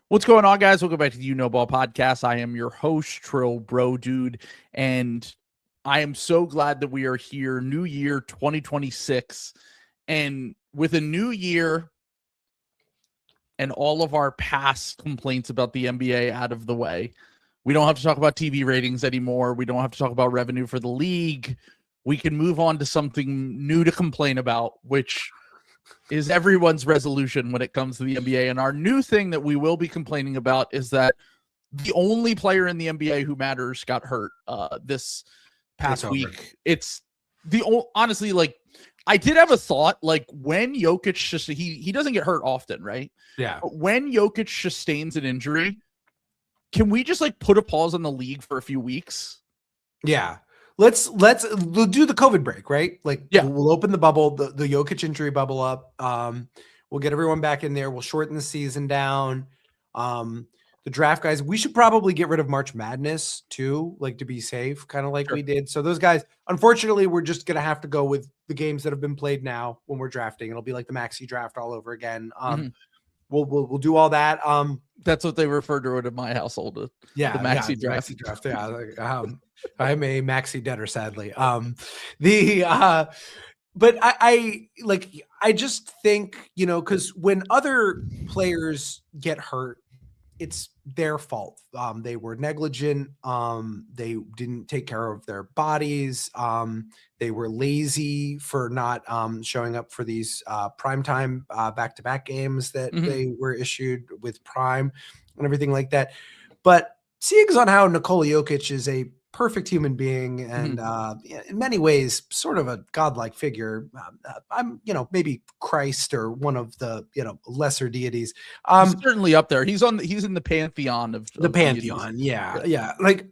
What's going on, guys? Welcome back to the You Know Ball podcast. I am your host, Trill Bro Dude, and I am so glad that we are here. New year 2026, and with a new year and all of our past complaints about the NBA out of the way, we don't have to talk about TV ratings anymore. We don't have to talk about revenue for the league. We can move on to something new to complain about, which is everyone's resolution when it comes to the NBA. And our new thing that we will be complaining about is that the only player in the NBA who matters got hurt this past week. It's honestly, like, I did have a thought, like, when Jokic just he doesn't get hurt often, right? Yeah. But when Jokic sustains an injury, can we just like put a pause on the league for a few weeks? Yeah. We'll do the COVID break, right? Like, yeah, we'll open the bubble, the Jokic injury bubble up. We'll get everyone back in there. We'll shorten the season down. The draft guys, we should probably get rid of March Madness too, like, to be safe, kind of like we did. So those guys, unfortunately, we're just gonna have to go with the games that have been played now when we're drafting. It'll be like the Maxey draft all over again. We'll do all that. That's what they refer to it in my household. Yeah, the Maxey draft. Maxey draft. Yeah, like, I'm a Maxey debtor, sadly. But I just think, because when other players get hurt, it's their fault. They were negligent. They didn't take care of their bodies. They were lazy for not showing up for these primetime back-to-back games that they were issued with Prime and everything like that. But seeing on how Nikola Jokic is a perfect human being and in many ways sort of a godlike figure, I'm maybe Christ or one of the lesser deities. He's certainly up there. He's in the pantheon of the pantheon. Yeah. Like,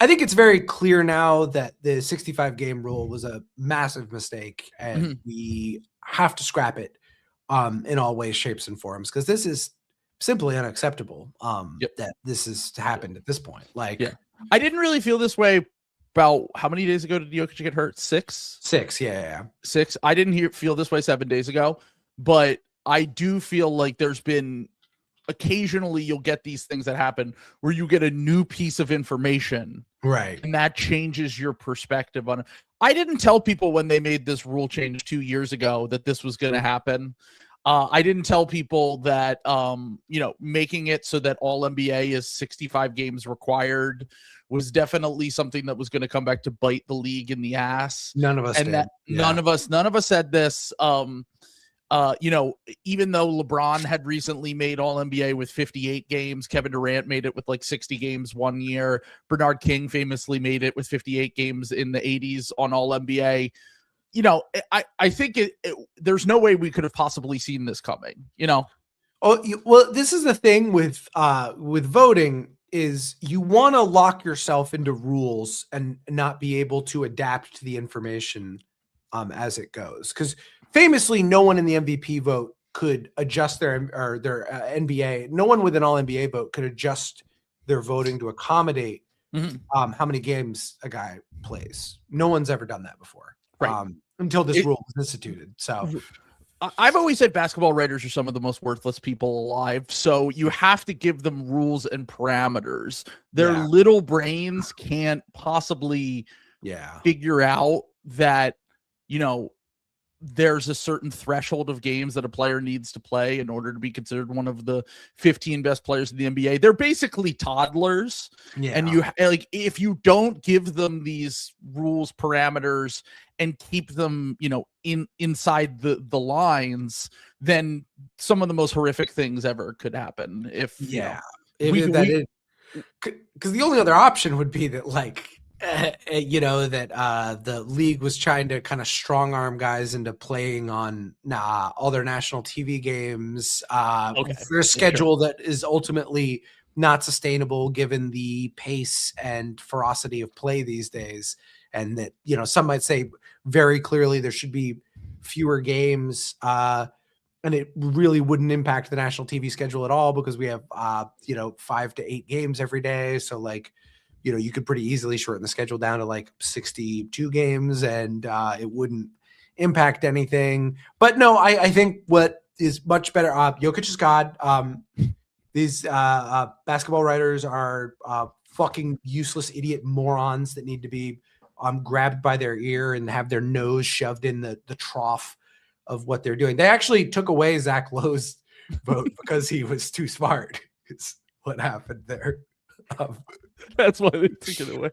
I think it's very clear now that the 65 game rule was a massive mistake, and we have to scrap it in all ways, shapes, and forms, because this is simply unacceptable. That this has happened at this point. Like, I didn't really feel this way about how many days ago did Jokic get hurt? Six. Yeah. 6. I didn't feel this way 7 days ago, but I do feel like there's been occasionally you'll get these things that happen where you get a new piece of information, right? And that changes your perspective on it. I didn't tell people when they made this rule change 2 years ago that this was going to happen. I didn't tell people that, making it so that all NBA is 65 games required was definitely something that was going to come back to bite the league in the ass. None of us did. None of us said this. Even though LeBron had recently made all NBA with 58 games, Kevin Durant made it with like 60 games one year. Bernard King famously made it with 58 games in the 80s on all NBA. I think there's no way we could have possibly seen this coming, Oh, well, this is the thing with voting, is you want to lock yourself into rules and not be able to adapt to the information as it goes. Because famously, no one in the MVP vote could adjust their NBA. No one with an all NBA vote could adjust their voting to accommodate how many games a guy plays. No one's ever done that before. Right. Until this rule was instituted. So I've always said basketball writers are some of the most worthless people alive. So you have to give them rules and parameters. Their little brains can't possibly figure out that, there's a certain threshold of games that a player needs to play in order to be considered one of the 15 best players in the NBA. They're basically toddlers. Yeah. And if you don't give them these rules, parameters, and keep them, inside the lines, then some of the most horrific things ever could happen. Because the only other option would be that, like, the league was trying to kind of strong arm guys into playing on all their national TV games for a schedule that is ultimately not sustainable given the pace and ferocity of play these days. And that, some might say very clearly there should be fewer games, and it really wouldn't impact the national TV schedule at all, because we have 5 to 8 games every day. So, like, you could pretty easily shorten the schedule down to like 62 games and it wouldn't impact anything. But no, I think what is much better, Jokic is God. These basketball writers are fucking useless idiot morons that need to be grabbed by their ear and have their nose shoved in the trough of what they're doing. They actually took away Zach Lowe's vote because he was too smart. It's what happened there. That's why they took it away.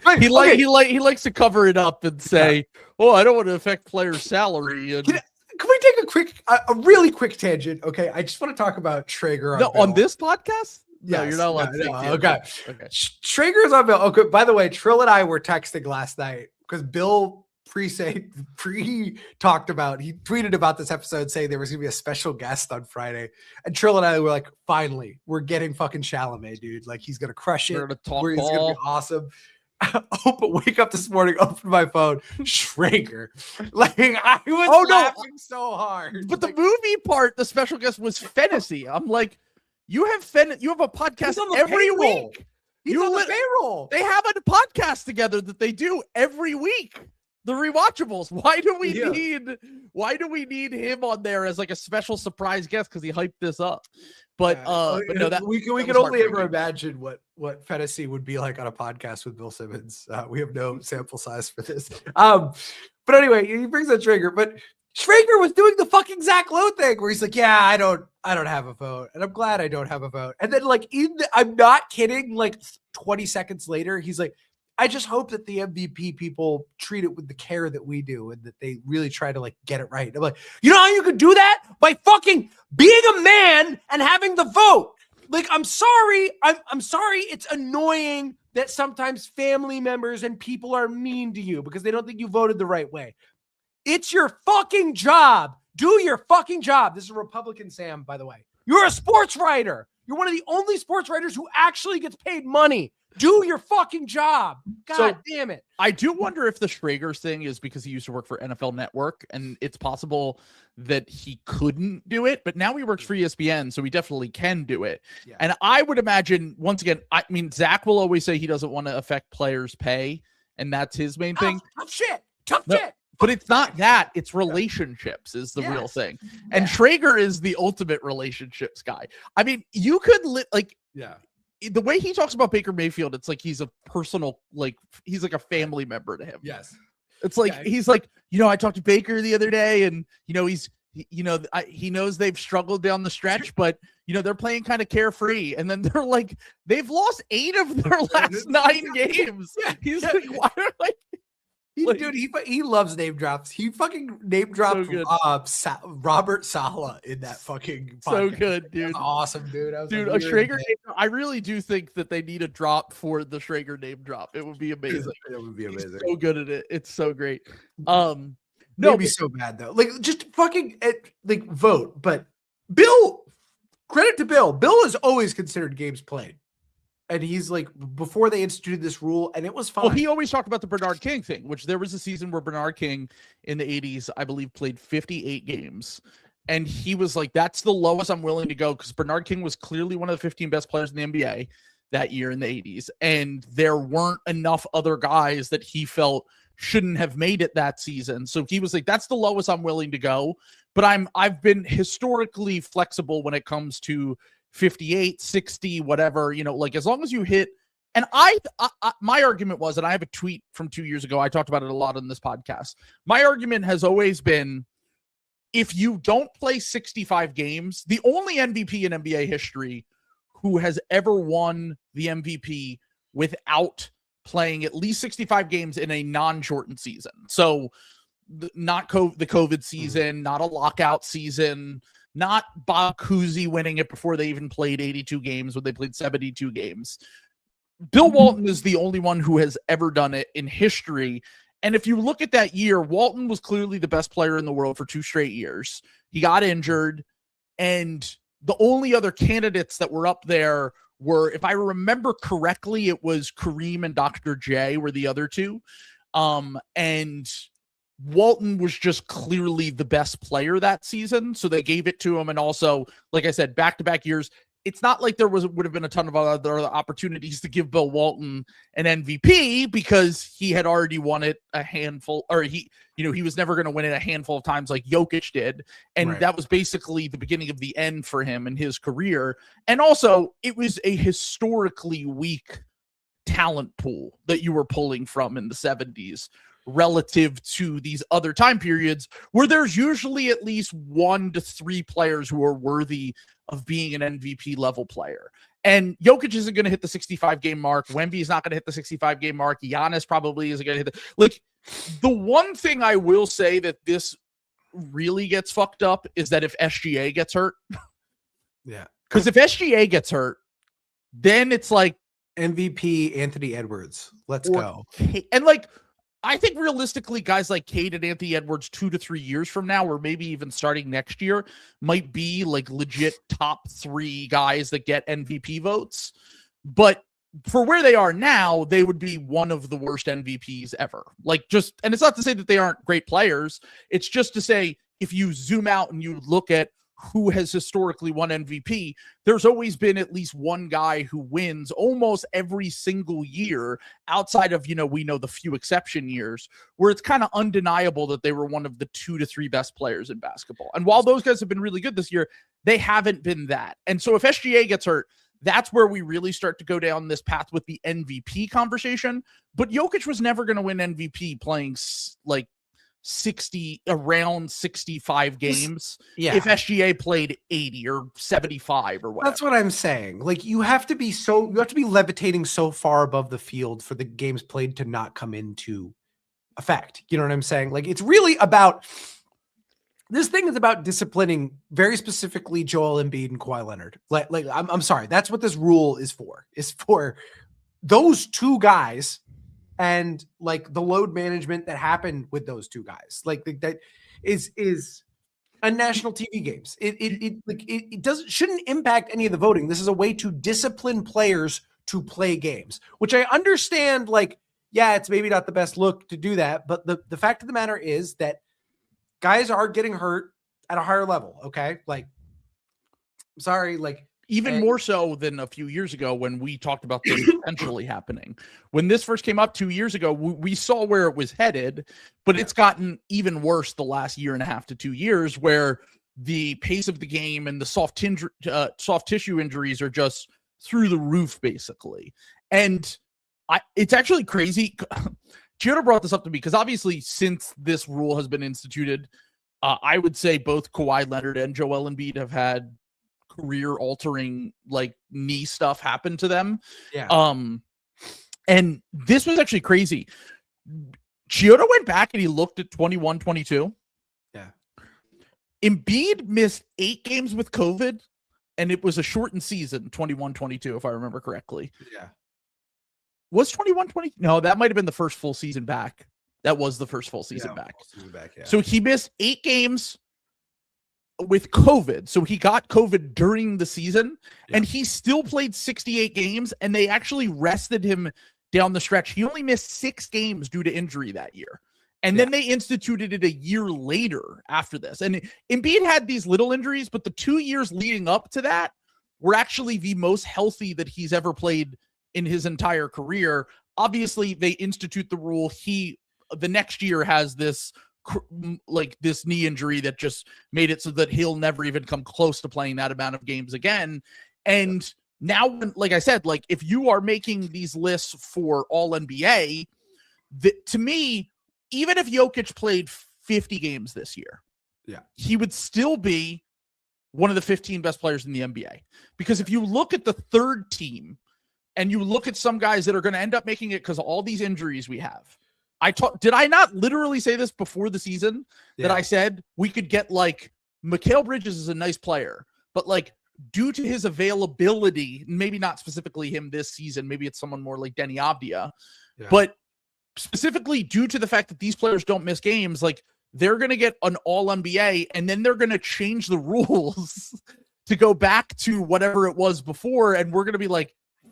But, He likes to cover it up and say, "Oh, I don't want to affect players' salary." And can we take a really quick tangent? Okay, I just want to talk about Traeger on this podcast. No, Yes, you're not allowed to. Okay. Traeger's on Bill. Okay, by the way, Trill and I were texting last night because Bill talked about, he tweeted about this episode saying there was gonna be a special guest on Friday, and Trill and I were like, finally, we're getting fucking Chalamet, dude. Like, he's gonna crush it. We're gonna talk He's ball. gonna be awesome. Wake up this morning, open my phone, Traeger. Like, I was laughing so hard. But the movie part, the special guest was Fantasy. I'm like, you have a podcast every week. He's on the payroll. They have a podcast together that they do every week. The Rewatchables. Why do we need him on there as like a special surprise guest? Because he hyped this up. But no, that we can only ever imagine what Fantasy would be like on a podcast with Bill Simmons. We have no sample size for this. But anyway, he brings up Traeger. But Traeger was doing the fucking Zach Lowe thing where he's like, yeah, I don't have a vote, and I'm glad I don't have a vote. And then like I'm not kidding, like 20 seconds later, he's like, I just hope that the MVP people treat it with the care that we do and that they really try to like get it right. I'm like, you know how you could do that? By fucking being a man and having the vote. Like, I'm sorry. I'm sorry. It's annoying that sometimes family members and people are mean to you because they don't think you voted the right way. It's your fucking job. Do your fucking job. This is Republican Sam, by the way. You're a sports writer. You're one of the only sports writers who actually gets paid money. Do your fucking job. God damn it. I do wonder if the Traeger thing is because he used to work for NFL Network, and it's possible that he couldn't do it, but now he works for ESPN, so he definitely can do it. Yeah. And I would imagine, once again, I mean, Zach will always say he doesn't want to affect players' pay, and that's his main thing. Tough shit. But it's not that. It's relationships is the real thing. And Traeger is the ultimate relationships guy. I mean, you could the way he talks about Baker Mayfield, it's like he's a personal, like he's like a family member to him. Yes. It's like, he's like, I talked to Baker the other day and, he knows they've struggled down the stretch, but, they're playing kind of carefree. And then they're like, they've lost 8 of their last 9 games. He's like, why are dude, he loves name drops. He fucking name dropped Robert Saleh in that fucking podcast. So good, dude. That's awesome, dude. Dude, a Traeger name drop. I really do think that they need a drop for the Traeger name drop. It would be amazing. It would be amazing. He's so good at it. It's so great. No, it'd be so bad though. Like, just fucking vote. But Bill, credit to Bill. Bill is always considered games played. And he's like, before they instituted this rule, and it was fine. Well, he always talked about the Bernard King thing, which there was a season where Bernard King in the 80s, I believe, played 58 games. And he was like, that's the lowest I'm willing to go, because Bernard King was clearly one of the 15 best players in the NBA that year in the 80s. And there weren't enough other guys that he felt shouldn't have made it that season. So he was like, that's the lowest I'm willing to go. But I've been historically flexible when it comes to 58, 60, whatever, like as long as you hit. And my argument was, and I have a tweet from 2 years ago, I talked about it a lot on this podcast. My argument has always been, if you don't play 65 games, the only MVP in NBA history who has ever won the MVP without playing at least 65 games in a non-shortened season. So not the COVID season, not a lockout season, not Bob Cousy winning it before they even played 82 games when they played 72 games. Bill Walton is the only one who has ever done it in history. And if you look at that year, Walton was clearly the best player in the world for 2 straight years. He got injured, and the only other candidates that were up there were, if I remember correctly, it was Kareem and Dr. J were the other two. And Walton was just clearly the best player that season, so they gave it to him. And also, like I said, back-to-back years, it's not like there would have been a ton of other opportunities to give Bill Walton an MVP because he had already won it a handful, or he was never going to win it a handful of times like Jokic did. And that was basically the beginning of the end for him in his career. And also it was a historically weak talent pool that you were pulling from in the 70s relative to these other time periods where there's usually at least 1 to 3 players who are worthy of being an MVP level player. And Jokic isn't going to hit the 65 game mark. Wemby is not going to hit the 65 game mark. Giannis probably isn't going to hit the one thing I will say that this really gets fucked up is that if SGA gets hurt, because if SGA gets hurt, then it's like MVP Anthony Edwards. Let's go. And like, I think realistically, guys like Cade and Anthony Edwards 2 to 3 years from now, or maybe even starting next year, might be like legit top 3 guys that get MVP votes. But for where they are now, they would be one of the worst MVPs ever. And it's not to say that they aren't great players. It's just to say, if you zoom out and you look at who has historically won MVP, there's always been at least one guy who wins almost every single year outside of, we know the few exception years where it's kind of undeniable that they were one of the 2 to 3 best players in basketball. And while those guys have been really good this year, they haven't been that. And so if SGA gets hurt, that's where we really start to go down this path with the MVP conversation. But Jokic was never going to win MVP playing around 65 games if SGA played 80 or 75 or whatever. That's what I'm saying. Like, you have to be levitating so far above the field for the games played to not come into effect. You know what I'm saying? Like, it's really about this thing is about disciplining very specifically Joel Embiid and Kawhi Leonard. I'm sorry. That's what this rule is for those 2 guys. And like the load management that happened with those 2 guys, that is on national TV games. It shouldn't impact any of the voting. This is a way to discipline players to play games, which I understand. It's maybe not the best look to do that, but the fact of the matter is that guys are getting hurt at a higher level. Okay, I'm sorry, even more so than a few years ago when we talked about this potentially happening. When this first came up 2 years ago, we saw where it was headed, but it's gotten even worse the last 1.5 to 2 years where the pace of the game and the soft tissue injuries are just through the roof, basically. And it's actually crazy. Gio brought this up to me because obviously since this rule has been instituted, I would say both Kawhi Leonard and Joel Embiid have had career-altering knee stuff happen to them. And this was actually crazy. Chiodo went back and he looked at 21-22. Embiid missed 8 games with COVID, and it was a shortened season, 21-22, if I remember correctly. Was 21-20? No, that might have been the first full season back. That was the first full season back. So he missed 8 games with COVID. So he got COVID during the season and he still played 68 games, and they actually rested him down the stretch. He only missed 6 games due to injury that year. And then they instituted it a year later after this. And Embiid had these little injuries, but the 2 years leading up to that were actually the most healthy that he's ever played in his entire career. Obviously, they institute the rule. The next year has this this knee injury that just made it so that he'll never even come close to playing that amount of games again. And now, like I said, if you are making these lists for all NBA, to me, even if Jokic played 50 games this year, he would still be one of the 15 best players in the NBA. Because if you look at the third team and you look at some guys that are going to end up making it because of all these injuries we have, did I not literally say this before the season that I said we could get Mikal Bridges is a nice player, but due to his availability, maybe not specifically him this season, maybe it's someone more like Denny Avdia, but specifically due to the fact that these players don't miss games, they're going to get an all NBA and then they're going to change the rules to go back to whatever it was before. And we're going to be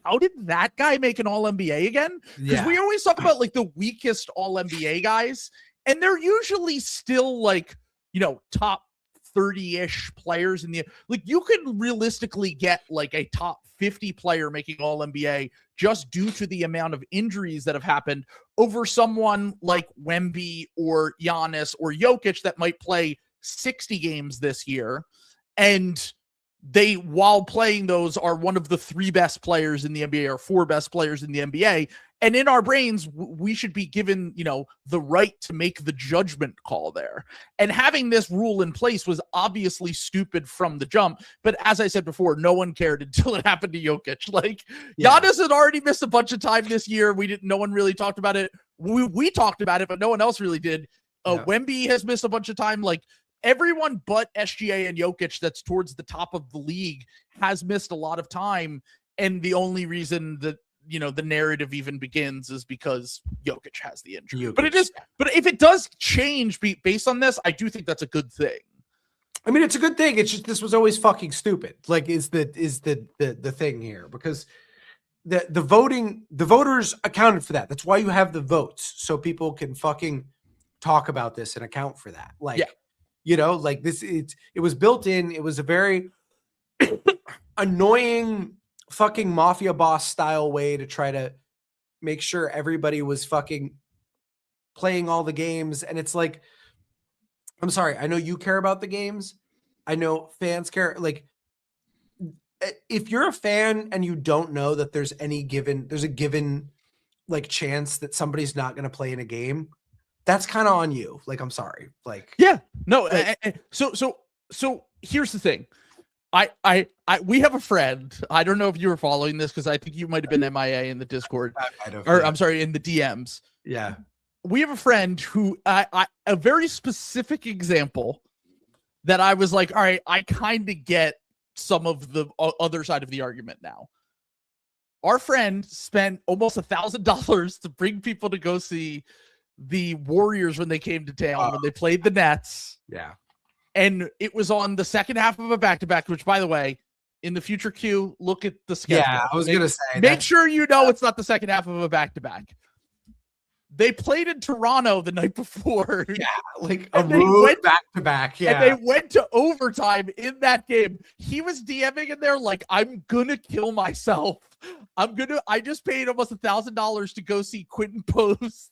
how did that guy make an all-NBA again? Because we always talk about the weakest all-NBA guys, and they're usually still top 30-ish players in the, like, you could realistically get like a top 50 player making all NBA just due to the amount of injuries that have happened over someone like Wemby or Giannis or Jokic that might play 60 games this year. And they, while playing those, are one of the 3 best players in the NBA or 4 best players in the NBA. And in our brains, we should be given, you know, the right to make the judgment call there. And having this rule in place was obviously stupid from the jump. But as I said before, no one cared until it happened to Jokic. Like, Giannis had already missed a bunch of time this year. No one really talked about it. We talked about it, but no one else really did. Wemby has missed a bunch of time. Like, everyone but SGA and Jokic that's towards the top of the league has missed a lot of time. And the only reason that, you know, the narrative even begins is because Jokic has the injury. But if it does change based on this, I do think that's a good thing. I mean, it's a good thing. It's just, this was always fucking stupid. Like, is the thing here, because the voters accounted for that. That's why you have the votes, so people can fucking talk about this and account for that. Like, you know, like this, it was built in. It was a very annoying fucking mafia boss style way to try to make sure everybody was fucking playing all the games. And it's like, I'm sorry, I know you care about the games. I know fans care. Like, if you're a fan and you don't know that there's a given like chance that somebody's not going to play in a game, that's kind of on you. Like, I'm sorry. Like, yeah, no. Like, so here's the thing. We have a friend. I don't know if you were following this, because I think you might have been MIA in the Discord, I'm sorry, in the DMs. Yeah. We have a friend who, a very specific example that I was like, all right, I kind of get some of the other side of the argument now. Our friend spent almost $1,000 to bring people to go see the Warriors when they came to town, when they played the Nets. Yeah. And it was on the second half of a back-to-back, which, by the way, in the future queue, look at the schedule. Yeah, I was going to say. Make sure you know it's not the second half of a back-to-back. They played in Toronto the night before. Yeah, like a road back-to-back. Yeah. And they went to overtime in that game. He was DMing in there like, I'm going to kill myself. I just paid almost $1,000 to go see Quentin Post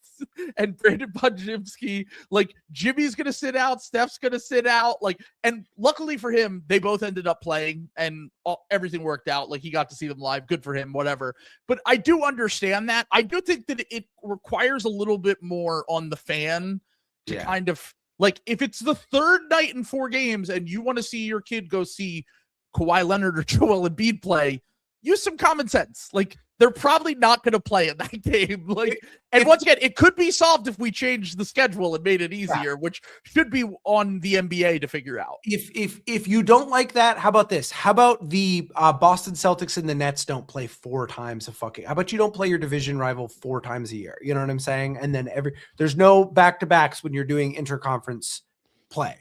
and Brandon Podjimski. Like, Jimmy's gonna sit out, Steph's gonna sit out. Like, and luckily for him, they both ended up playing, and everything worked out. Like, he got to see them live. Good for him, whatever. But I do understand that. I do think that it requires a little bit more on the fan to kind of, like, if it's the third night in 4 games and you want to see your kid go see Kawhi Leonard or Joel Embiid play, use some common sense. Like, they're probably not going to play in that game. Like, and once again, it could be solved if we changed the schedule and made it easier, which should be on the NBA to figure out. If you don't like that, how about this? How about the Boston Celtics and the Nets don't play 4 times a fucking? How about you don't play your division rival 4 times a year? You know what I'm saying? And then there's no back-to-backs when you're doing interconference play.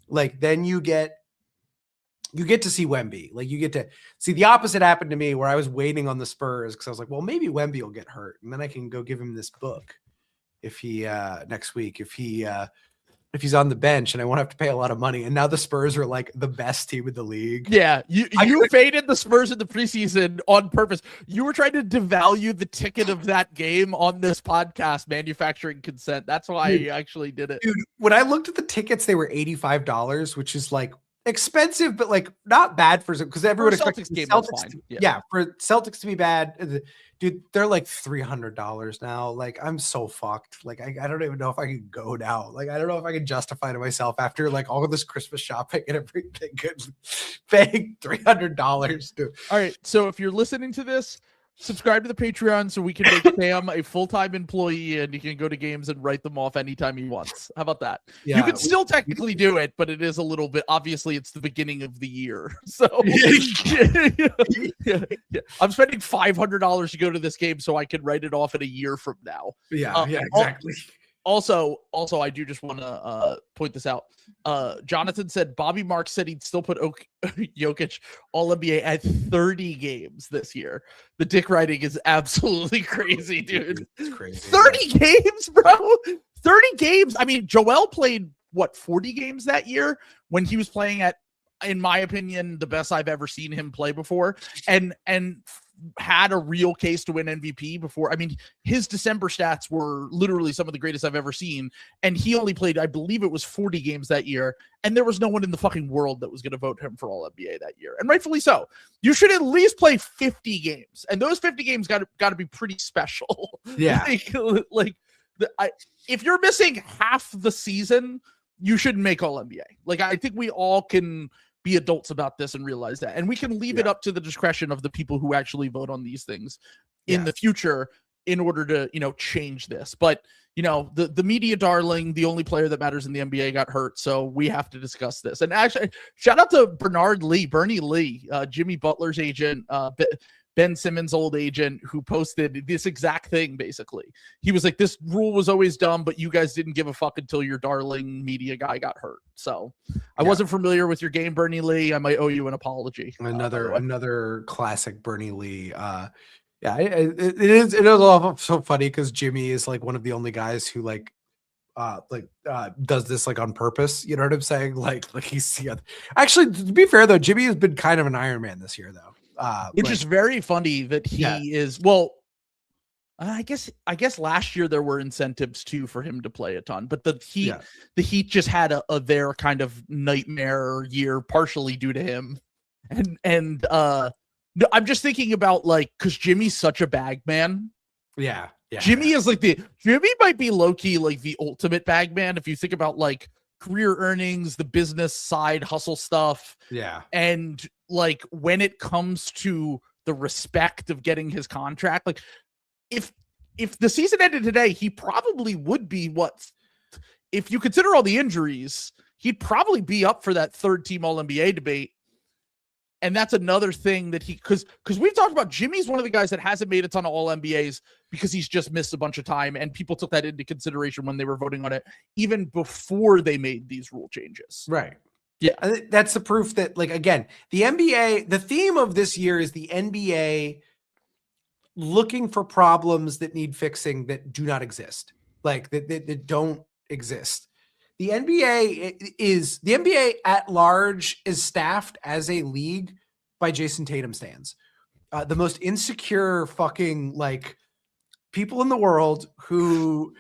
Like, then you get to see Wemby. Like, you get to see the opposite happened to me, where I was waiting on the Spurs because I was like, well, maybe Wemby will get hurt, and then I can go give him this book if he next week, if he's on the bench, and I won't have to pay a lot of money. And now the Spurs are like the best team in the league. Yeah, you faded the Spurs in the preseason on purpose. You were trying to devalue the ticket of that game on this podcast, manufacturing consent. That's why I actually did it. Dude, when I looked at the tickets, they were $85, which is like expensive, but like not bad for, because everyone expects the Celtics for Celtics to be bad. Dude, they're like $300 now. Like, I'm so fucked. Like, I don't even know if I can go now. Like, I don't know if I can justify to myself after like all of this Christmas shopping and everything, paying $300, dude. All right, so if you're listening to this, subscribe to the Patreon so we can make Sam a full-time employee, and you can go to games and write them off anytime he wants. How about that? Yeah, you can still technically do it, but it is a little bit, obviously it's the beginning of the year. So I'm spending $500 to go to this game so I can write it off in a year from now. Yeah, exactly. Also, I do just want to point this out. Jonathan said Bobby Marks said he'd still put Jokic All-NBA at 30 games this year. The dick writing is absolutely crazy, dude. It's crazy. 30 games, bro. 30 games. I mean, Joel played what, 40 games that year when he was playing at, in my opinion, the best I've ever seen him play before, and had a real case to win MVP before. I mean, his December stats were literally some of the greatest I've ever seen, and he only played, I believe it was 40 games that year, and there was no one in the fucking world that was going to vote him for All NBA that year, and rightfully so. You should at least play 50 games, and those 50 games got to be pretty special. Yeah. If you're missing half the season, you shouldn't make All NBA. Like, I think we all can be adults about this and realize that, and we can leave it up to the discretion of the people who actually vote on these things in the future in order to, you know, change this. But, you know, the media darling, the only player that matters in the NBA, got hurt, so we have to discuss this. And actually, shout out to Bernie Lee, Jimmy Butler's agent, Ben Simmons' old agent, who posted this exact thing. Basically, he was like, this rule was always dumb, but you guys didn't give a fuck until your darling media guy got hurt. So I wasn't familiar with your game, Bernie Lee. I might owe you an apology. Another classic Bernie Lee. It is so funny because Jimmy is like one of the only guys who does this like on purpose. You know what I'm saying? Like he's actually, to be fair though, Jimmy has been kind of an Iron Man this year though. Which is very funny that he is. Well, I guess last year there were incentives too for him to play a ton, but the Heat just had their kind of nightmare year, partially due to him. And no, I'm just thinking about, like, because Jimmy's such a bag man. Yeah. Jimmy is like Jimmy might be low key like the ultimate bag man if you think about like career earnings, the business side hustle stuff. Yeah. And like when it comes to the respect of getting his contract, like if the season ended today, he probably would be if you consider all the injuries, he'd probably be up for that third team All NBA debate. And that's another thing that because we've talked about Jimmy's one of the guys that hasn't made a ton of All NBAs because he's just missed a bunch of time, and people took that into consideration when they were voting on it, even before they made these rule changes. Right. Yeah. That's the proof that, like, again, the NBA, the theme of this year is the NBA looking for problems that need fixing that do not exist, like that don't exist. The NBA at large is staffed as a league by Jason Tatum stans. The most insecure fucking like people in the world who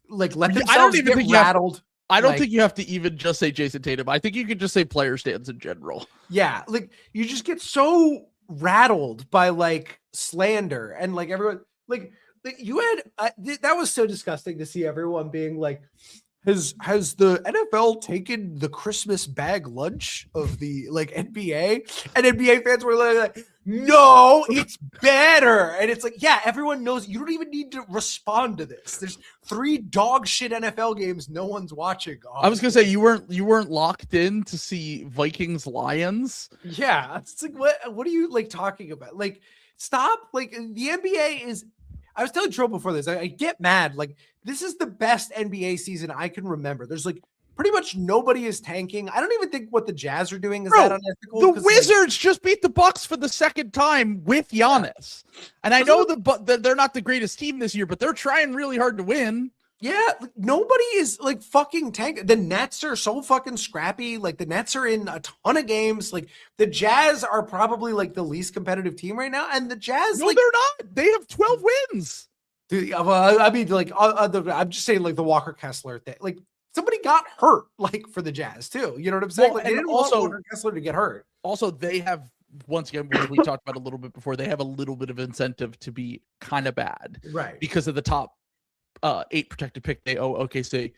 like let themselves get rattled. I don't think you have to even just say Jason Tatum. I think you could just say player stans in general. Yeah. Like you just get so rattled by like slander and like everyone like you had that was so disgusting to see everyone being like, Has the NFL taken the Christmas bag lunch of the like NBA? And NBA fans were like, no, it's better. And it's like, yeah, everyone knows. You don't even need to respond to this. There's 3 dog shit NFL games no one's watching. I was gonna say you weren't locked in to see Vikings Lions. Yeah, it's like what are you like talking about? Like, stop. Like the NBA is. I was telling Tro before this. I get mad. Like, this is the best NBA season I can remember. There's like pretty much nobody is tanking. I don't even think what the Jazz are doing is that unethical. The Wizards just beat the Bucks for the second time with Giannis. Yeah. And I know they're not the greatest team this year, but they're trying really hard to win. Yeah, nobody is like fucking tank. The Nets are so fucking scrappy. Like the Nets are in a ton of games. Like the Jazz are probably like the least competitive team right now. And the Jazz, no, they're not. They have 12 wins. Dude, I mean, like I'm just saying, like the Walker Kessler thing. Like somebody got hurt, like for the Jazz too. You know what I'm saying? Like, they didn't want Walker Kessler to get hurt. Also, they have, once again, we talked about a little bit before, they have a little bit of incentive to be kind of bad, right? Because of the top 8 protected pick they owe OKC.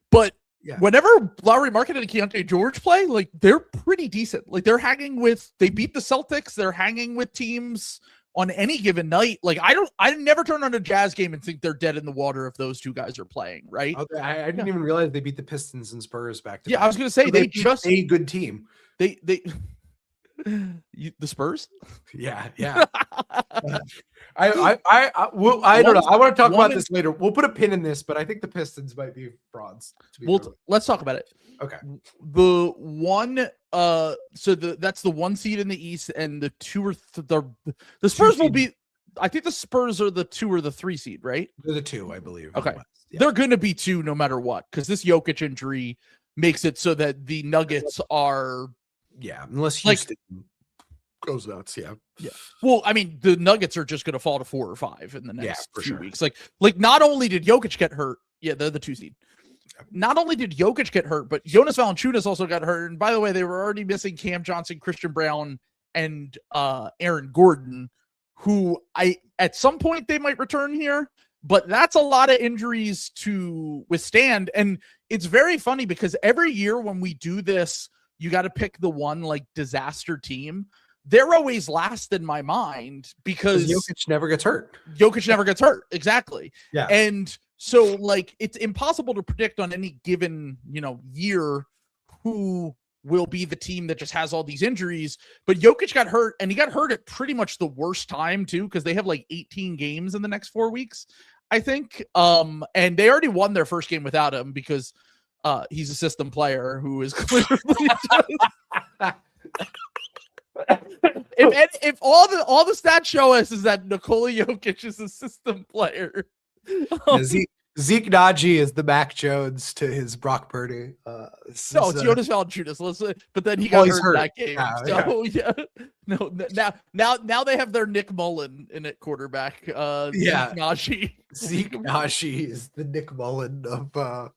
But whenever Lowry Markkanen and Keontae George play, like they're pretty decent. Like they beat the Celtics. They're hanging with teams on any given night. Like I never turn on a Jazz game and think they're dead in the water if those two guys are playing, right? Okay, I didn't even realize they beat the Pistons and Spurs back to back. I was gonna say so they just a good team. The Spurs? Yeah. I don't know. I want to talk about this later. We'll put a pin in this, but I think the Pistons might be frauds. Let's talk about it. Okay. The one, that's the 1 seed in the East, and the 2 or the Spurs will be. I think the Spurs are the 2 or the 3 seed, right? They're the 2, I believe. Okay, they're going to be 2 no matter what, because this Jokic injury makes it so that the Nuggets are unless Houston goes nuts. Yeah. Well, I mean, the Nuggets are just going to fall to 4 or 5 in the next few sure. weeks. Like not only did Jokic get hurt, they're the 2 seed. Not only did Jokic get hurt, but Jonas Valanciunas also got hurt. And by the way, they were already missing Cam Johnson, Christian Brown, and Aaron Gordon, who at some point they might return here. But that's a lot of injuries to withstand. And it's very funny because every year when we do this, you got to pick the one like disaster team. They're always last in my mind because Jokic never gets hurt. Exactly. Yeah. And so like, it's impossible to predict on any given, year who will be the team that just has all these injuries. But Jokic got hurt, and he got hurt at pretty much the worst time too, because they have like 18 games in the next 4 weeks, I think. And they already won their first game without him because he's a system player who is clearly if all the stats show us is that Nikola Jokic is a system player. Zeke Naji is the Mac Jones to his Brock Purdy. It's Jonas Valanciunas. But then he got hurt in that game. Now they have their Nick Mullen in at quarterback. Zeke Naji. Zeke Naji is the Nick Mullen of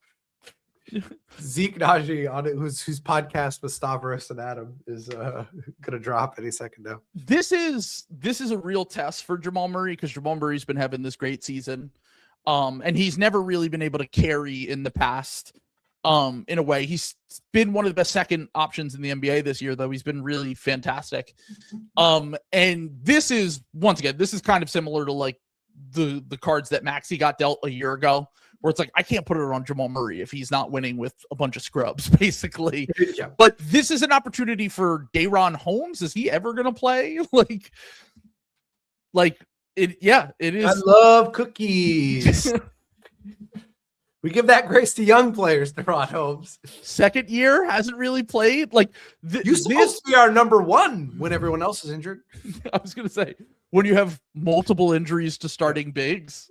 Zeke Naji on it, whose podcast with Stavros and Adam is gonna drop any second now. This is a real test for Jamal Murray because Jamal Murray's been having this great season. And he's never really been able to carry in the past. In a way, he's been one of the best second options in the NBA this year, though. He's been really fantastic. And this is kind of similar to like the cards that Maxey got dealt a year ago, where it's like, I can't put it on Jamal Murray if he's not winning with a bunch of scrubs, basically. Yeah. But this is an opportunity for Day'Ron Holmes. Is he ever going to play? It is. I love cookies. We give that grace to young players, Day'Ron Holmes. Second year, hasn't really played. You're supposed to be our number one when everyone else is injured. I was going to say, when you have multiple injuries to starting bigs.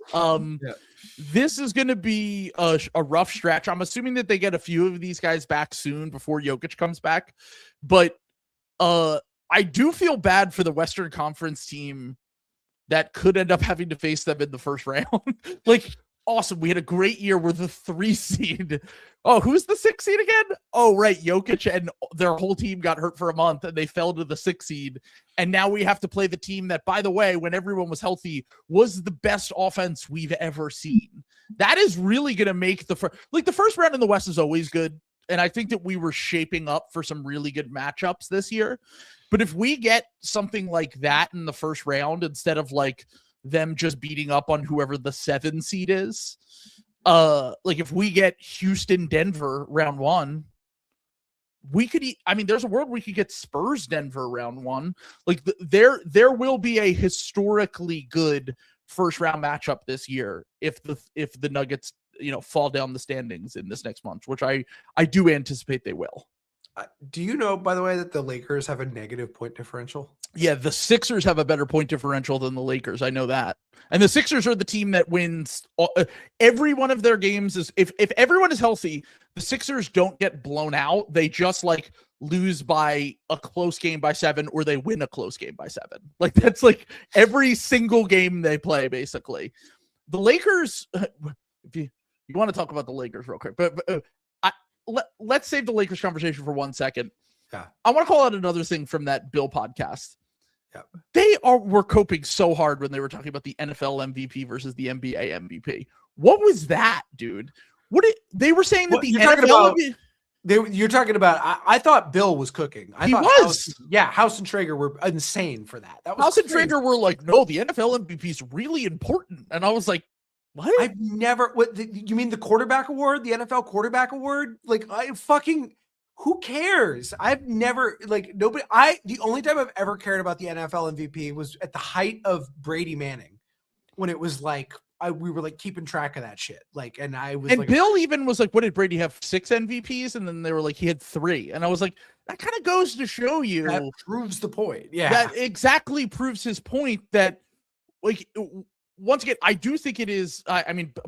This is going to be a rough stretch. I'm assuming that they get a few of these guys back soon before Jokic comes back. But I do feel bad for the Western Conference team that could end up having to face them in the first round. Awesome. We had a great year. We're the 3 seed. Oh, who's the 6 seed again? Oh, right. Jokic and their whole team got hurt for a month and they fell to the 6 seed. And now we have to play the team that, by the way, when everyone was healthy, was the best offense we've ever seen. That is really going to make the first round in the West is always good. And I think that we were shaping up for some really good matchups this year. But if we get something like that in the first round, instead of like them just beating up on whoever the 7 seed is, if we get Houston, Denver round 1, we could there's a world we could get Spurs, Denver round 1. There will be a historically good first round matchup this year if the Nuggets, fall down the standings in this next month, which I do anticipate they will. Do you know, by the way, that the Lakers have a negative point differential? Yeah, the Sixers have a better point differential than the Lakers. I know that. And the Sixers are the team that wins every one of their games. If everyone is healthy, the Sixers don't get blown out. They just lose by a close game by 7, or they win a close game by 7. That's every single game they play, basically. The Lakers, if you want to talk about the Lakers real quick, but let's save the Lakers conversation for 1 second. Yeah. I want to call out another thing from that Bill podcast. Yeah. They were coping so hard when they were talking about the NFL MVP versus the NBA MVP. What was that, dude? They were saying that the NFL You're talking about. I thought Bill was cooking. He was. House and Traeger were insane for that. House and Traeger were like, no, the NFL MVP is really important, and I was like, what? I've never. You mean the quarterback award? The NFL quarterback award? Who cares? I've never nobody. The only time I've ever cared about the NFL MVP was at the height of Brady Manning, when it was we were keeping track of that shit. And Bill even was like, what did Brady have? 6 MVPs? And then they were like, he had 3. And I was like, that kind of goes to show you. That proves the point. Yeah. That exactly proves his point that once again, I do think it is.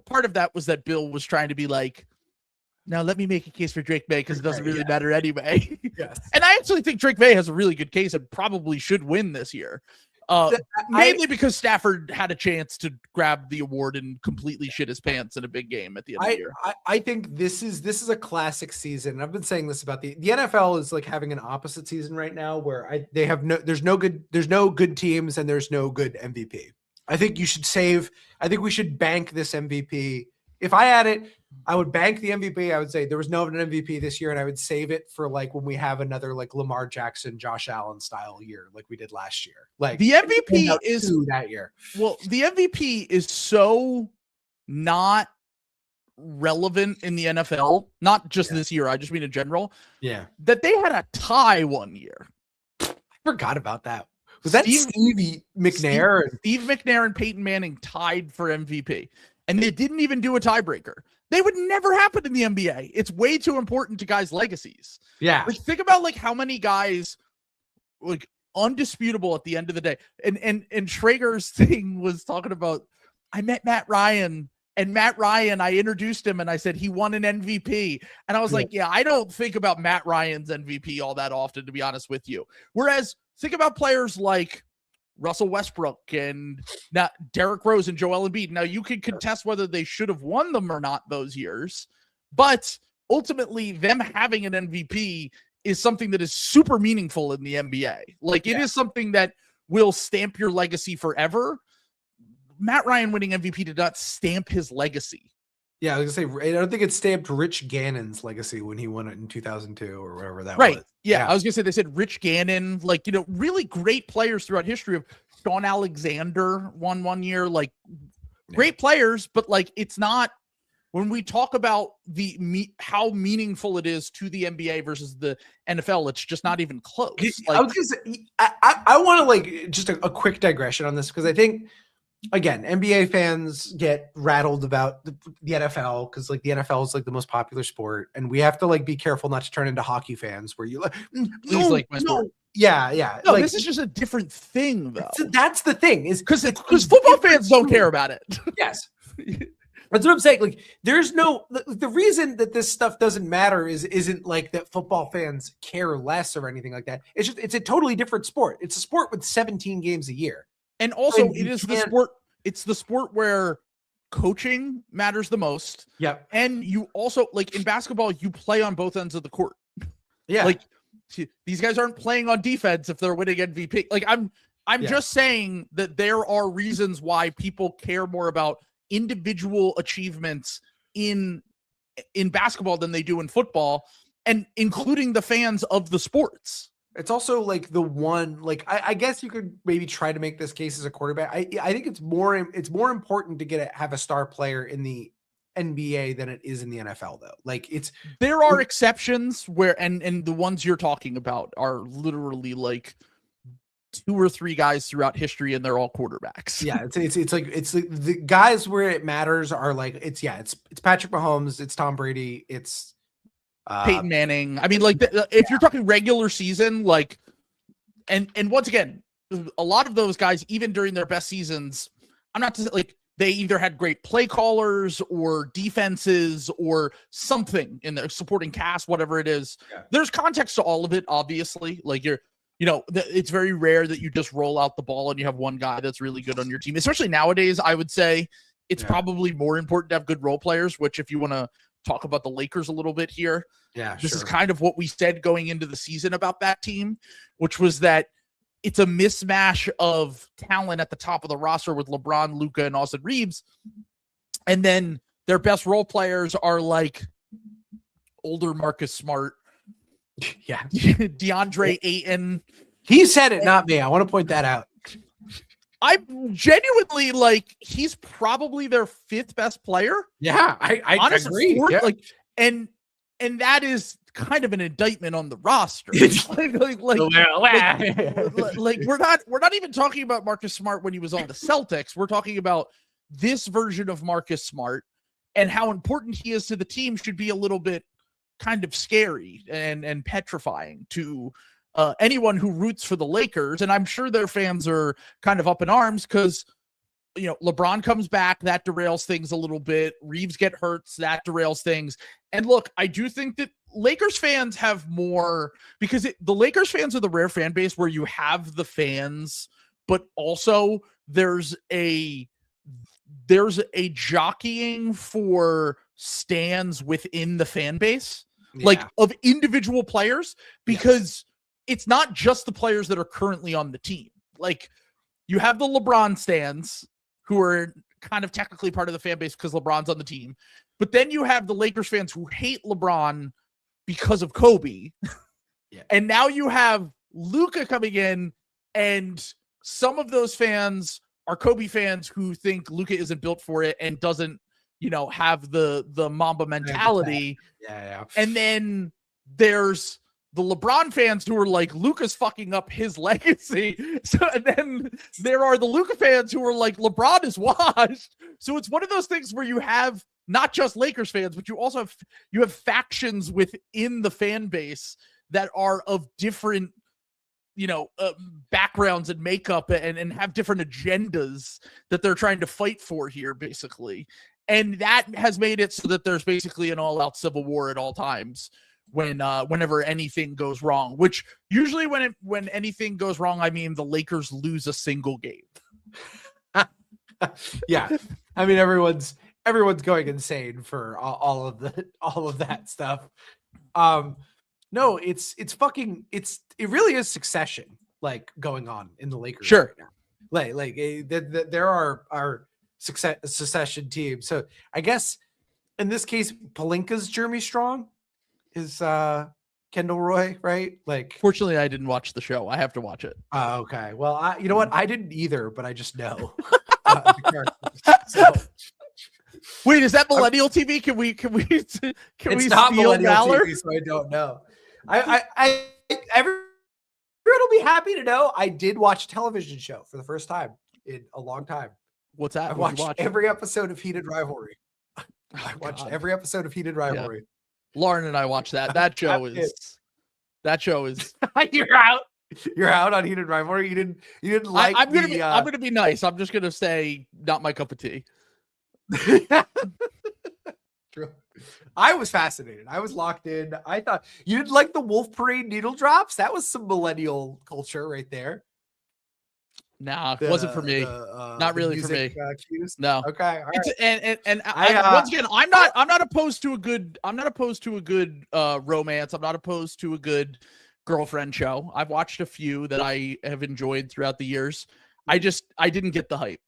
Part of that was that Bill was trying to be like, Now let me make a case for Drake Maye because it doesn't really matter anyway. Yes. And I actually think Drake Maye has a really good case and probably should win this year. Mainly because Stafford had a chance to grab the award and completely shit his pants in a big game at the end of the year. I think this is a classic season. I've been saying this about the NFL is like having an opposite season right now where there's no good teams and there's no good MVP. I think we should bank this MVP. If I had it, I would bank the MVP. I would say there was no MVP this year, and I would save it for like when we have another like Lamar Jackson, Josh Allen style year, like we did last year. Like the MVP is that year. Well, the MVP is so not relevant in the NFL, not just this year. I just mean in general. Yeah, that they had a tie one year. I forgot about that. Was that Steve McNair? Steve McNair and Peyton Manning tied for MVP, and they didn't even do a tiebreaker. They would never happen in the NBA. It's way too important to guys' legacies. Yeah. Like, think about like how many guys like undisputable at the end of the day. And Schrager's thing was talking about, I met Matt Ryan, and Matt Ryan, I introduced him and I said he won an MVP. And I was like, yeah, I don't think about Matt Ryan's MVP all that often, to be honest with you. Whereas think about players like Russell Westbrook and now Derrick Rose and Joel Embiid. Now you can contest whether they should have won them or not those years, but ultimately them having an MVP is something that is super meaningful in the NBA. Like it is something that will stamp your legacy forever. Matt Ryan winning MVP did not stamp his legacy. Yeah, I was gonna say, I don't think it stamped Rich Gannon's legacy when he won it in 2002 or whatever that was. Yeah, I was gonna say they said Rich Gannon, like, you know, really great players throughout history. Of Sean Alexander won one year, like great players, but like it's not when we talk about how meaningful it is to the NBA versus the NFL. It's just not even close. Like, I was gonna say, I want to like just a quick digression on this because I think. Again, NBA fans get rattled about the NFL because like the NFL is like the most popular sport, and we have to like be careful not to turn into hockey fans where you like, please like my sport. Yeah. No, like, this is just a different thing, though. That's the thing is because football fans don't care about it. Yes, that's what I'm saying. Like, there's no the reason that this stuff doesn't matter isn't like that football fans care less or anything like that. It's just it's a totally different sport. It's a sport with 17 games a year. And also, it is the sport. It's the sport where coaching matters the most. Yeah. And you also, like in basketball, you play on both ends of the court. Yeah. Like these guys aren't playing on defense if they're winning MVP. Like I'm just saying that there are reasons why people care more about individual achievements in basketball than they do in football, and including the fans of the sports. It's also like the one, like I guess you could maybe try to make this case as a quarterback. I think it's more important to have a star player in the NBA than it is in the NFL though. Like there are exceptions where and the ones you're talking about are literally like 2 or 3 guys throughout history and they're all quarterbacks. Yeah, it's like the guys where it matters are like it's Patrick Mahomes, it's Tom Brady, it's Peyton Manning. I mean, like if you're talking regular season, like, and once again, a lot of those guys, even during their best seasons, I'm not like they either had great play callers or defenses or something in their supporting cast, whatever it is. Yeah. There's context to all of it, obviously. Like it's very rare that you just roll out the ball and you have one guy that's really good on your team, especially nowadays. I would say it's probably more important to have good role players, which if you want to talk about the Lakers a little bit here. Yeah, this is kind of what we said going into the season about that team, which was that it's a mismatch of talent at the top of the roster with LeBron, Luka, and Austin Reeves. And then their best role players are like older Marcus Smart. Yeah. DeAndre Ayton. He said it, not me. I want to point that out. I genuinely like he's probably their 5th best player. Yeah, I honestly agree. Yeah. Like, and that is kind of an indictment on the roster. like we're not even talking about Marcus Smart when he was on the Celtics. We're talking about this version of Marcus Smart and how important he is to the team should be a little bit kind of scary and petrifying to anyone who roots for the Lakers. And I'm sure their fans are kind of up in arms because LeBron comes back, that derails things a little bit. Reeves get hurts, that derails things. And look, I do think that Lakers fans have more, because the Lakers fans are the rare fan base where you have the fans, but also there's a jockeying for stands within the fan base, like of individual players, because it's not just the players that are currently on the team. Like, you have the LeBron stands, who are kind of technically part of the fan base because LeBron's on the team. But then you have the Lakers fans who hate LeBron because of Kobe. And now you have Luka coming in, and some of those fans are Kobe fans who think Luka isn't built for it and doesn't, have the Mamba mentality. And then there's the LeBron fans who are like, Luka's fucking up his legacy. So, and then there are the Luka fans who are like, LeBron is washed. So it's one of those things where you have not just Lakers fans, but you also have factions within the fan base that are of different, backgrounds and makeup and have different agendas that they're trying to fight for here, basically. And that has made it so that there's basically an all-out civil war at all times whenever anything goes wrong, which usually when anything goes wrong, I mean the Lakers lose a single game. Yeah. I mean, everyone's going insane for all of that stuff. No, it really is succession, like, going on in the Lakers. Sure. Right now. There are succession teams. So I guess in this case, Pelinka's Jeremy Strong is Kendall Roy, right? Like, fortunately, I didn't watch the show. I have to watch it. Okay. Well, you know what? I didn't either, but I just know. So, wait, is that millennial TV? Can we it's we not steal millennial Valor? TV, so I don't know. Everyone will be happy to know I did watch a television show for the first time in a long time. What's that? I watched every episode of Heated Rivalry. I watched every episode of Heated Rivalry. Yeah. Lauren and I watched that. That show is. You're out. You're out on Heated Rivalry. You didn't like. I'm gonna be nice. I'm just gonna say not my cup of tea. True. I was fascinated. I was locked in. I thought you didn't like the Wolf Parade needle drops. That was some millennial culture right there. Nah, it wasn't for me. Not really for me. Cues. No. Okay. All right. And once again, I'm not opposed to a good. I'm not opposed to a good romance. I'm not opposed to a good girlfriend show. I've watched a few that I have enjoyed throughout the years. I didn't get the hype.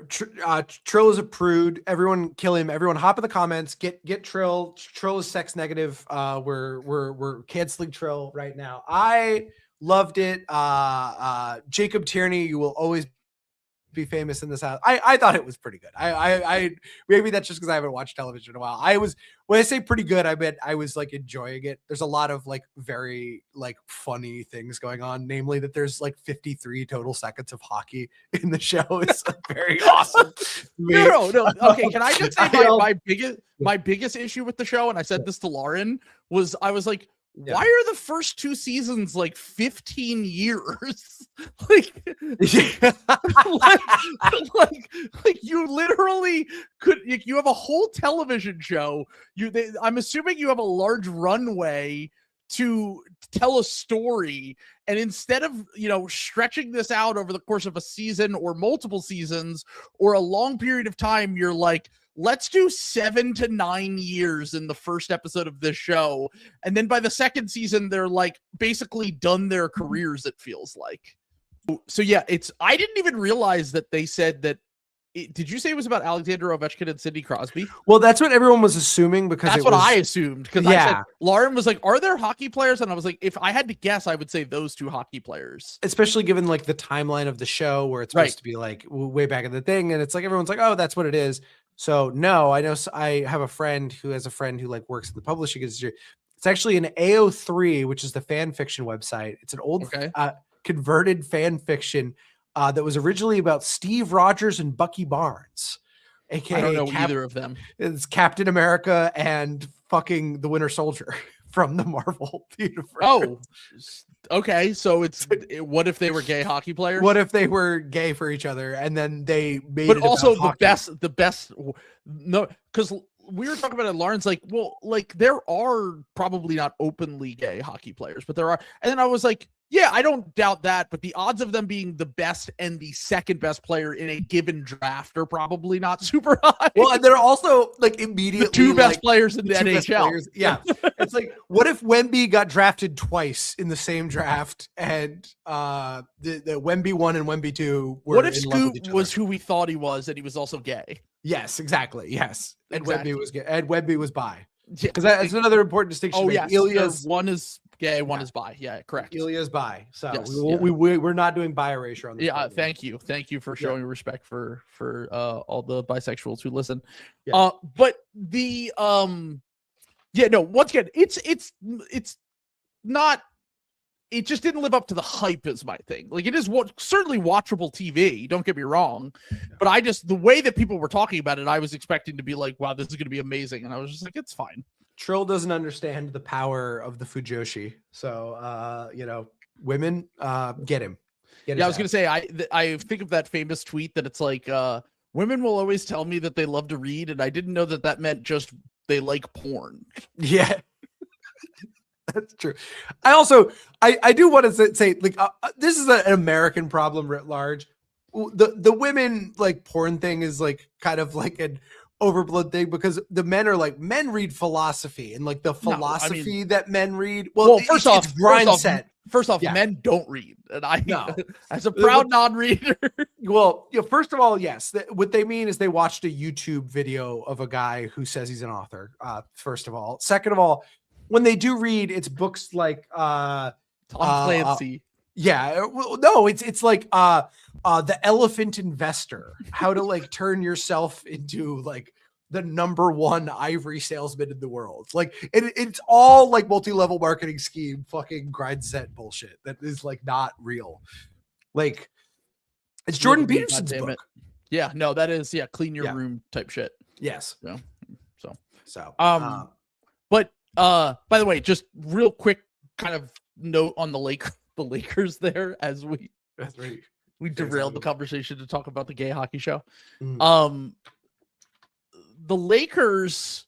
Trill is a prude. Everyone kill him. Everyone hop in the comments. Get Trill. Trill is sex negative. We're canceling Trill right now. I loved it. Jacob Tierney, you will always be famous in this house. I thought it was pretty good. I maybe that's just because I haven't watched television in a while. When I say pretty good, I meant I was like enjoying it. There's a lot of like very like funny things going on, namely that there's like 53 total seconds of hockey in the show. It's very awesome. No. Okay, can I just say my biggest issue with the show, and I said this to Lauren, was I was like, why are the first two seasons like 15 years? like you literally could. You have a whole television show. I'm assuming you have a large runway to tell a story, and instead of stretching this out over the course of a season or multiple seasons or a long period of time, you're like, let's do 7 to 9 years in the first episode of this show. And then by the second season, they're like basically done their careers, it feels like. So yeah, I didn't even realize that they said that. Did you say it was about Alexander Ovechkin and Sidney Crosby? Well, that's what everyone was assuming because that's what I assumed. Because I said, Lauren was like, are there hockey players? And I was like, if I had to guess, I would say those two hockey players. Especially given like the timeline of the show where it's supposed to be like way back in the thing. And it's like, everyone's like, oh, that's what it is. So no, I know I have a friend who has a friend who like works in the publishing industry. It's actually an AO3, which is the fan fiction website. It's an old converted fan fiction that was originally about Steve Rogers and Bucky Barnes, aka I don't know either of them. It's Captain America and fucking the Winter Soldier from the Marvel universe. Oh, Okay, so what if they were gay hockey players? What if they were gay for each other and then they made but it also about the hockey? best no, because we were talking about it, Lauren's like, well, like there are probably not openly gay hockey players, but there are. And then I was like, yeah, I don't doubt that, but the odds of them being the best and the second best player in a given draft are probably not super high. Well, and they're also like immediately the two best like, players in the two best NHL. players. Yeah. It's like, what if Wemby got drafted twice in the same draft and the Wemby 1 and Wemby 2 were What if in love with each Scoot other? was who we thought he was and he was also gay? Yes, exactly. Yes. And Exactly. Wemby was gay. And Wemby was bi. Yeah. Because that's another important distinction. Oh, like, yes. Ilya's One is gay, one is bi. Yeah, correct. Ilya's bi. So Yes, we're not doing bi erasure on this. Yeah, program. thank you for showing respect for all the bisexuals who listen. Yeah. But the yeah, no, once again, it's not, it just didn't live up to the hype is my thing. Like it is certainly watchable TV, don't get me wrong, but I just, the way that people were talking about it, I was expecting to be like, wow, this is going to be amazing, and I was just like, it's fine. Trill doesn't understand the power of the Fujoshi. So, women, get him. Yeah, I was going to say, I think of that famous tweet that it's like, women will always tell me that they love to read, and I didn't know that that meant just they like porn. Yeah. That's true. I also, I do want to say like, this is an American problem writ large. The women like porn thing is like kind of like an overblown thing because the men are like, men read philosophy and like the philosophy that men read. Well, first off, yeah. men don't read, and I No. as a proud non-reader. Well, first of all, yes, what they mean is they watched a YouTube video of a guy who says he's an author. First of all, second of all, when they do read, it's books like Tom Clancy. Yeah, well, no, it's like The Elephant Investor, how to like turn yourself into like the #1 ivory salesman in the world. Like it's all like multi-level marketing scheme, fucking grind set bullshit that is like not real. Like it's Jordan Peterson's book. Yeah, no, that is clean your room type shit. Yes. So but by the way, just real quick kind of note on the Lakers there as we derailed the conversation to talk about the gay hockey show. The Lakers,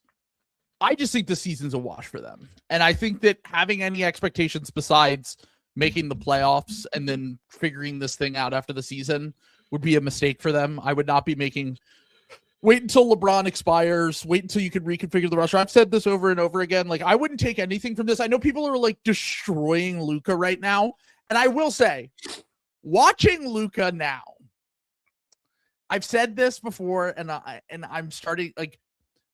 I just think the season's a wash for them. And I think that having any expectations besides making the playoffs and then figuring this thing out after the season would be a mistake for them. I would not be making wait until LeBron expires, wait until you can reconfigure the roster. I've said this over and over again. Like, I wouldn't take anything from this. I know people are like destroying Luka right now. And I will say, watching Luka now, I've said this before, and I'm starting, like,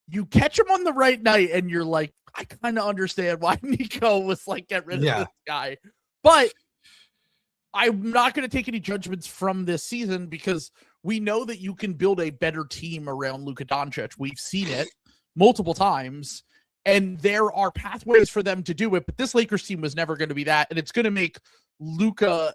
you catch him on the right night and you're like, I kind of understand why Nico was like, get rid of this guy. But I'm not going to take any judgments from this season because we know that you can build a better team around Luka Doncic. We've seen it multiple times, and there are pathways for them to do it. But this Lakers team was never going to be that, and it's going to make Luka,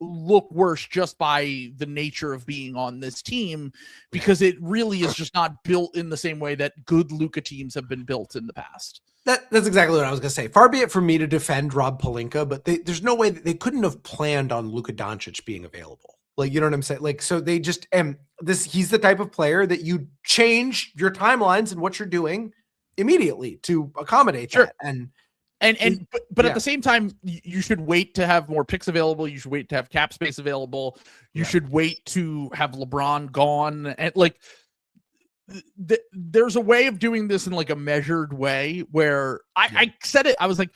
look worse just by the nature of being on this team, because it really is just not built in the same way that good Luka teams have been built in the past. That's exactly what I was going to say. Far be it from me to defend Rob Pelinka, but there's no way that they couldn't have planned on Luka Doncic being available. Like, you know what I'm saying? Like, so they just, he's the type of player that you change your timelines and what you're doing immediately to accommodate that. But at the same time, you should wait to have more picks available. You should wait to have cap space available. You should wait to have LeBron gone. And like, there's a way of doing this in like a measured way where I said it. I was like,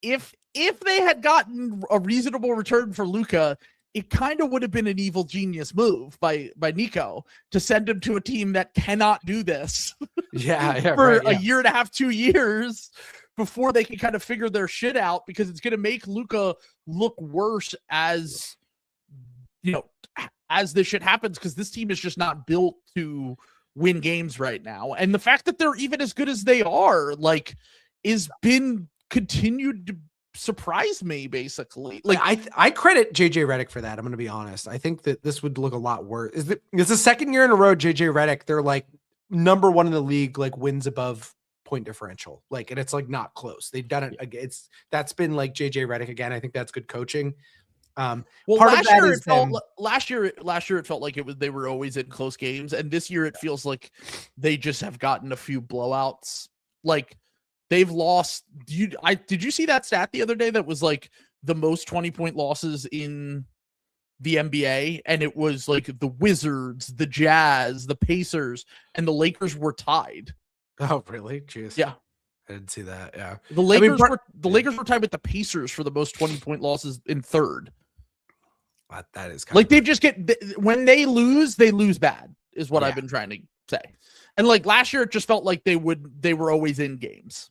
if they had gotten a reasonable return for Luka, it kind of would have been an evil genius move by Nico to send him to a team that cannot do this for a year and a half, 2 years before they can kind of figure their shit out, because it's going to make Luka look worse as this shit happens, because this team is just not built to win games right now. And the fact that they're even as good as they are, like, is been continued to surprise me, basically. Like, I credit JJ Redick for that. I'm going to be honest. I think that this would look a lot worse. It's the second year in a row JJ Redick, they're like #1 in the league, like wins above point differential. And it's like not close. They've done it. That's been like JJ Redick again. I think that's good coaching. Well, part last of that year is it felt them, last year it felt like they were always in close games, and this year it feels like they just have gotten a few blowouts. Like they've lost. Did you see that stat the other day that was like the most 20-point losses in the NBA, and it was like the Wizards, the Jazz, the Pacers, and the Lakers were tied. Oh, really? Jeez. Yeah. I didn't see that. Yeah. The Lakers were tied with the Pacers for the most 20-point losses in third. That is like they just when they lose bad is what I've been trying to say. And like last year, it just felt like they were always in games.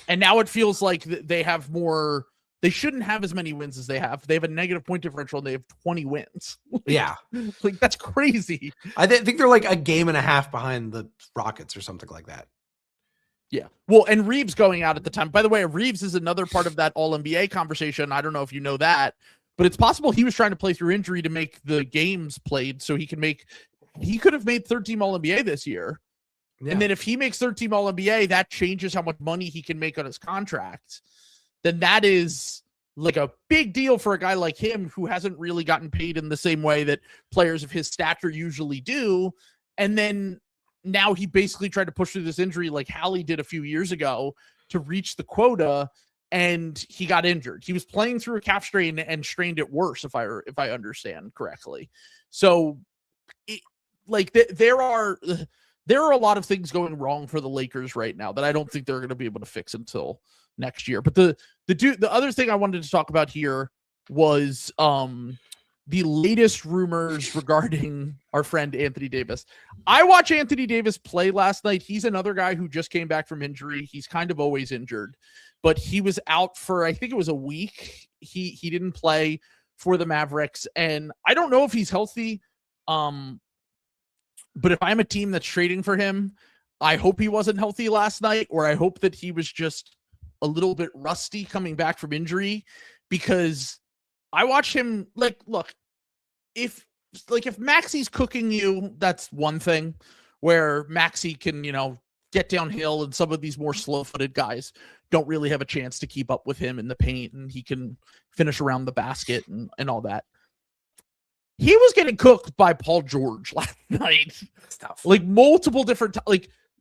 And now it feels like they have more. They shouldn't have as many wins as they have. They have a negative point differential and they have 20 wins. Yeah. Like that's crazy. I think they're like a game and a half behind the Rockets or something like that. Yeah. Well, and Reeves going out at the time. By the way, Reeves is another part of that All-NBA conversation. I don't know if you know that, but it's possible he was trying to play through injury to make the games played so he could have made third-team All-NBA this year. Yeah. And then if he makes third-team All-NBA, that changes how much money he can make on his contract. Then that is like a big deal for a guy like him who hasn't really gotten paid in the same way that players of his stature usually do. And then now he basically tried to push through this injury like Hallie did a few years ago to reach the quota, and he got injured. He was playing through a calf strain and strained it worse, if I understand correctly. So there are a lot of things going wrong for the Lakers right now that I don't think they're going to be able to fix until next year. But the other thing I wanted to talk about here was the latest rumors regarding our friend Anthony Davis. I watched Anthony Davis play last night. He's another guy who just came back from injury. He's kind of always injured, but he was out for, I think it was a week. He didn't play for the Mavericks, and I don't know if he's healthy. But if I'm a team that's trading for him, I hope he wasn't healthy last night, or I hope that he was just a little bit rusty coming back from injury, because I watched him look, if Maxey's cooking you, that's one thing where Maxey can, get downhill, and some of these more slow-footed guys don't really have a chance to keep up with him in the paint, and he can finish around the basket and all that. He was getting cooked by Paul George last night. Stuff. Like multiple different,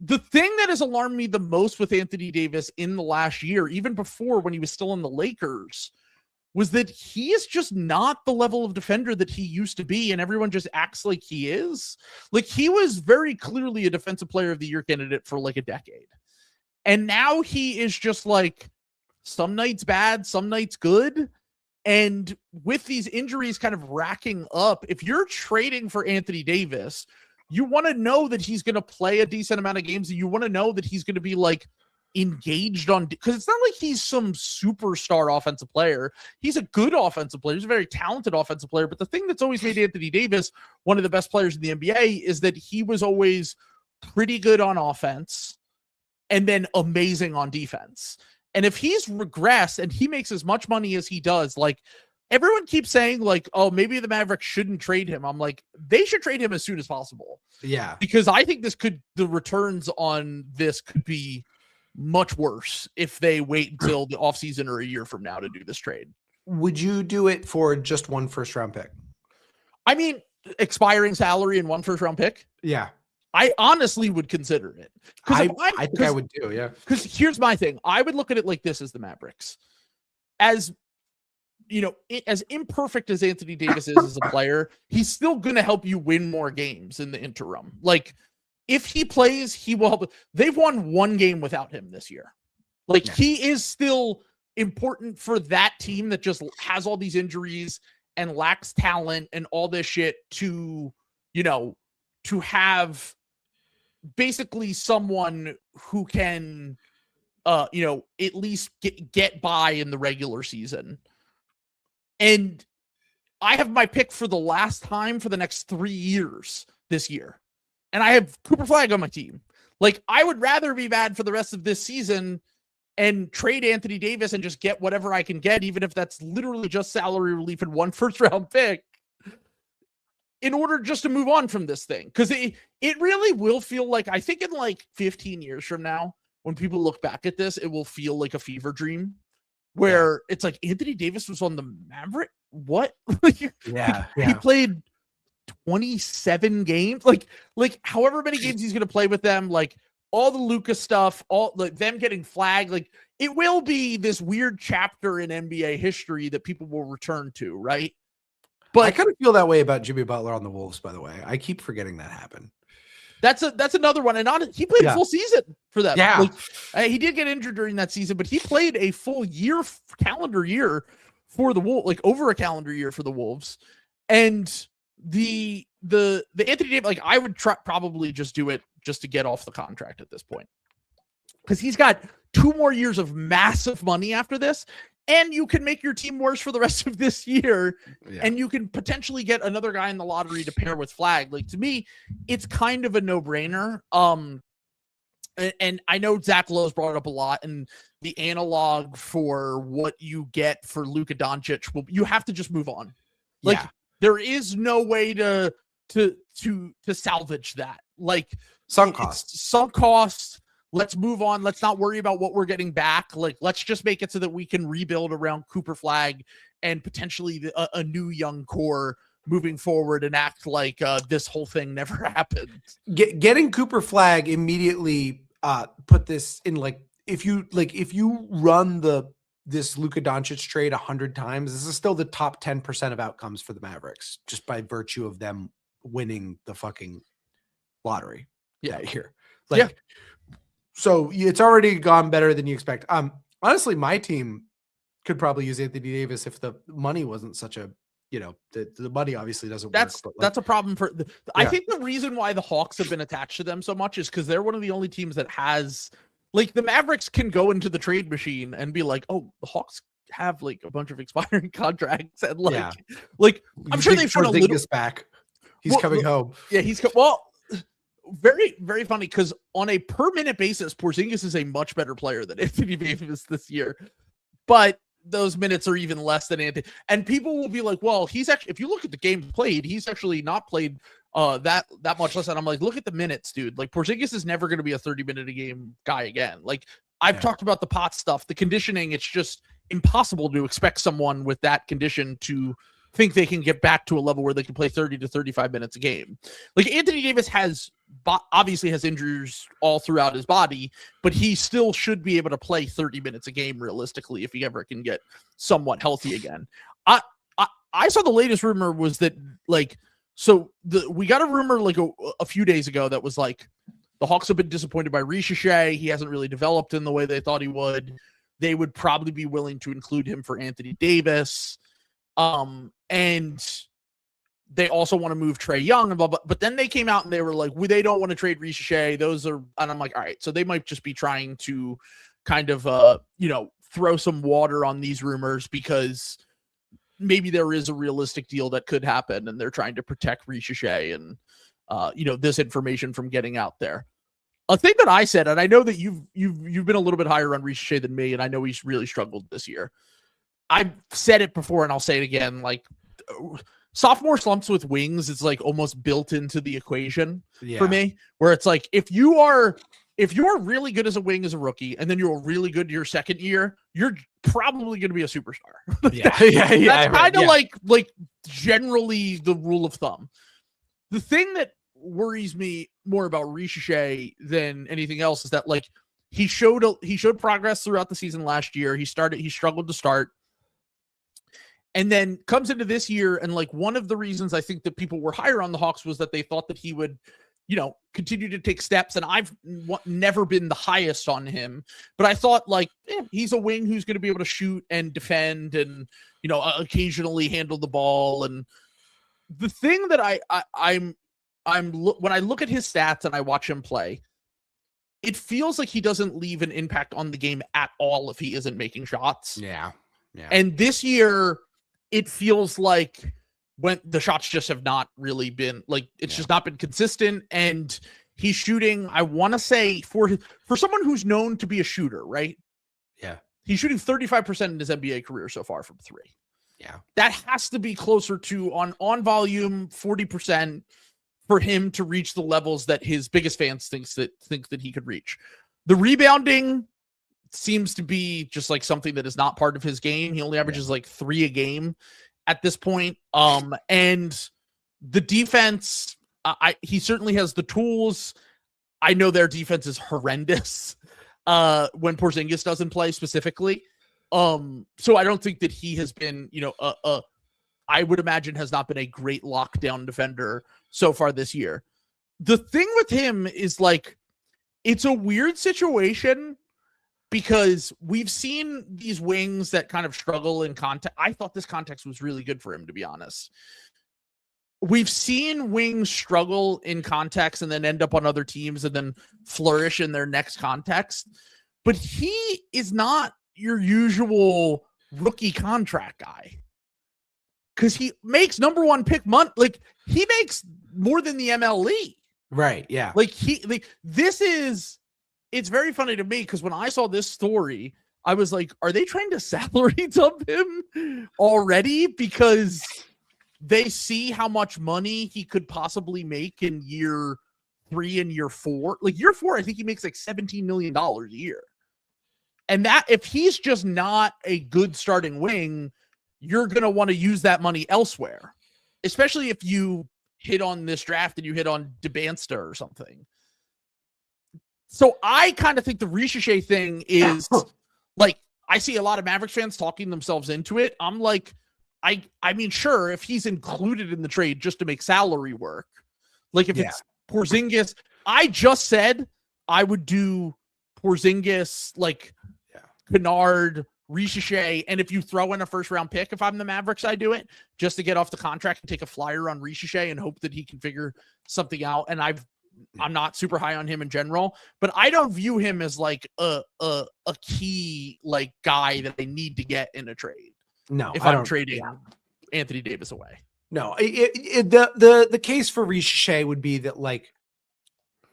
the thing that has alarmed me the most with Anthony Davis in the last year, even before when he was still in the Lakers, was that he is just not the level of defender that he used to be, and everyone just acts like he is. Like, he was very clearly a defensive player of the year candidate for like a decade. And now he is just like some nights bad, some nights good. And with these injuries kind of racking up, if you're trading for Anthony Davis, you want to know that he's going to play a decent amount of games, and you want to know that he's going to be like engaged on, because it's not like he's some superstar offensive player. He's a good offensive player. He's a very talented offensive player. But the thing that's always made Anthony Davis one of the best players in the NBA is that he was always pretty good on offense and then amazing on defense. And if he's regressed and he makes as much money as he does, like everyone keeps saying like, oh, maybe the Mavericks shouldn't trade him. I'm like, they should trade him as soon as possible. Yeah. Because I think the returns on this could be much worse if they wait until the offseason or a year from now to do this trade. Would you do it for just one first-round pick? I mean, expiring salary and one first-round pick? Yeah. I honestly would consider it. I think I would do, yeah. Because here's my thing. I would look at it like this as the Mavericks. As, as imperfect as Anthony Davis is as a player, he's still going to help you win more games in the interim. Like, if he plays, he will help. They've won one game without him this year. Like, he is still important for that team that just has all these injuries and lacks talent and all this shit to have basically someone who can, at least get by in the regular season. And I have my pick for the last time for the next 3 years this year. And I have Cooper Flagg on my team. Like, I would rather be bad for the rest of this season and trade Anthony Davis and just get whatever I can get, even if that's literally just salary relief and one first-round pick, in order just to move on from this thing. Because it really will feel like, I think in like 15 years from now, when people look back at this, it will feel like a fever dream where it's like Anthony Davis was on the Maverick. What? He played 27 games, like however many games he's going to play with them, like all the Luka stuff, all like them getting flagged, like it will be this weird chapter in NBA history that people will return to, right? But I kind of feel that way about Jimmy Butler on the Wolves, by the way. I keep forgetting that happened. That's another one. And he played a full season for them. Yeah. He did get injured during that season, but he played a full year, calendar year for the Wolves, like over a calendar year for the Wolves. And the Anthony Davis, like I would probably just do it just to get off the contract at this point. Because he's got 2 more years of massive money after this. And you can make your team worse for the rest of this year. Yeah. And you can potentially get another guy in the lottery to pair with Flagg. Like, to me, it's kind of a no-brainer. And I know Zach Lowe's brought it up a lot. And the analog for what you get for Luka Doncic, you have to just move on. Like, there is no way to salvage that. Like, sunk cost. Let's move on. Let's not worry about what we're getting back. Like, let's just make it so that we can rebuild around Cooper Flagg and potentially a new young core moving forward and act like this whole thing never happened. Getting Cooper Flagg immediately put this in, like, if you run this Luka Doncic trade 100 times, this is still the top 10% of outcomes for the Mavericks, just by virtue of them winning the fucking lottery. Here. So it's already gone better than you expect. Honestly, my team could probably use Anthony Davis if the money wasn't such a, the money obviously doesn't work. But that's a problem for I think the reason why the Hawks have been attached to them so much is because they're one of the only teams that has, like, the Mavericks can go into the trade machine and be like, oh, the Hawks have like a bunch of expiring contracts and like I'm sure they've put a little back. He's coming home. Yeah, very, very funny because on a per minute basis, Porzingis is a much better player than Anthony Davis this year. But those minutes are even less than Anthony. And people will be like, well, he's actually, if you look at the games played, he's actually not played that much less. And I'm like, look at the minutes, dude. Like, Porzingis is never going to be a 30-minute a game guy again. Like, I've talked about the pot stuff, the conditioning. It's just impossible to expect someone with that condition to think they can get back to a level where they can play 30 to 35 minutes a game. Like, Anthony Davis obviously has injuries all throughout his body, but he still should be able to play 30 minutes a game realistically if he ever can get somewhat healthy again. I saw the latest rumor was that, like, we got a rumor like a few days ago that was like the Hawks have been disappointed by Risacher. He hasn't really developed in the way they thought he would. They would probably be willing to include him for Anthony Davis. And they also want to move Trae Young and blah, blah, but then they came out and they were like, they don't want to trade Risacher. And I'm like, all right, so they might just be trying to kind of, throw some water on these rumors because maybe there is a realistic deal that could happen and they're trying to protect Risacher and, this information from getting out there. A thing that I said, and I know that you've been a little bit higher on Risacher than me, and I know he's really struggled this year. I've said it before and I'll say it again. Like, sophomore slumps with wings is like almost built into the equation for me, where it's like, if you're really good as a wing as a rookie, and then you're really good your second year, you're probably going to be a superstar. That's kind of like generally the rule of thumb. The thing that worries me more about Risacher than anything else is that, like, he showed progress throughout the season last year. He struggled to start. And then comes into this year, and like one of the reasons I think that people were higher on the Hawks was that they thought that he would, continue to take steps. And I've never been the highest on him, but I thought like, he's a wing who's going to be able to shoot and defend and, occasionally handle the ball. And the thing that when I look at his stats and I watch him play, it feels like he doesn't leave an impact on the game at all if he isn't making shots. Yeah. And this year, it feels like when the shots just have not really been like, it's just not been consistent. And he's shooting, I want to say for someone who's known to be a shooter, right? Yeah. He's shooting 35% in his NBA career so far from three. Yeah. That has to be closer to on volume 40% for him to reach the levels that his biggest fans think that he could reach. The rebounding seems to be just like something that is not part of his game. He only averages like 3 a game at this point. And the defense, he certainly has the tools. I know their defense is horrendous when Porzingis doesn't play specifically. So I don't think that he has been, I would imagine has not been a great lockdown defender so far this year. The thing with him is like, it's a weird situation because we've seen these wings that kind of struggle in context. I thought this context was really good for him, to be honest. We've seen wings struggle in context and then end up on other teams and then flourish in their next context. But he is not your usual rookie contract guy because he makes number 1 pick month. Like he makes more than the MLE. Right. Yeah. It's very funny to me because when I saw this story, I was like, are they trying to salary dump him already? Because they see how much money he could possibly make in year 3 and year 4. Like year 4, I think he makes like $17 million a year. And that if he's just not a good starting wing, you're going to want to use that money elsewhere, especially if you hit on this draft and you hit on DeBanster or something. So I kind of think the Risacher thing is like, I see a lot of Mavericks fans talking themselves into it. I'm like, I mean, sure, if he's included in the trade just to make salary work, like if it's Porzingis, I just said I would do Porzingis, like Kennard, Risacher, and if you throw in a first round pick, if I'm the Mavericks, I do it just to get off the contract and take a flyer on Risacher and hope that he can figure something out. And I'm not super high on him in general, but I don't view him as like a key like guy that they need to get in a trade. No, if I'm trading Anthony Davis away. No, the case for Risacher would be that like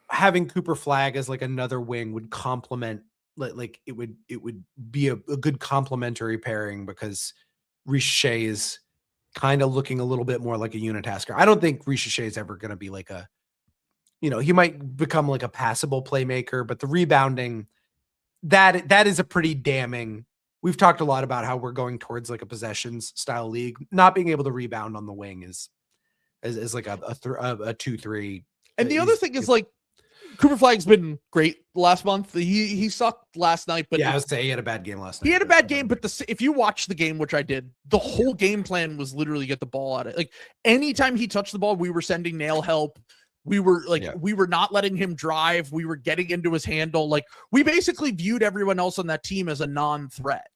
having Cooper Flagg as like another wing would complement, like it would be a good complementary pairing because Risacher is kind of looking a little bit more like a unitasker. I don't think Risacher is ever going to be like a, he might become like a passable playmaker, but the rebounding, that is a pretty damning. We've talked a lot about how we're going towards like a possessions style league. Not being able to rebound on the wing is like a 2-3. And the other thing is like Cooper Flagg's been great last month. He sucked last night, but I would say he had a bad game last night. He had a bad game, but if you watch the game, which I did, the whole game plan was literally get the ball out of it. Like anytime he touched the ball, we were sending nail help. We were we were not letting him drive. We were getting into his handle. Like we basically viewed everyone else on that team as a non-threat.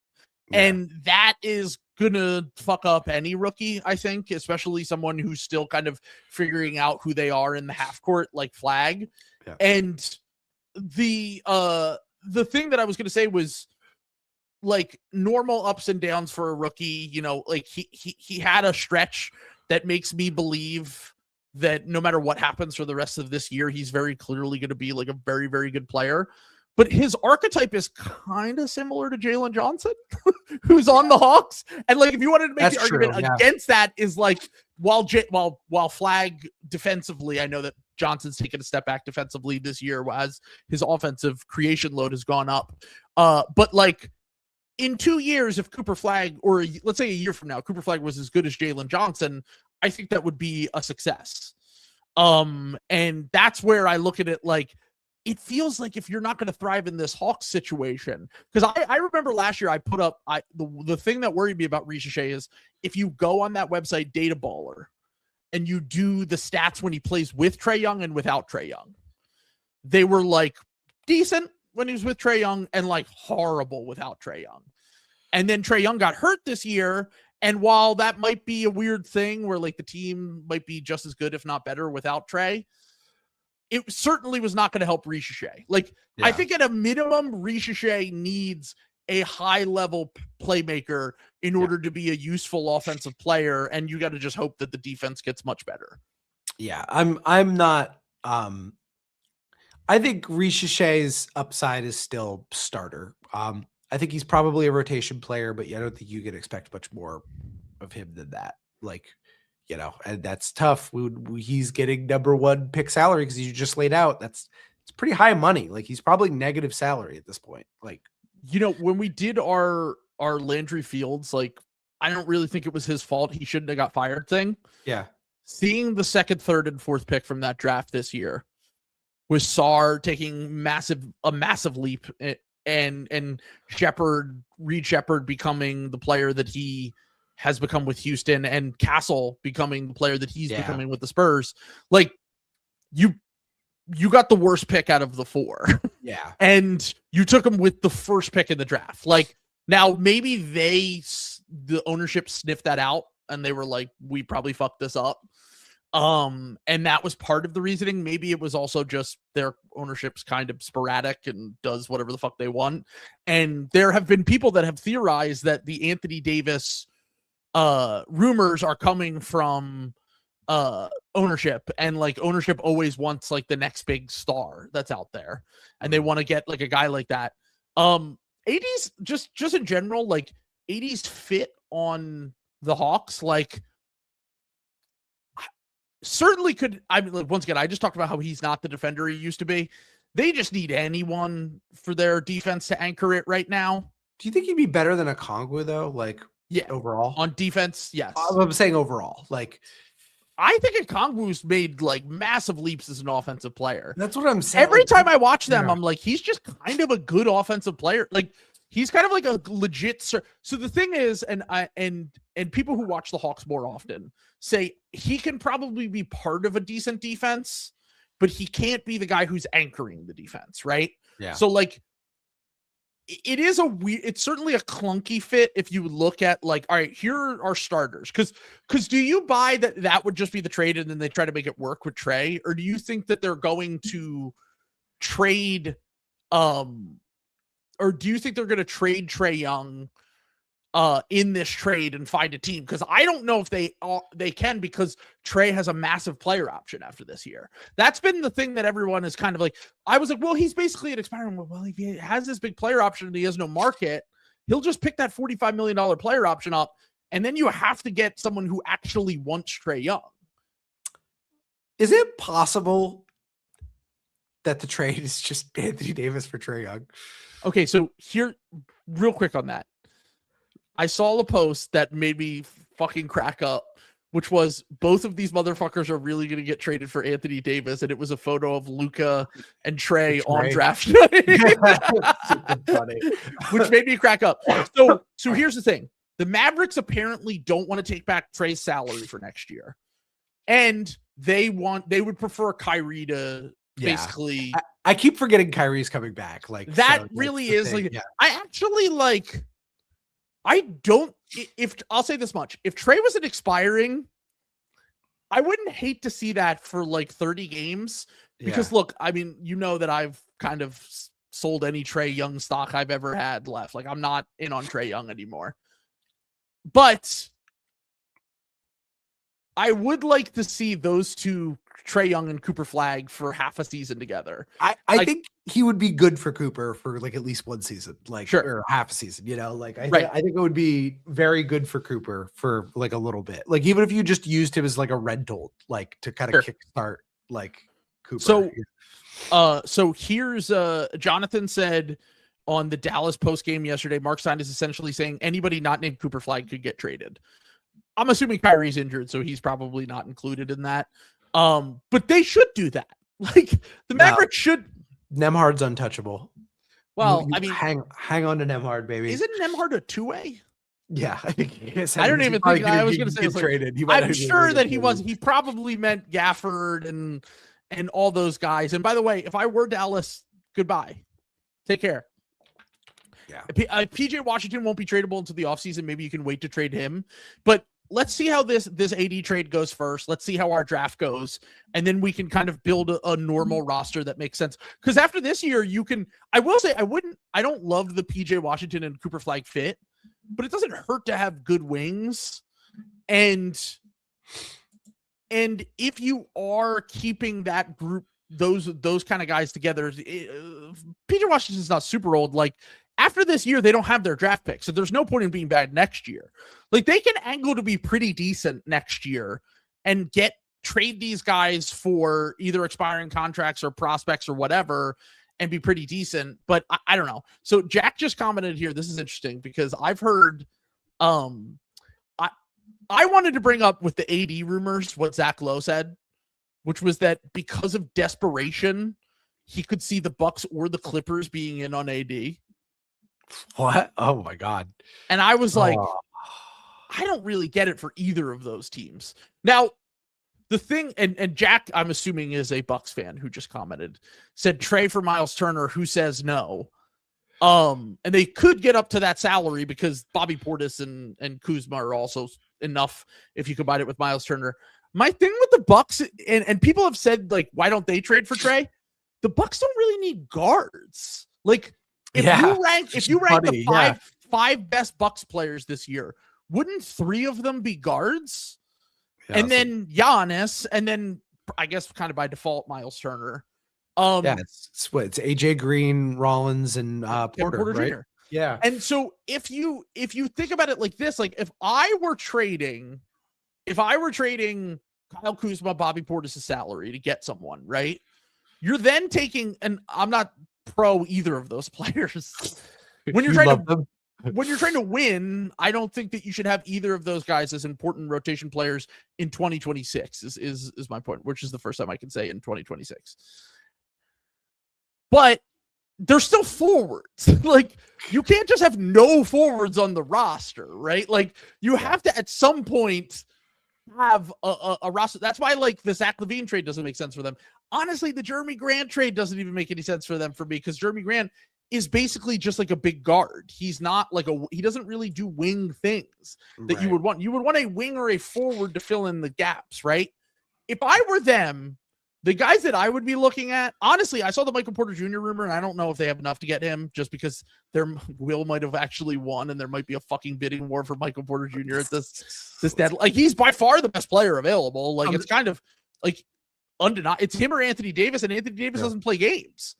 Yeah. And that is going to fuck up any rookie, I think, especially someone who's still kind of figuring out who they are in the half court, like Flagg. Yeah. And the thing that I was going to say was like normal ups and downs for a rookie, like he had a stretch that makes me believe that no matter what happens for the rest of this year, he's very clearly going to be like a very, very good player. But his archetype is kind of similar to Jalen Johnson, who's on the Hawks. And like, if you wanted to make the argument against that, is like, while Flagg defensively, I know that Johnson's taken a step back defensively this year as his offensive creation load has gone up. But like in 2 years, if Cooper Flagg, or let's say a year from now, Cooper Flagg was as good as Jalen Johnson, I think that would be a success. And that's where I look at it like, it feels like if you're not going to thrive in this Hawks situation, because I remember last year I put up the thing that worried me about Risacher is if you go on that website Data Baller and you do the stats when he plays with Trae Young and without Trae Young, they were like decent when he was with Trae Young and like horrible without Trae Young. And then Trae Young got hurt this year. And while that might be a weird thing where like the team might be just as good, if not better, without Trae, it certainly was not going to help Risacher. Like, yeah. I think at a minimum, Risacher needs a high-level playmaker in order to be a useful offensive player, and you got to just hope that the defense gets much better. Yeah, I'm not. I think Risacher's upside is still starter. I think he's probably a rotation player, but I don't think you can expect much more of him than that. Like, and that's tough. He's getting number 1 pick salary because you just laid out. it's pretty high money. Like he's probably negative salary at this point. Like, when we did our Landry Fields, like I don't really think it was his fault. He shouldn't have got fired thing. Yeah. Seeing the second, third, and fourth pick from that draft this year with Sarr taking a massive leap and Reed Shepherd becoming the player that he has become with Houston and Castle becoming the player that he's becoming with the Spurs. Like you got the worst pick out of the four. Yeah. And you took him with the first pick in the draft. Like now maybe the ownership sniffed that out and they were like, we probably fucked this up. And that was part of the reasoning. Maybe it was also just their ownership's kind of sporadic and does whatever the fuck they want. And there have been people that have theorized that the Anthony Davis rumors are coming from ownership, and like ownership always wants like the next big star that's out there, and they want to get like a guy like that. 80s just in general, like 80s fit on the Hawks, like certainly could. I mean, like, once again, I just talked about how he's not the defender he used to be. They just need anyone for their defense to anchor it right now. Do you think he'd be better than Okongwu though? Like, yeah, overall on defense, yes. I'm saying overall, like I think Okongwu's made like massive leaps as an offensive player. That's what I'm saying. Every time I watch them, I'm like, he's just kind of a good offensive player. Like he's kind of like a legit. So the thing is, and people who watch the Hawks more often say he can probably be part of a decent defense, but he can't be the guy who's anchoring the defense, right? Yeah. So like, it's certainly a clunky fit if you look at like, all right, here are our starters. Because do you buy that would just be the trade and then they try to make it work with Trey? Or do you think that they're going to trade, or do you think they're going to trade Trae Young in this trade and find a team? Because I don't know if they can, because Trey has a massive player option after this year. That's been the thing that everyone is kind of like, I was like, well, he's basically an experiment. Well, if he has this big player option and he has no market, he'll just pick that $45 million player option up. And then you have to get someone who actually wants Trae Young. Is it possible that the trade is just Anthony Davis for Trae Young? Okay, so here, real quick on that. I saw a post that made me fucking crack up, which was both of these motherfuckers are really going to get traded for Anthony Davis. And it was a photo of Luka and Trey on draft night, Super funny. which made me crack up. So here's the thing. The Mavericks apparently don't want to take back Trey's salary for next year. And they would prefer Kyrie to basically. I keep forgetting Kyrie's coming back. Like that really is like, I actually like, I don't, if I'll say this much, if Trey wasn't expiring, I wouldn't hate to see that for like 30 games because look, I mean, you know that I've kind of sold any Trae Young stock I've ever had left. Like I'm not in on Trae Young anymore, but I would like to see those two, Trae Young and Cooper Flagg, for half a season together. I think he would be good for Cooper for like at least one season, like or half a season, you know, like I think it would be very good for Cooper for like a little bit. Like even if you just used him as like a rental, like to kind of kickstart like Cooper. So here's Jonathan said on the Dallas post game yesterday, Mark Stein is essentially saying anybody not named Cooper Flagg could get traded. I'm assuming Kyrie's injured, so he's probably not included in that. But they should do that. Like the Mavericks should. Nembhard's untouchable. Well, you I mean, hang on to Nembhard, baby. Isn't Nembhard a two-way? Yeah, I think he is. I don't even think I was going to say traded. I'm sure that he was. He probably meant Gafford and all those guys. And by the way, if I were Dallas, goodbye. Take care. Yeah. PJ Washington won't be tradable until the offseason. Maybe you can wait to trade him. But let's see how this AD trade goes first. Let's see how our draft goes. And then we can kind of build a normal roster that makes sense. Because after this year, I will say I don't love the PJ Washington and Cooper Flagg fit, but it doesn't hurt to have good wings. And if you are keeping that group, those kind of guys together, PJ Washington's not super old. Like after this year, they don't have their draft pick. So there's no point in being bad next year. Like they can angle to be pretty decent next year and get trade these guys for either expiring contracts or prospects or whatever and be pretty decent. But I don't know. So Jack just commented here. This is interesting because I've heard, I wanted to bring up with the AD rumors what Zach Lowe said, which was that because of desperation, he could see the Bucks or the Clippers being in on AD. What? Oh my God. And I was like, I don't really get it for either of those teams. Now, the thing, and Jack, I'm assuming, is a Bucks fan who just commented, said Trey for Miles Turner, who says no. And they could get up to that salary because Bobby Portis and Kuzma are also enough if you combine it with Miles Turner. My thing with the Bucks, and people have said, like, why don't they trade for Trey? The Bucks don't really need guards. Like, if you rank the five best Bucks players this year, wouldn't 3 of them be guards? Yeah, and then Giannis, and then I guess kind of by default Miles Turner. It's AJ Green, Rollins, and Porter, right? Jr. Yeah. And so if you think about it like this, like if I were trading Kyle Kuzma, Bobby Portis' salary to get someone, right? You're then taking, and I'm not pro either of those players. When you're trying to win, I don't think that you should have either of those guys as important rotation players in 2026 is my point, which is the first time I can say in 2026. But they're still forwards. Like, you can't just have no forwards on the roster, right? Like, you have to at some point have a roster. That's why, like, the Zach LaVine trade doesn't make sense for them. Honestly, the Jeremy Grant trade doesn't even make any sense for them for me, because Jeremy Grant is basically just like a big guard. He's not like he doesn't really do wing things that you would want. You would want a wing or a forward to fill in the gaps, right? If I were them, the guys that I would be looking at, honestly, I saw the Michael Porter Jr. rumor, and I don't know if they have enough to get him, just because Will might have actually won, and there might be a fucking bidding war for Michael Porter Jr. at this deadline. Like, he's by far the best player available. Like, it's kind of like undeniable. It's him or Anthony Davis, and Anthony Davis doesn't play games.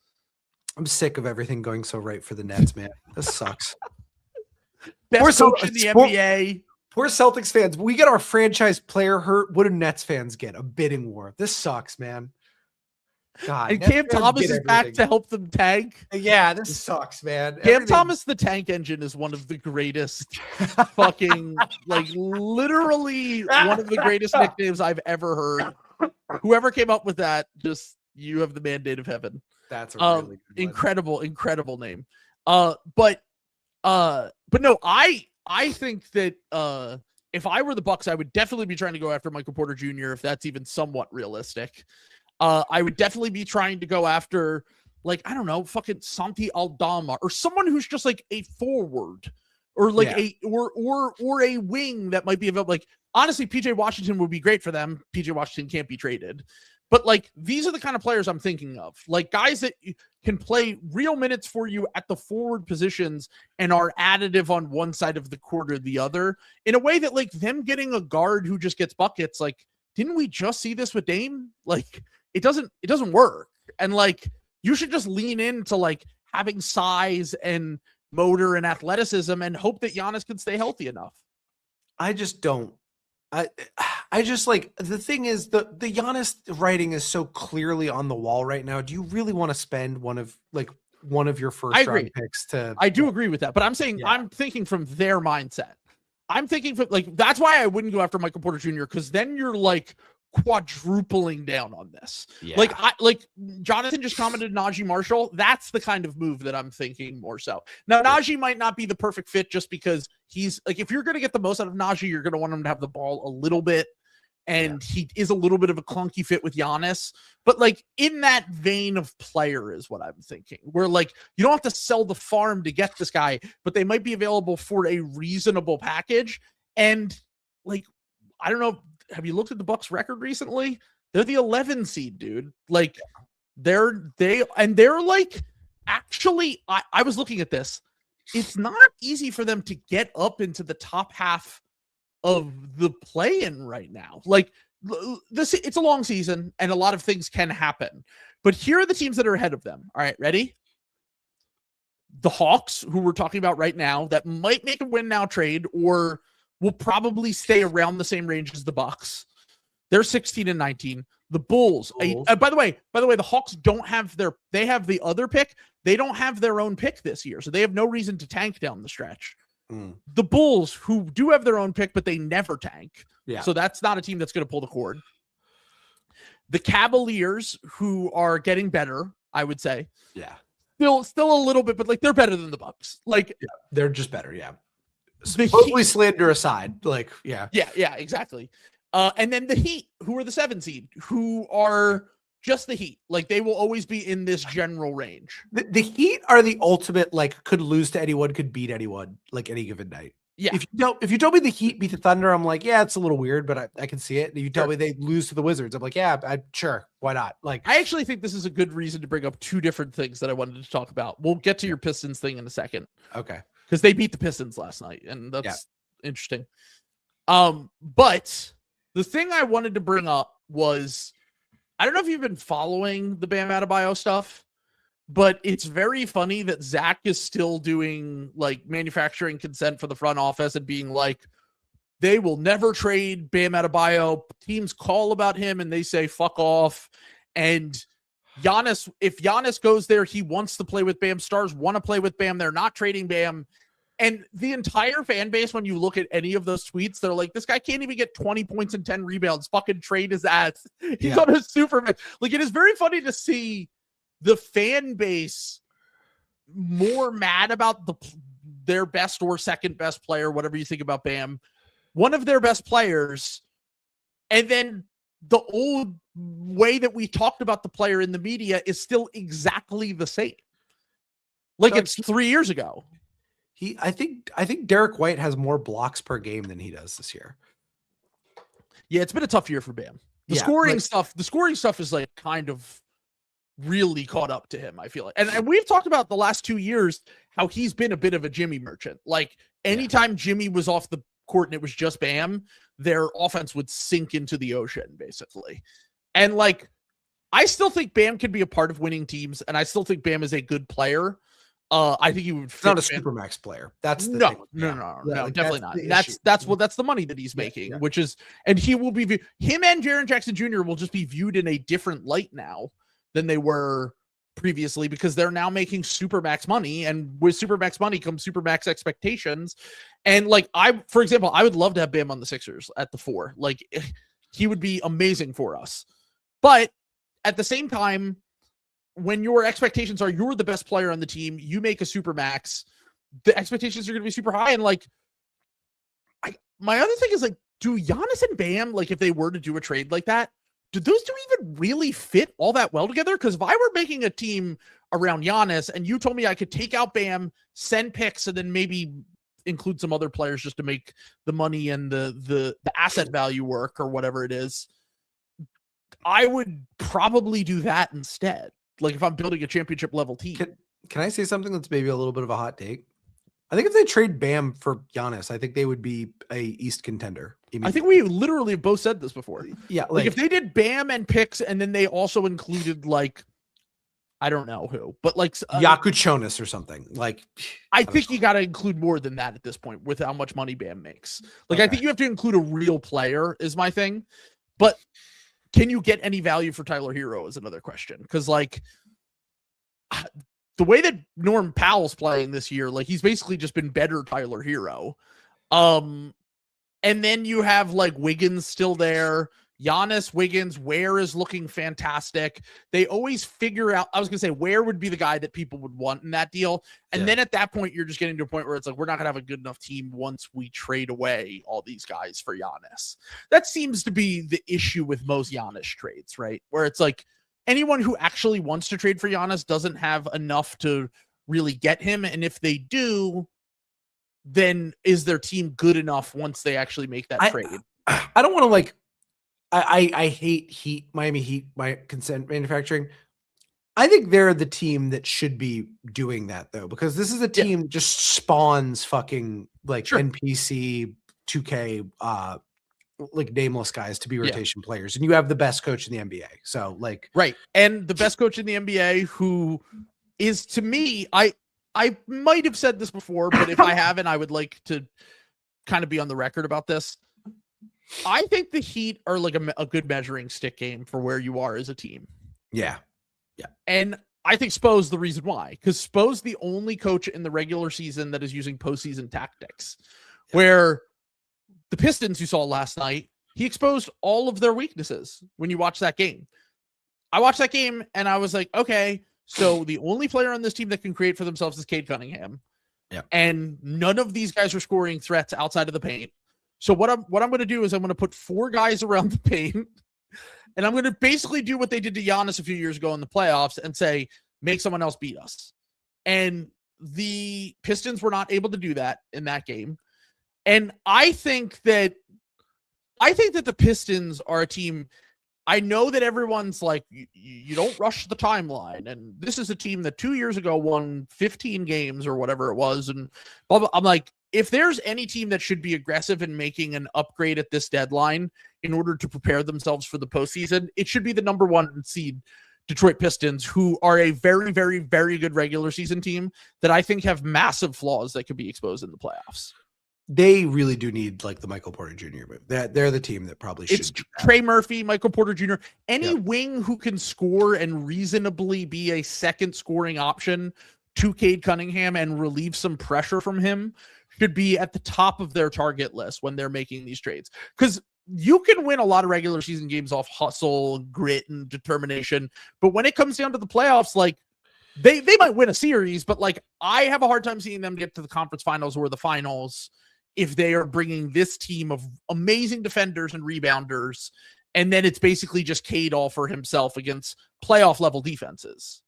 I'm sick of everything going so right for the Nets, man. This sucks. Best coach in the NBA. Poor Celtics fans. We get our franchise player hurt. What do Nets fans get? A bidding war. This sucks, man. God. And Cam Thomas is back to help them tank. Yeah, this sucks, man. Cam Thomas, the tank engine, is one of the greatest fucking, like, literally one of the greatest nicknames I've ever heard. Whoever came up with that, just, you have the mandate of heaven. That's a really good incredible name. But no, I think that if I were the Bucks, I would definitely be trying to go after Michael Porter Jr. if that's even somewhat realistic. I would definitely be trying to go after, like, I don't know, fucking Santi Aldama or someone who's just like a forward or like or a wing that might be available. Like, honestly, PJ Washington would be great for them. PJ Washington can't be traded. But, like, these are the kind of players I'm thinking of. Like, guys that can play real minutes for you at the forward positions and are additive on one side of the court or the other, in a way that, like, them getting a guard who just gets buckets, like, didn't we just see this with Dame? Like, it doesn't work. And, like, you should just lean into, like, having size and motor and athleticism and hope that Giannis can stay healthy enough. I just don't. I just, like, the thing is the Giannis writing is so clearly on the wall right now. Do you really want to spend one of your first round picks to? I do agree with that, but I'm saying I'm thinking from their mindset. I'm thinking from, like, that's why I wouldn't go after Michael Porter Jr., because then you're like quadrupling down on this. Yeah. Like Jonathan just commented Najee Marshall. That's the kind of move that I'm thinking more so. Now, Najee might not be the perfect fit just because he's like, if you're going to get the most out of Najee, you're going to want him to have the ball a little bit. And he is a little bit of a clunky fit with Giannis. But, like, in that vein of player is what I'm thinking. Where, like, you don't have to sell the farm to get this guy, but they might be available for a reasonable package. And, like, I don't know. Have you looked at the Bucks record recently? They're the 11 seed, dude. Like, they're like, actually, I was looking at this. It's not easy for them to get up into the top half of the play-in right now. Like, it's a long season and a lot of things can happen. But here are the teams that are ahead of them. All right, ready? The Hawks, who we're talking about right now, that might make a win now trade or will probably stay around the same range as the Bucks. They're 16 and 19. The Bulls. By the way, the Hawks don't have they have the other pick. They don't have their own pick this year, so they have no reason to tank down the stretch. The Bulls, who do have their own pick, but they never tank. Yeah. So that's not a team that's going to pull the cord. The Cavaliers, who are getting better, I would say. Yeah. Still a little bit, but like they're better than the Bucks. Like they're just better. Yeah. Supposedly slander aside. Like, yeah. Yeah, exactly. And then the Heat, who are the 7 seed, who are just the Heat. Like they will always be in this general range. The Heat are the ultimate, like, could lose to anyone, could beat anyone, like any given night. Yeah. If you told me the Heat beat the Thunder, I'm like, yeah, it's a little weird, but I can see it. If you tell me they lose to the Wizards, I'm like, yeah, sure, why not? Like, I actually think this is a good reason to bring up 2 different things that I wanted to talk about. We'll get to your Pistons thing in a second. Okay. Because they beat the Pistons last night, and that's interesting. But the thing I wanted to bring up was, I don't know if you've been following the Bam Adebayo stuff, but it's very funny that Zach is still doing like manufacturing consent for the front office and being like, they will never trade Bam Adebayo. Teams call about him and they say, fuck off. And Giannis, if Giannis goes there, he wants to play with Bam. Stars want to play with Bam. They're not trading Bam. And the entire fan base, when you look at any of those tweets, they're like, this guy can't even get 20 points and 10 rebounds. Fucking trade his ass. He's on a Superman. Like, it is very funny to see the fan base more mad about their best or second best player, whatever you think about Bam, one of their best players. And then the old way that we talked about the player in the media is still exactly the same. Like it's 3 years ago. I think Derek White has more blocks per game than he does this year. Yeah, it's been a tough year for Bam. The scoring stuff is like kind of really caught up to him, I feel like. And we've talked about the last 2 years how he's been a bit of a Jimmy merchant. Like anytime Jimmy was off the court and it was just Bam, their offense would sink into the ocean, basically. And like, I still think Bam can be a part of winning teams, and I still think Bam is a good player. I think he would fit. Not a supermax player. That's the thing. No, definitely not. That's the money that he's making, which is, and he will be, him and Jaren Jackson Jr. will just be viewed in a different light now than they were previously, because they're now making supermax money, and with supermax money comes supermax expectations. And like, for example, I would love to have Bam on the Sixers at the 4. Like, he would be amazing for us. But at the same time, when your expectations are you're the best player on the team, you make a supermax, the expectations are going to be super high. And like, my other thing is like, do Giannis and Bam, like if they were to do a trade like that, do those two even really fit all that well together? Because if I were making a team around Giannis and you told me I could take out Bam, send picks, and then maybe include some other players just to make the money and the asset value work or whatever it is, I would probably do that instead. Like if I'm building a championship level team. Can I say something that's maybe a little bit of a hot take? I think if they trade Bam for Giannis, I think they would be a East contender. I think we literally have both said this before. Yeah. Like if they did Bam and picks, and then they also included like, I don't know who, but like Jokic or something. Like, I think you got to include more than that at this point with how much money Bam makes. Like, I think you have to include a real player is my thing, but can you get any value for Tyler Hero is another question. Because like the way that Norm Powell's playing this year, like he's basically just been better Tyler Hero. And then you have like Wiggins still there. Giannis, Wiggins, Ware is looking fantastic. They always figure out, I was going to say, Ware would be the guy that people would want in that deal. And then at that point, you're just getting to a point where it's like, we're not going to have a good enough team once we trade away all these guys for Giannis. That seems to be the issue with most Giannis trades, right? Where it's like anyone who actually wants to trade for Giannis doesn't have enough to really get him. And if they do, then is their team good enough once they actually make that trade? I don't want to like, I hate Miami Heat, my consent manufacturing. I think they're the team that should be doing that though, because this is a team that just spawns fucking like NPC 2K, like nameless guys to be rotation players. And you have the best coach in the NBA. So like, right. And the best coach in the NBA who is, to me, I might have said this before, but if I haven't, I would like to kind of be on the record about this. I think the Heat are like a good measuring stick game for where you are as a team. Yeah. And I think Spo's the reason why, because Spo's the only coach in the regular season that is using postseason tactics, where the Pistons you saw last night, he exposed all of their weaknesses when you watch that game. I watched that game and I was like, okay, so the only player on this team that can create for themselves is Cade Cunningham. Yeah. And none of these guys are scoring threats outside of the paint. So what I'm going to do is I'm going to put 4 guys around the paint, and I'm going to basically do what they did to Giannis a few years ago in the playoffs and say, make someone else beat us. And the Pistons were not able to do that in that game. And I think that the Pistons are a team. I know that everyone's like, you don't rush the timeline. And this is a team that 2 years ago won 15 games or whatever it was. And blah, blah. I'm like, if there's any team that should be aggressive in making an upgrade at this deadline in order to prepare themselves for the postseason, it should be the number 1 seed Detroit Pistons, who are a very, very, very good regular season team that I think have massive flaws that could be exposed in the playoffs. They really do need like the Michael Porter Jr. move. They're the team that probably should. It's Trey Murphy, Michael Porter Jr., any wing who can score and reasonably be a second scoring option to Cade Cunningham and relieve some pressure from him should be at the top of their target list when they're making these trades. Because you can win a lot of regular season games off hustle, grit, and determination. But when it comes down to the playoffs, like they might win a series, but like I have a hard time seeing them get to the conference finals or the finals if they are bringing this team of amazing defenders and rebounders, and then it's basically just Cade all for himself against playoff level defenses.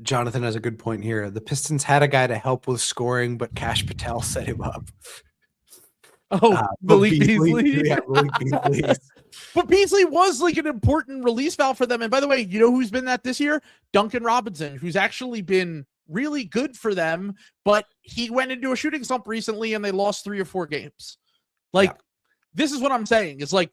Jonathan has a good point here. The Pistons had a guy to help with scoring, but Cash Patel set him up. Malik Beasley. Yeah, Malik Beasley. But Beasley was like an important release valve for them. And by the way, you know who's been that this year? Duncan Robinson, who's actually been really good for them, but he went into a shooting slump recently and they lost 3 or 4 games. Like, this is what I'm saying. It's like,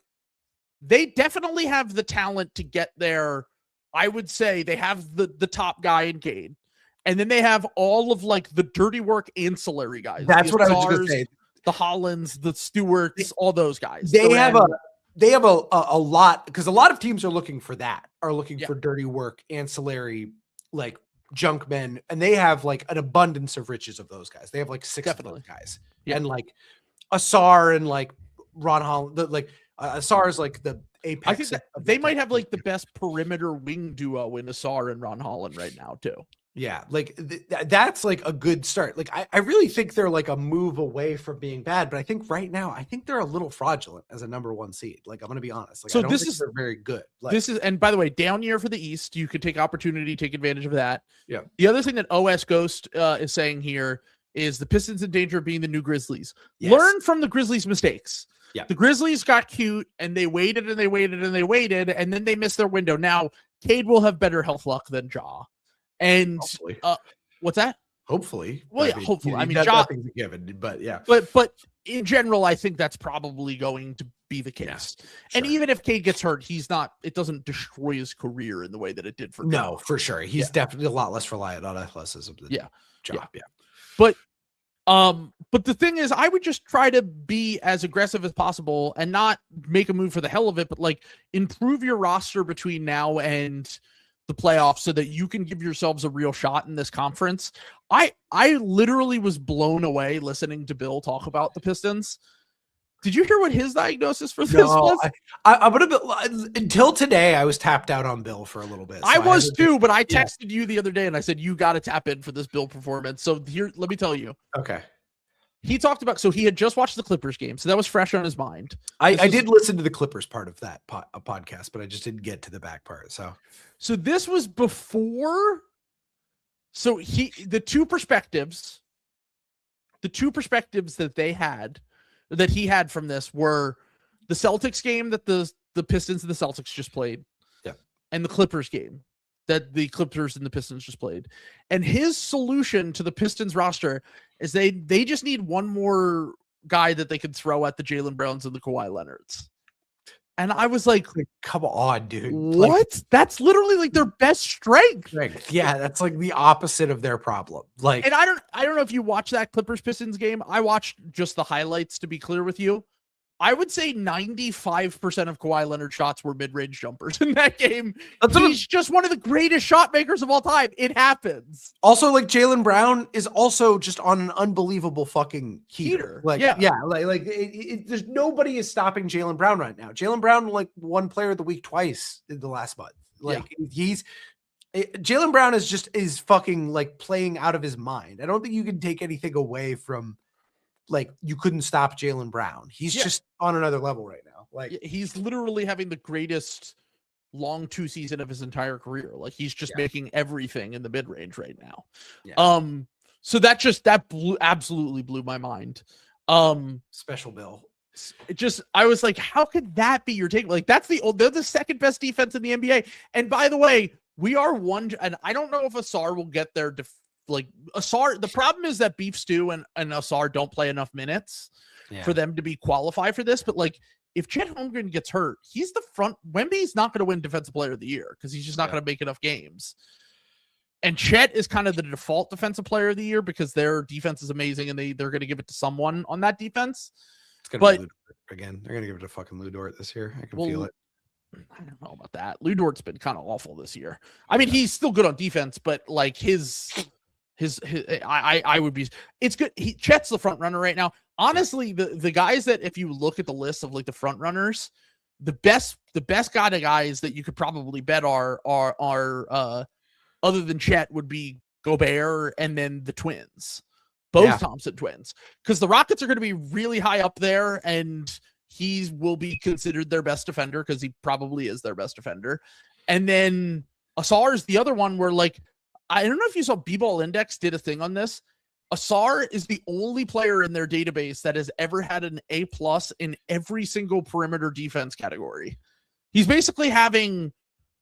they definitely have the talent to get there. I would say they have the top guy in Cade. And then they have all of like the dirty work ancillary guys. That's what I was going to say. The Hollands, the Stewarts, all those guys. They have a lot, because a lot of teams are looking for that, for dirty work, ancillary, like junk men, and they have like an abundance of riches of those guys. They have like 6 of those guys, and like Asar and like Ron Holland, like Asar is like the apex. I think that they might have like the best perimeter wing duo in Asar and Ron Holland right now too. Yeah, like that's like a good start. Like I really think they're like a move away from being bad, but I think right now they're a little fraudulent as a number 1 seed. Like I'm gonna be honest. Like, so I don't this think is they're very good. Like, this is, and by the way, down year for the East. You could take advantage of that. Yeah. The other thing that OS Ghost is saying here is the Pistons in danger of being the new Grizzlies. Yes. Learn from the Grizzlies' mistakes. Yeah. The Grizzlies got cute and they waited and they waited and they waited, and then they missed their window. Now Cade will have better health luck than Ja. And what's that? Hopefully. Well, yeah, hopefully. I mean, Ja, nothing's a given, but yeah. But in general, I think that's probably going to be the case. Yeah, sure. And even if Cade gets hurt, it doesn't destroy his career in the way that it did for Ja. No, for sure. He's definitely a lot less reliant on athleticism than Ja. Yeah. But the thing is, I would just try to be as aggressive as possible and not make a move for the hell of it, but like improve your roster between now and the playoffs so that you can give yourselves a real shot in this conference. I literally was blown away listening to Bill talk about the Pistons. Did you hear what his diagnosis for this was? I'm gonna be, until today, I was tapped out on Bill for a little bit. So I was too, but I texted you the other day and I said, you got to tap in for this Bill performance. So here, let me tell you. Okay. He talked about, so he had just watched the Clippers game. So that was fresh on his mind. I did listen to the Clippers part of that podcast, but I just didn't get to the back part. So this was before. So the two perspectives that he had from this were the Celtics game that the Pistons and the Celtics just played. Yeah. And the Clippers game that the Clippers and the Pistons just played. And his solution to the Pistons roster is they just need one more guy that they can throw at the Jaylen Browns and the Kawhi Leonards. And I was like, come on, dude. What? Like, that's literally like their best strength. Yeah, that's like the opposite of their problem. Like, and I don't know if you watched that Clippers Pistons game. I watched just the highlights, to be clear with you. I would say 95% of Kawhi Leonard's shots were mid-range jumpers in that game. He's just one of the greatest shot makers of all time. It happens. Also, like Jaylen Brown is also just on an unbelievable fucking heater. Like, there's nobody is stopping Jaylen Brown right now. Jaylen Brown like won Player of the Week twice in the last month. Like Jaylen Brown is fucking like playing out of his mind. I don't think you can take anything away from. Like you couldn't stop Jaylen Brown. He's just on another level right now. Like he's literally having the greatest long 2 season of his entire career. Like he's just making everything in the mid range right now. Yeah. So that absolutely blew my mind. Special Bill. I was like, how could that be your take? Like they're the second best defense in the NBA. And by the way, we are one, and I don't know if Ausar will get there. Like Ausar, the problem is that Beef Stew and Ausar don't play enough minutes for them to be qualified for this. But like, if Chet Holmgren gets hurt, he's the front. Wemby's not going to win Defensive Player of the Year because he's just not going to make enough games. And Chet is kind of the default Defensive Player of the Year because their defense is amazing and they're going to give it to someone on that defense. It's going to be Lou Dort again. They're going to give it to fucking Lou Dort this year. I can feel it. I don't know about that. Lou Dort's been kind of awful this year. I mean, he's still good on defense, but like I would be, it's good. Chet's the front runner right now. Honestly, the guys that, if you look at the list of like the front runners, the best guys that you could probably bet are other than Chet would be Gobert and then the twins, both Thompson twins, because the Rockets are going to be really high up there and he will be considered their best defender because he probably is their best defender. And then Ausar is the other one where like, I don't know if you saw B-Ball Index did a thing on this. Ausar is the only player in their database that has ever had an A+ in every single perimeter defense category. He's basically having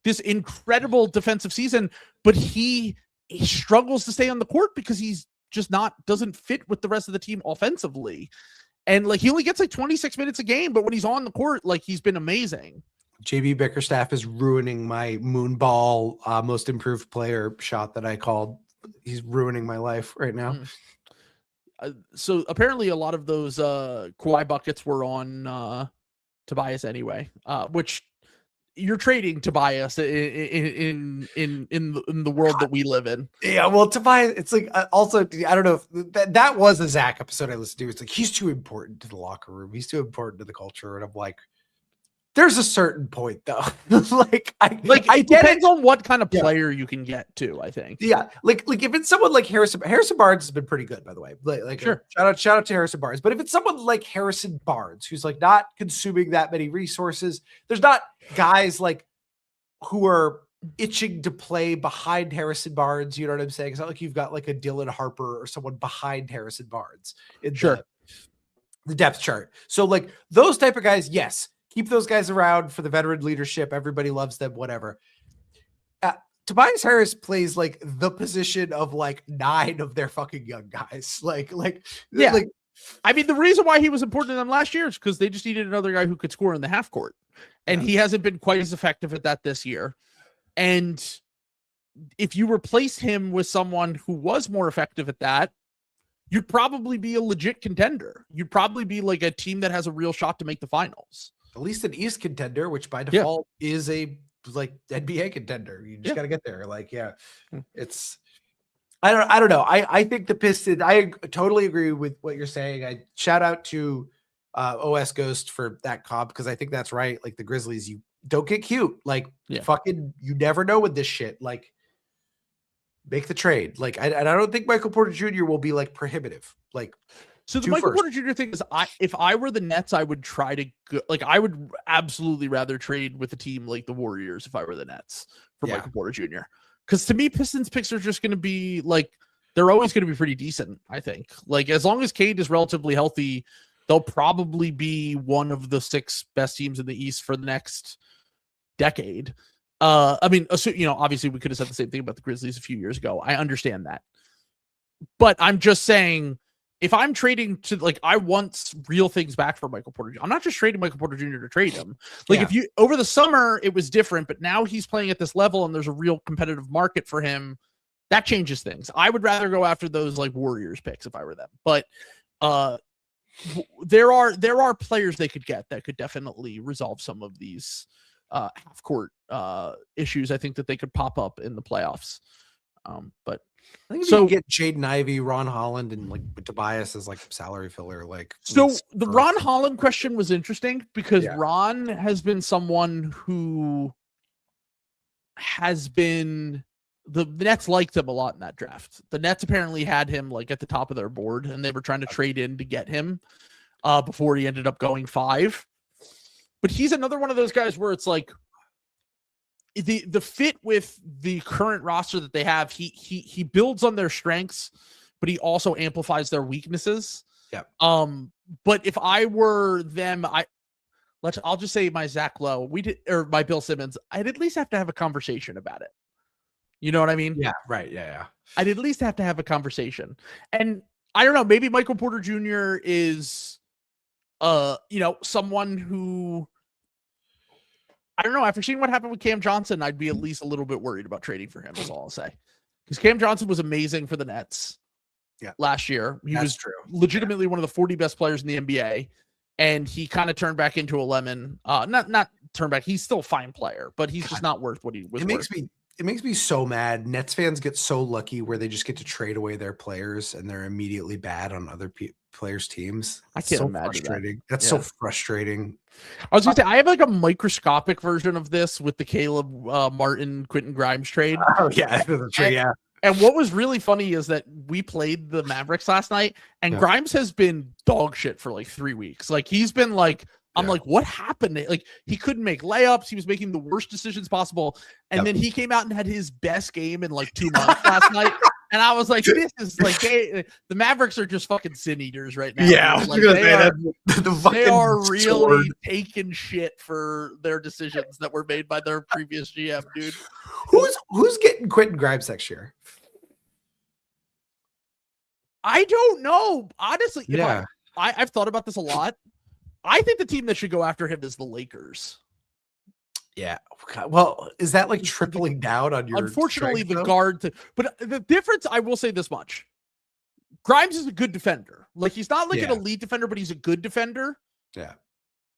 this incredible defensive season, but he struggles to stay on the court because he's just doesn't fit with the rest of the team offensively. And like he only gets like 26 minutes a game, but when he's on the court, like he's been amazing. JB Bickerstaff is ruining my moonball most improved player shot that I called. He's ruining my life right now. So apparently a lot of those Kawhi buckets were on Tobias anyway, which you're trading Tobias in the world that we live in. Yeah, well, Tobias, it's like also, I don't know if that was a Zach episode I listened to. It's like, he's too important to the locker room. He's too important to the culture. And I'm like, there's a certain point though. It depends on what kind of player you can get to, I think. Yeah. Like if it's someone like Harrison Barnes has been pretty good, by the way. Sure. Shout out to Harrison Barnes. But if it's someone like Harrison Barnes, who's like not consuming that many resources, there's not guys like who are itching to play behind Harrison Barnes. You know what I'm saying? It's not like you've got like a Dylan Harper or someone behind Harrison Barnes in the depth chart. So like those type of guys, yes. Keep those guys around for the veteran leadership. Everybody loves them, whatever. Tobias Harris plays like the position of like 9 of their fucking young guys. Like, I mean, the reason why he was important to them last year is because they just needed another guy who could score in the half court. And he hasn't been quite as effective at that this year. And if you replace him with someone who was more effective at that, you'd probably be a legit contender. You'd probably be like a team that has a real shot to make the finals. At least an East contender, which by default is a like NBA contender. You just got to get there. Like, it's, I don't know. I think the Pistons, I totally agree with what you're saying. I shout out to OS Ghost for that comp, because I think that's right. Like the Grizzlies, you don't get cute. Like fucking, you never know with this shit. Like, make the trade. Like, I don't think Michael Porter Jr. will be like prohibitive. Like, so the Michael Porter Jr. thing is, if I were the Nets, I would try to go, like, I would absolutely rather trade with a team like the Warriors if I were the Nets for Michael Porter Jr. Because to me, Pistons picks are just going to be like, they're always going to be pretty decent. I think, like, as long as Cade is relatively healthy, they'll probably be one of the 6 best teams in the East for the next decade. I mean, obviously we could have said the same thing about the Grizzlies a few years ago. I understand that, but I'm just saying, if I'm trading to, like, I want real things back for Michael Porter Jr. I'm not just trading Michael Porter Jr. to trade him. Like, if you, over the summer, it was different, but now he's playing at this level and there's a real competitive market for him. That changes things. I would rather go after those like Warriors picks if I were them. But there are players they could get that could definitely resolve some of these half court issues. I think that they could pop up in the playoffs. But I think if you can get Jaden Ivey, Ron Holland, and like Tobias as like salary filler, like so the Ron Holland question was interesting because Ron has been someone who has been the Nets liked him a lot in that draft. The Nets apparently had him like at the top of their board, and they were trying to trade in to get him before he ended up going 5. But he's another one of those guys where it's like the fit with the current roster that they have. He builds on their strengths, but he also amplifies their weaknesses. Yeah. But if I were them, I'll just say my Zach Lowe, or my Bill Simmons, I'd at least have to have a conversation about it. You know what I mean? Yeah, right. Yeah. I'd at least have to have a conversation. And I don't know, maybe Michael Porter Jr. is, someone who, I don't know, after seeing what happened with Cam Johnson, I'd be at least a little bit worried about trading for him, is all I'll say. Because Cam Johnson was amazing for the Nets last year. He was legitimately one of the 40 best players in the NBA. And he kind of turned back into a lemon. Not turn back. He's still a fine player, but he's just not worth what he was worth. It makes me so mad. Nets fans get so lucky where they just get to trade away their players and they're immediately bad on other players' teams. I can't imagine frustrating. That's so frustrating. I was going to say, I have like a microscopic version of this with the Caleb Martin, Quentin Grimes trade. Oh, yeah. And what was really funny is that we played the Mavericks last night, and Grimes has been dog shit for like 3 weeks. Like he's been like, I'm like, what happened? Like he couldn't make layups. He was making the worst decisions possible. And then he came out and had his best game in like 2 months last night. And I was like, this is like, the Mavericks are just fucking sin eaters right now. Yeah. Like, they are really taking shit for their decisions that were made by their previous GM, dude. Who's getting Quentin Grimes next year? I don't know. Honestly, I've thought about this a lot. I think the team that should go after him is the Lakers. Yeah. Well, is that like tripling down on your Unfortunately, the guard but the difference, I will say this much. Grimes is a good defender. Like he's not like an elite defender, but he's a good defender. Yeah.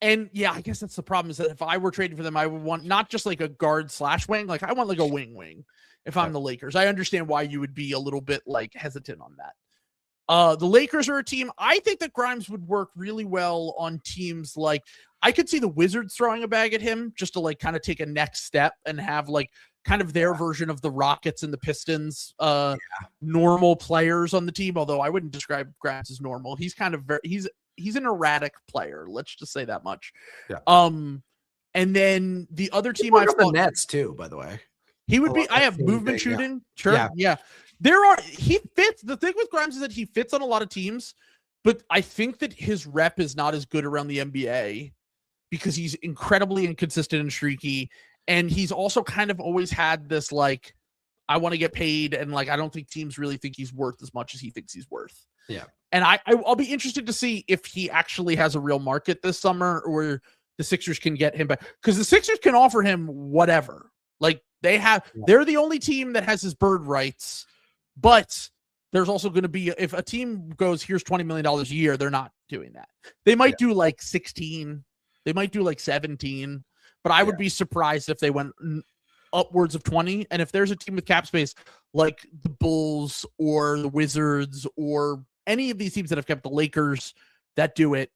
And I guess that's the problem is that if I were trading for them, I would want not just like a guard / wing. Like I want like a wing if I'm the Lakers. I understand why you would be a little bit like hesitant on that. The Lakers are a team. I think that Grimes would work really well on teams like I could see the Wizards throwing a bag at him just to like kind of take a next step and have like kind of their version of the Rockets and the Pistons, normal players on the team. Although I wouldn't describe Grimes as normal. He's kind of he's an erratic player. Let's just say that much. Yeah. And then the other team I thought the Nets too, by the way. He would be. I have movement shooting. Sure. Yeah. He fits. The thing with Grimes is that he fits on a lot of teams, but I think that his rep is not as good around the NBA because he's incredibly inconsistent and streaky. And he's also kind of always had this, like, I want to get paid. And like, I don't think teams really think he's worth as much as he thinks he's worth. Yeah. And I'll be interested to see if he actually has a real market this summer or the Sixers can get him back, because the Sixers can offer him whatever. Like they're the only team that has his bird rights. But there's also going to be, if a team goes, here's $20 million a year, they're not doing that. They might do like 16. They might do like 17. But I would be surprised if they went upwards of 20. And if there's a team with cap space like the Bulls or the Wizards or any of these teams that have kept the Lakers that do it,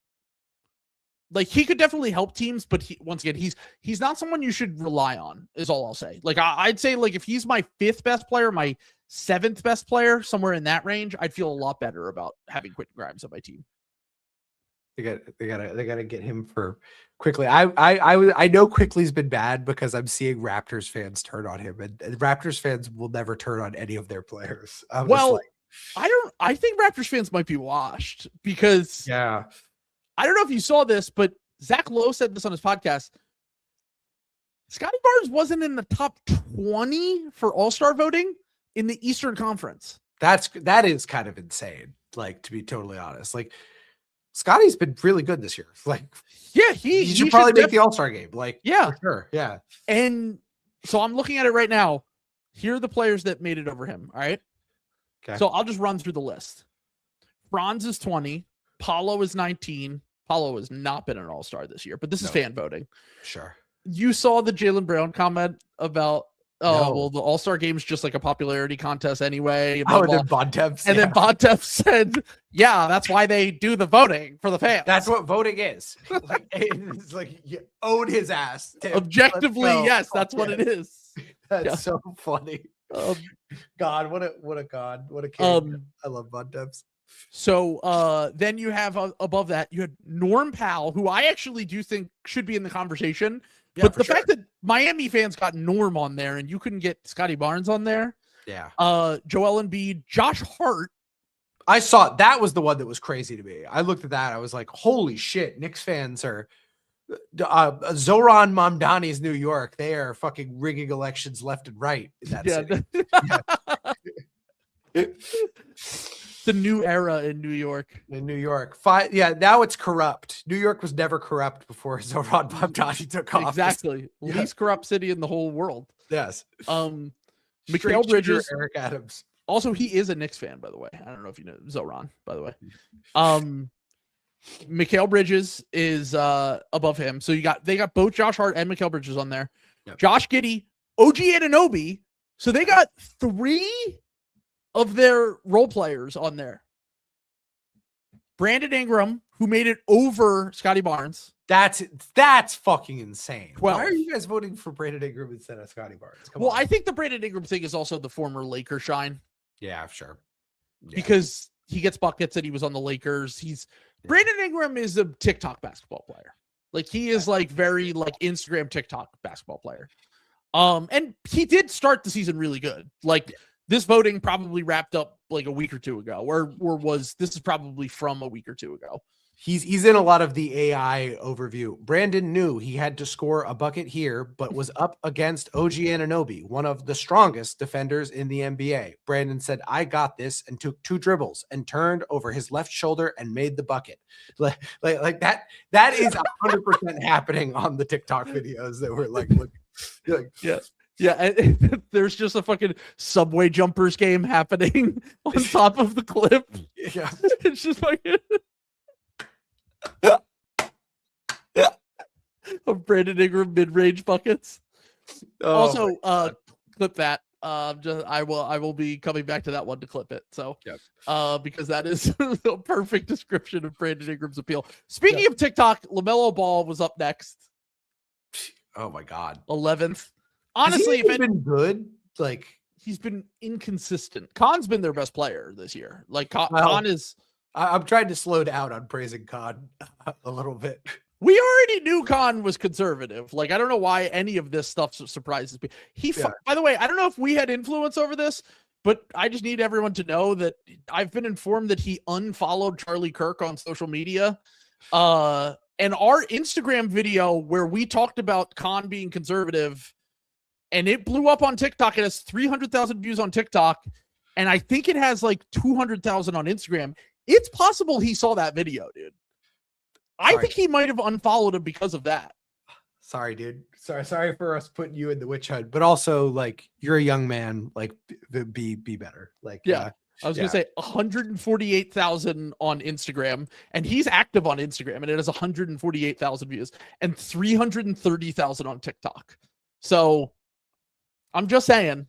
like he could definitely help teams. But once again, he's not someone you should rely on, is all I'll say. Like I'd say like if he's my 5th best player, my 7th best player, somewhere in that range, I'd feel a lot better about having Quentin Grimes on my team. They gotta get him for Quickly. I know Quickly's been bad because I'm seeing Raptors fans turn on him, and Raptors fans will never turn on any of their players. I think Raptors fans might be washed because I don't know if you saw this, but Zach Lowe said this on his podcast. Scotty Barnes wasn't in the top 20 for All-Star voting in the Eastern Conference. That is kind of insane. Like, to be totally honest, like Scotty's been really good this year. Like, he should probably make the All-Star game. Like, for sure. Yeah. And so I'm looking at it right now. Here are the players that made it over him. All right. Okay. So I'll just run through the list. Franz is 20. Paulo is 19. Paulo has not been an All-Star this year, but this is fan voting. Sure. You saw the Jaylen Brown comment about, well, the All-Star game is just like a popularity contest anyway. And then Bontemps. And then Bontemps said, yeah, that's why they do the voting for the fans. That's what voting is. Like, it's like you own his ass. Tim. Objectively, yes, that's what it is. That's so funny. God, what a god. What a king. I love Bontemps. So then you have above that, you had Norm Powell, who I actually do think should be in the conversation. Yeah, but the fact that Miami fans got Norm on there and you couldn't get Scotty Barnes on there. Yeah. Joel Embiid, Josh Hart. I saw that was the one that was crazy to me. I looked at that. I was like, holy shit. Knicks fans are Zoran Mamdani's New York. They are fucking rigging elections left and right in that city. The new era in New York. In New York. Now it's corrupt. New York was never corrupt before Zoran Mamdani took office. Exactly. Least corrupt city in the whole world. Yes. Mikal Bridges. Eric Adams. Also, he is a Knicks fan, by the way. I don't know if you know Zoran, by the way. Mikal Bridges is above him. So they got both Josh Hart and Mikal Bridges on there. Yep. Josh Giddey, OG Anunoby. So they got 3 of their role players on there. Brandon Ingram, who made it over Scotty Barnes. That's fucking insane. 12. Why are you guys voting for Brandon Ingram instead of Scotty Barnes? Come on. I think the Brandon Ingram thing is also the former Laker shine. Yeah, sure. Yeah. Because he gets buckets and he was on the Lakers. Brandon Ingram is a TikTok basketball player. Like he is like very like Instagram TikTok basketball player. And he did start the season really good. Like this voting probably wrapped up like a week or two ago, this is probably from a week or two ago. He's in a lot of the AI overview. Brandon knew he had to score a bucket here, but was up against OG Anunoby, one of the strongest defenders in the NBA. Brandon said, I got this, and took 2 dribbles and turned over his left shoulder and made the bucket. Like that is 100% happening on the TikTok videos that were like yes. Yeah, and there's just a fucking Subway Jumpers game happening on top of the clip. Yeah. It's just like of Brandon Ingram mid-range buckets. Also, clip that. I will be coming back to that one to clip it. So, because that is a perfect description of Brandon Ingram's appeal. Speaking of TikTok, LaMelo Ball was up next. Oh my God, 11th. Honestly, if it's been good, like he's been inconsistent. Khan's been their best player this year. Like Khan is. I'm trying to slow down on praising Khan a little bit. We already knew Khan was conservative. Like, I don't know why any of this stuff surprises me. By the way, I don't know if we had influence over this, but I just need everyone to know that I've been informed that he unfollowed Charlie Kirk on social media. And our Instagram video where we talked about Khan being conservative, and it blew up on TikTok. It has 300,000 views on TikTok, and I think it has like 200,000 on Instagram. It's possible he saw that video, dude. I think he might have unfollowed him because of that. Sorry, dude. Sorry for us putting you in the witch hunt, but also like you're a young man, like be better. Like, I was going to say 148,000 on Instagram, and he's active on Instagram, and it has 148,000 views and 330,000 on TikTok. So I'm just saying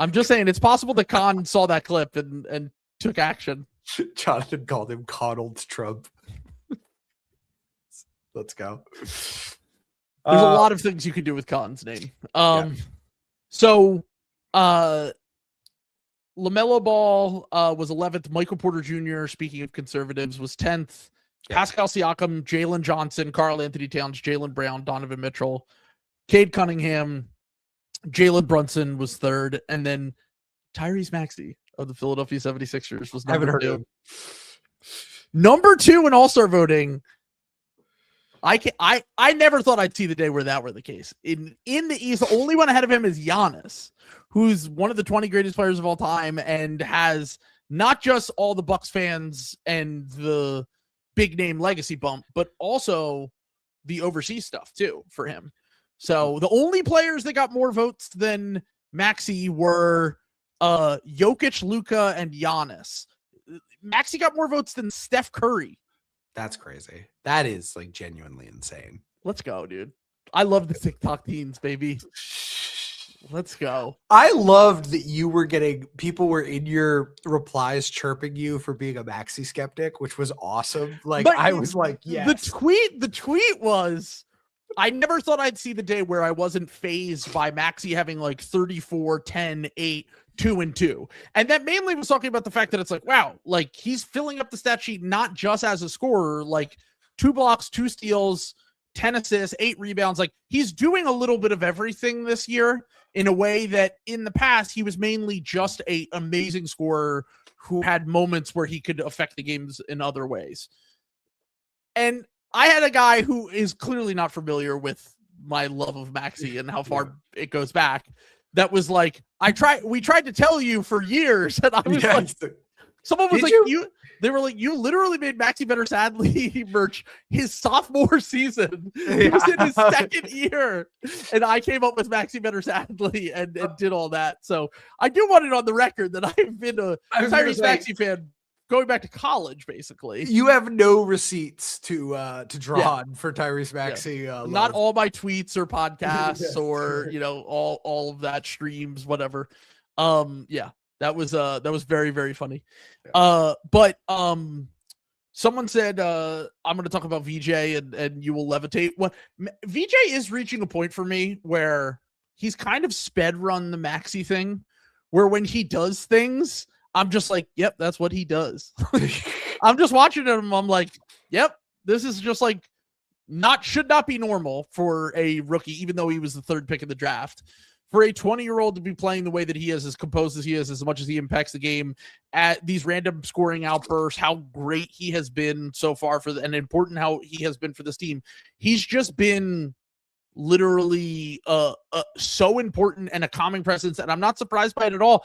it's possible that Khan saw that clip and took action. Jonathan called him Donald Trump. Let's go. There's a lot of things you could do with Khan's name. So LaMelo Ball was 11th. Michael Porter Jr., speaking of conservatives, was 10th. Pascal Siakam, Jalen Johnson, Karl Anthony Towns, Jaylen Brown, Donovan Mitchell, Cade Cunningham, Jalen Brunson was 3rd, and then Tyrese Maxey of the Philadelphia 76ers was number 2. Number 2 in All-Star voting. I never thought I'd see the day where that were the case. In the East, the only one ahead of him is Giannis, who's one of the 20 greatest players of all time and has not just all the Bucks fans and the big name legacy bump, but also the overseas stuff too for him. So the only players that got more votes than Maxey were Jokic, Luka, and Giannis. Maxey got more votes than Steph Curry. That's crazy. That is like genuinely insane. Let's go, dude. I love the TikTok teens, baby. Let's go. I loved that people were in your replies chirping you for being a Maxey skeptic, which was awesome. Like, but I was like, yes. The tweet was, I never thought I'd see the day where I wasn't fazed by Maxey having like 34, 10, 8, 2 and 2. And that mainly was talking about the fact that it's like, wow, like he's filling up the stat sheet, not just as a scorer, like 2 blocks, 2 steals, 10 assists, 8 rebounds. Like he's doing a little bit of everything this year in a way that in the past, he was mainly just an amazing scorer who had moments where he could affect the games in other ways. And I had a guy who is clearly not familiar with my love of Maxey and how far it goes back. That was like, we tried to tell you for years. And I was like, someone was they were like, you literally made Maxey Better Sadly merch his sophomore season. He was in his second year. And I came up with Maxey Better Sadly and did all that. So I do want it on the record that I've been a Tyrese Maxey fan going back to college, basically. You have no receipts to draw on for Tyrese Maxey. Not all my tweets or podcasts or all of that streams, whatever. That was very, very funny. But someone said I'm going to talk about VJ and you will levitate. Well, VJ is reaching a point for me where he's kind of sped run the Maxey thing, where when he does things, I'm just like, yep, that's what he does. I'm just watching him. I'm like, yep, this is just like should not be normal for a rookie, even though he was the 3rd pick in the draft. For a 20-year-old to be playing the way that he is, as composed as he is, as much as he impacts the game at these random scoring outbursts, how great he has been so far and important how he has been for this team. He's just been literally so important and a calming presence, and I'm not surprised by it at all.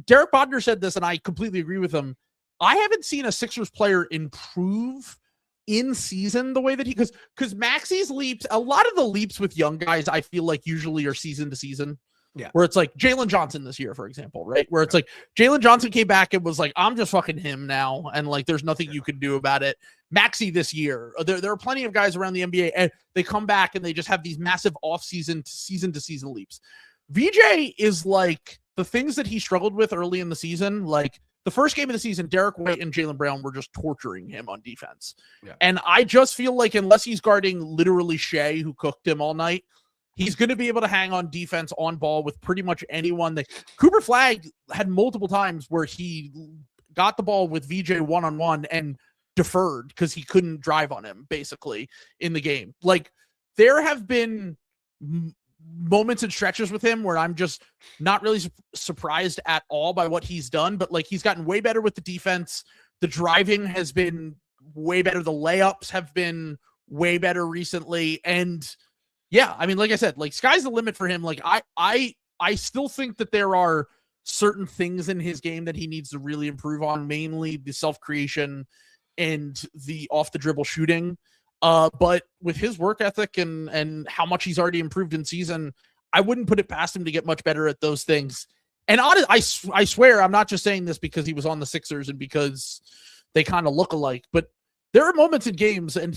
Derek Bodner said this, and I completely agree with him. I haven't seen a Sixers player improve in season the way that because Maxey's leaps, a lot of the leaps with young guys, I feel like usually are season to season. Yeah. Where it's like Jalen Johnson this year, for example, right? Where it's like Jalen Johnson came back and was like, I'm just fucking him now. And like, there's nothing you can do about it. Maxey this year, there are plenty of guys around the NBA and they come back and they just have these massive off-season to season leaps. VJ is like the things that he struggled with early in the season, like the first game of the season, Derek White and Jaylen Brown were just torturing him on defense. Yeah. And I just feel like unless he's guarding literally Shea, who cooked him all night, he's going to be able to hang on defense on ball with pretty much anyone. Cooper Flagg had multiple times where he got the ball with VJ one-on-one and deferred because he couldn't drive on him, basically, in the game. Like, there have been moments and stretches with him where I'm just not really surprised at all by what he's done, but like he's gotten way better with the defense. The driving has been way better. The layups have been way better recently. And yeah, I mean, like I said, like sky's the limit for him. Like I still think that there are certain things in his game that he needs to really improve on, mainly the self-creation and the off the dribble shooting. But with his work ethic and how much he's already improved in season, I wouldn't put it past him to get much better at those things. And I swear, I'm not just saying this because he was on the Sixers and because they kind of look alike, but there are moments in games and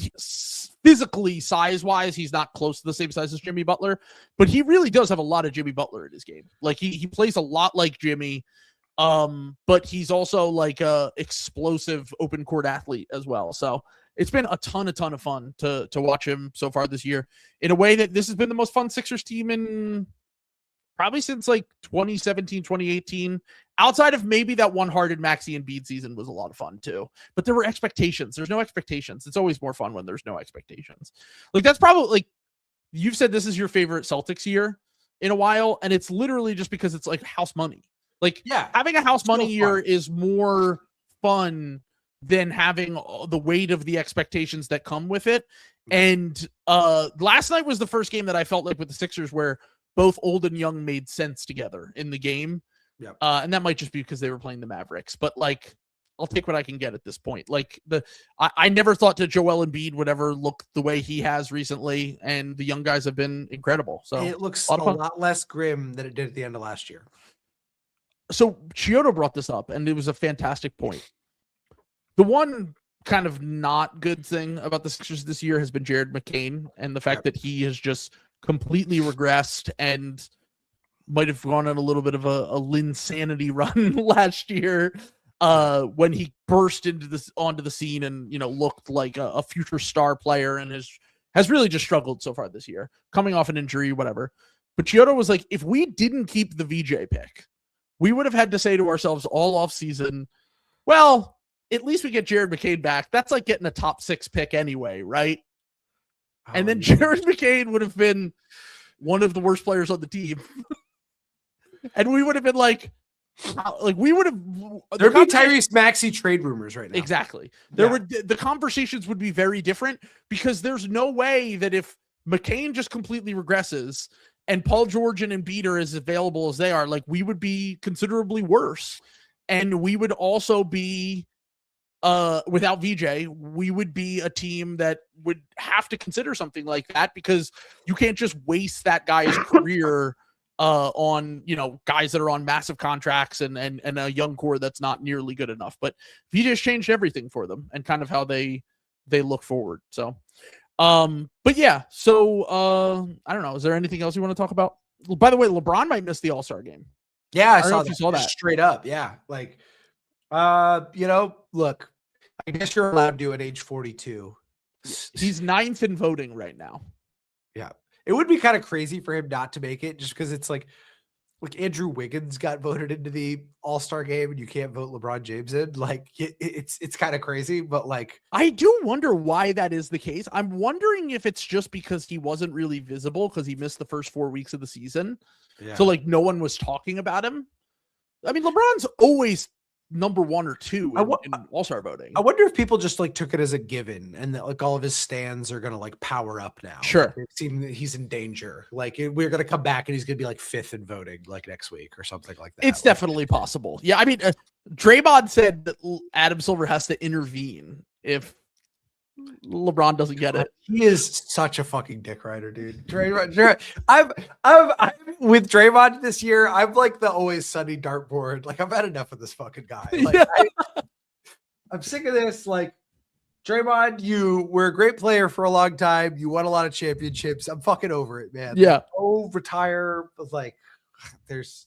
physically, size-wise, he's not close to the same size as Jimmy Butler, but he really does have a lot of Jimmy Butler in his game. Like he plays a lot like Jimmy, but he's also like a explosive open court athlete as well. So it's been a ton of fun to watch him so far this year in a way that this has been the most fun Sixers team in probably since like 2017, 2018, outside of maybe that one Harden Maxey and Embiid season was a lot of fun too. But there were expectations. There's no expectations. It's always more fun when there's no expectations. Like that's probably like you've said this is your favorite Celtics year in a while. And it's literally just because it's like house money. Like having a house money year is more fun than having the weight of the expectations that come with it. And last night was the first game that I felt like with the Sixers where both old and young made sense together in the game. Yep. And that might just be because they were playing the Mavericks, but like, I'll take what I can get at this point. Like I never thought that Joel Embiid would ever look the way he has recently. And the young guys have been incredible. So it looks a lot less grim than it did at the end of last year. So Chiodo brought this up and it was a fantastic point. The one kind of not good thing about the Sixers this year has been Jared McCain and the fact that he has just completely regressed and might have gone on a little bit of a Linsanity run last year when he burst onto the scene and, looked like a future star player and has really just struggled so far this year, coming off an injury, whatever. But Chiodo was like, if we didn't keep the VJ pick, we would have had to say to ourselves all off season, well, at least we get Jared McCain back. That's like getting a top 6 pick anyway, right? And then Jared McCain would have been one of the worst players on the team. And we would have been like we would have. There'd be Tyrese Maxey trade rumors right now. Exactly. The conversations would be very different because there's no way that if McCain just completely regresses and Paul George and Embiid are as available as they are, like we would be considerably worse. And we would also be without VJ, we would be a team that would have to consider something like that because you can't just waste that guy's career on, guys that are on massive contracts and a young core that's not nearly good enough. But VJ's changed everything for them and kind of how they look forward. So, but yeah, so I don't know. Is there anything else you want to talk about? By the way, LeBron might miss the All-Star game. Yeah, I saw that straight up. Yeah. Like, look, I guess you're allowed to at age 42. He's 9th in voting right now. Yeah. It would be kind of crazy for him not to make it just because it's like Andrew Wiggins got voted into the All-Star game and you can't vote LeBron James in. Like it's kind of crazy, but like, I do wonder why that is the case. I'm wondering if it's just because he wasn't really visible because he missed the first 4 weeks of the season. Yeah. So like no one was talking about him. I mean, LeBron's always number 1 or 2 in All-Star voting. I wonder if people just like took it as a given and that like all of his stands are going to like power up now. Sure. Like, they've seen that he's in danger. Like we're going to come back and he's going to be like 5th in voting like next week or something like that. It's definitely possible. Yeah. I mean, Draymond said that Adam Silver has to intervene if LeBron doesn't get it. He is such a fucking dick rider, dude. Draymond. I'm with Draymond this year. I'm like the always sunny dartboard. Like I've had enough of this fucking guy. Like, I'm sick of this. Like Draymond, you were a great player for a long time. You won a lot of championships. I'm fucking over it, man. Yeah. Like, retire. But like, there's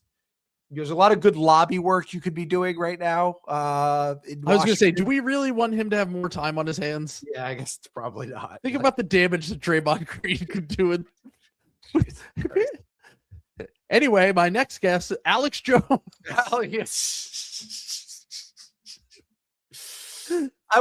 a lot of good lobby work you could be doing right now. I was going to say, do we really want him to have more time on his hands? Yeah, I guess it's probably not. Think about the damage that Draymond Green could do. Anyway, my next guest, Alex Jones.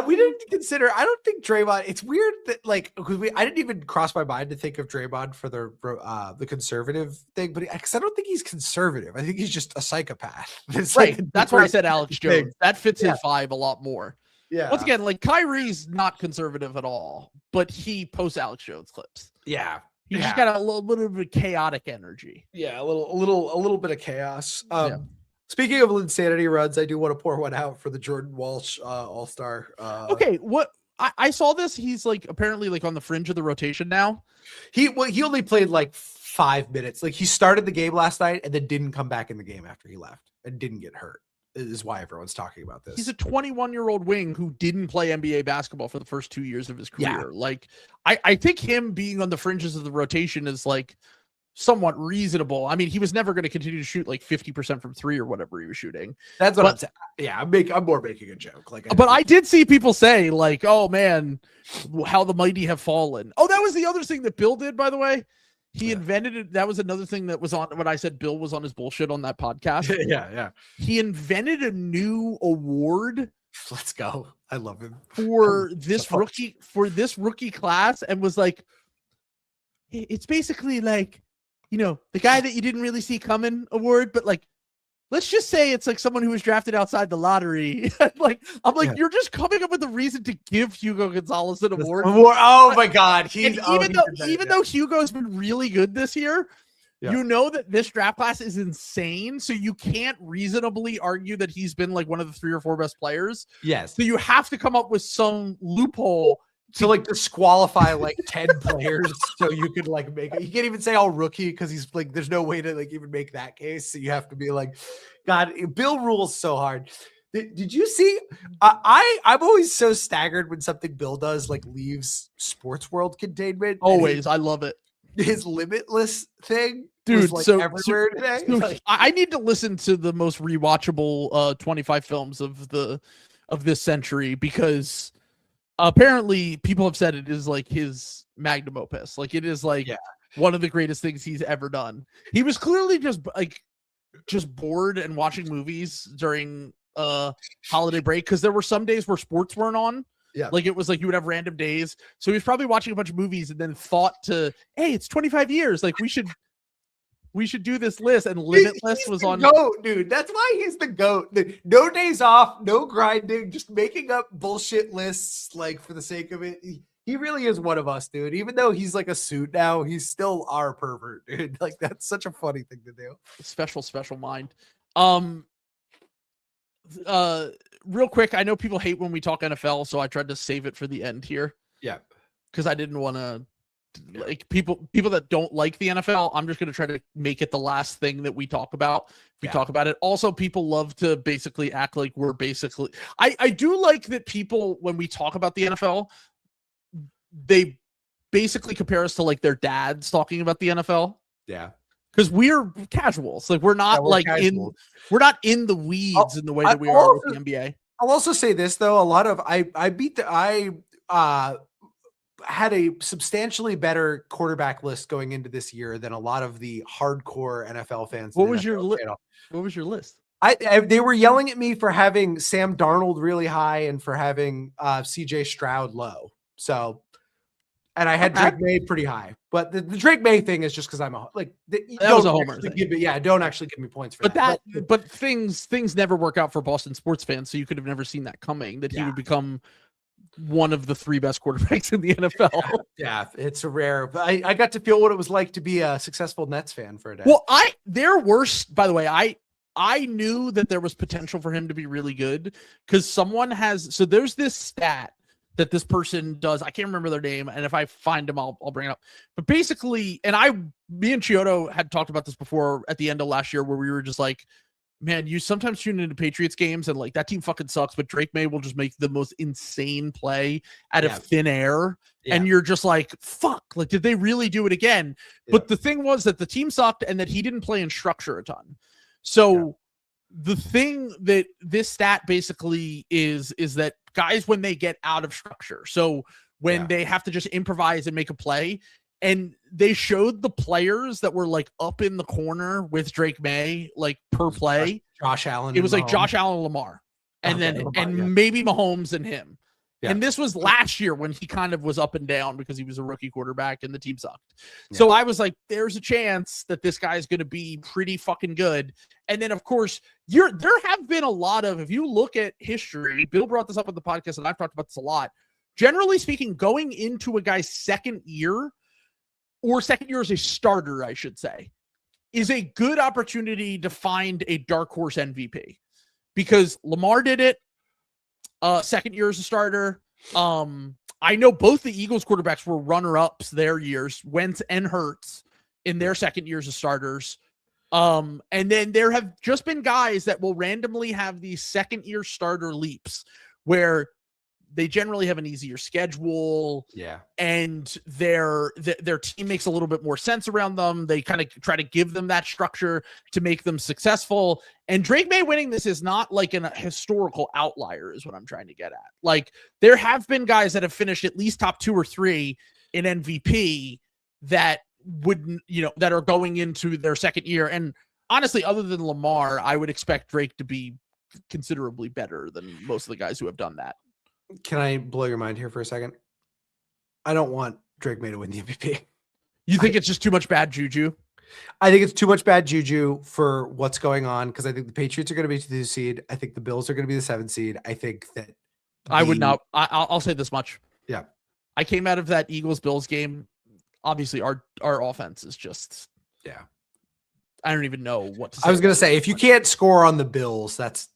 We didn't consider. I don't think Draymond. It's weird that like I didn't even cross my mind to think of Draymond for the conservative thing, but because I don't think he's conservative. I think he's just a psychopath. It's right. Like that's why I said Alex Jones. Thing. That fits his vibe a lot more. Yeah. Once again, like Kyrie's not conservative at all, but he posts Alex Jones clips. Yeah. He's just got a little bit of a chaotic energy. Yeah, a little bit of chaos. Speaking of insanity runs, I do want to pour one out for the Jordan Walsh All-Star. Okay, what I saw this. He's like apparently like on the fringe of the rotation now. He only played like 5 minutes. Like he started the game last night and then didn't come back in the game after he left and didn't get hurt. Is why everyone's talking about this. He's a 21-year-old wing who didn't play NBA basketball for the first 2 years of his career. Yeah. Like I think him being on the fringes of the rotation is like somewhat reasonable. I mean, he was never going to continue to shoot like 50% from 3 or whatever he was shooting. That's what I'm saying. Yeah, I'm more making a joke. Like, but I did see people say like, "Oh man, how the mighty have fallen." Oh, that was the other thing that Bill did, by the way. He invented it. That was another thing that was on when I said Bill was on his bullshit on that podcast. Yeah. He invented a new award. Let's go. I love him for this rookie class, and was like, it's basically like, the guy that you didn't really see coming award, but like, let's just say it's like someone who was drafted outside the lottery. You're just coming up with a reason to give Hugo Gonzalez an award. Oh my God. Even though Hugo's been really good this year, you know that this draft class is insane. So you can't reasonably argue that he's been like one of the 3 or 4 best players. Yes. So you have to come up with some loophole to like disqualify like 10 players so you could like make it. You can't even say all rookie because he's like, there's no way to like even make that case. So you have to be like, God, Bill rules so hard. Did you see? I'm always so staggered when something Bill does like leaves sports world containment. Always, I love it. His limitless thing, dude. was like everywhere today. So I need to listen to the most rewatchable 25 films of this century, because apparently people have said it is like his magnum opus. Like it is like one of the greatest things he's ever done. He was clearly just bored and watching movies during holiday break, because there were some days where sports weren't on. Yeah, like it was like you would have random days, so he was probably watching a bunch of movies and then thought to, hey, it's 25 years, like we should do this list. And Limitless was on. GOAT, dude. That's why he's the GOAT. No days off, no grinding, just making up bullshit lists like for the sake of it. He really is one of us, dude. Even though he's like a suit now, he's still our pervert, dude. Like that's such a funny thing to do. Special mind. Real quick, I know people hate when we talk NFL, so I tried to save it for the end here. Yeah, because I didn't want to, like, people that don't like the NFL. I'm just going to try to make it the last thing that we talk about. We talk about it. Also, people love to basically act like we're basically. I do like that people, when we talk about the NFL, they basically compare us to like their dads talking about the NFL. Yeah. Because we're casuals. Like we're not we're not in the weeds in the way that we are with the NBA. I'll also say this though. A lot of I had a substantially better quarterback list going into this year than a lot of the hardcore NFL fans. What was your list? They were yelling at me for having Sam Darnold really high and for having CJ Stroud low. So, and I had Drake Maye pretty high, but the Drake Maye thing is just because I'm that was a homer thing. Don't actually give me points for that. But things never work out for Boston sports fans, so you could have never seen that coming, that he would become one of the 3 best quarterbacks in the NFL. Yeah, it's a rare. But I got to feel what it was like to be a successful Nets fan for a day. Well, by the way, I knew that there was potential for him to be really good, because so there's this stat that this person does. I can't remember their name, and if I find them, I'll bring it up. But basically, me and Chiodo had talked about this before at the end of last year, where we were just like, man, you sometimes tune into Patriots games and like that team fucking sucks, but Drake Maye will just make the most insane play out of thin air. Yeah. And you're just like, fuck, like, did they really do it again? Yeah. But the thing was that the team sucked and that he didn't play in structure a ton. So the thing that this stat basically is that guys, when they get out of structure, so when they have to just improvise and make a play, and they showed the players that were like up in the corner with Drake Maye, like per play. Josh Allen. It was like Josh Allen, Lamar, and maybe Mahomes and him. Yeah. And this was last year when he kind of was up and down because he was a rookie quarterback and the team sucked. Yeah. So I was like, there's a chance that this guy is going to be pretty fucking good. And then, of course, there have been a lot of, if you look at history, Bill brought this up on the podcast and I've talked about this a lot. Generally speaking, going into a guy's second year as a starter, I should say, is a good opportunity to find a dark horse MVP, because Lamar did it. Second year as a starter. I know both the Eagles quarterbacks were runner-ups their years, Wentz and Hurts, in their second years as starters. And then there have just been guys that will randomly have these second-year starter leaps where they generally have an easier schedule. Yeah. And their team makes a little bit more sense around them. They kind of try to give them that structure to make them successful. And Drake Maye winning this is not like a historical outlier, is what I'm trying to get at. Like, there have been guys that have finished at least top 2 or 3 in MVP that wouldn't, that are going into their second year. And honestly, other than Lamar, I would expect Drake to be considerably better than most of the guys who have done that. Can I blow your mind here for a second? I don't want Drake Maye to win the MVP. You think it's just too much bad juju? I think it's too much bad juju for what's going on, because I think the Patriots are going to be the 2 seed. I think the Bills are going to be the 7 seed. I think that I would not. I'll say this much. Yeah. I came out of that Eagles-Bills game. Obviously, our offense is just. Yeah. I don't even know what to say. I was going to say, if you can't score on the Bills, that's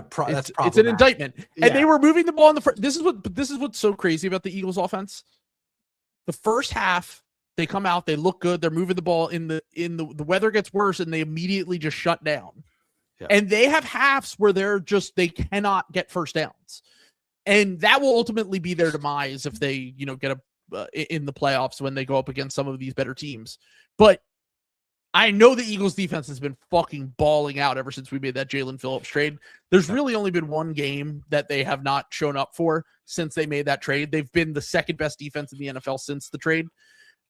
problematic. It's an indictment. Yeah. And they were moving the ball in the front. This is what's so crazy about the Eagles offense. The first half, they come out, they look good, they're moving the ball the weather gets worse, and they immediately just shut down. And they have halves where they cannot get first downs. And that will ultimately be their demise if they, get in the playoffs when they go up against some of these better teams. But I know the Eagles defense has been fucking balling out ever since we made that Jalen Phillips trade. There's really only been one game that they have not shown up for since they made that trade. They've been the second best defense in the NFL since the trade.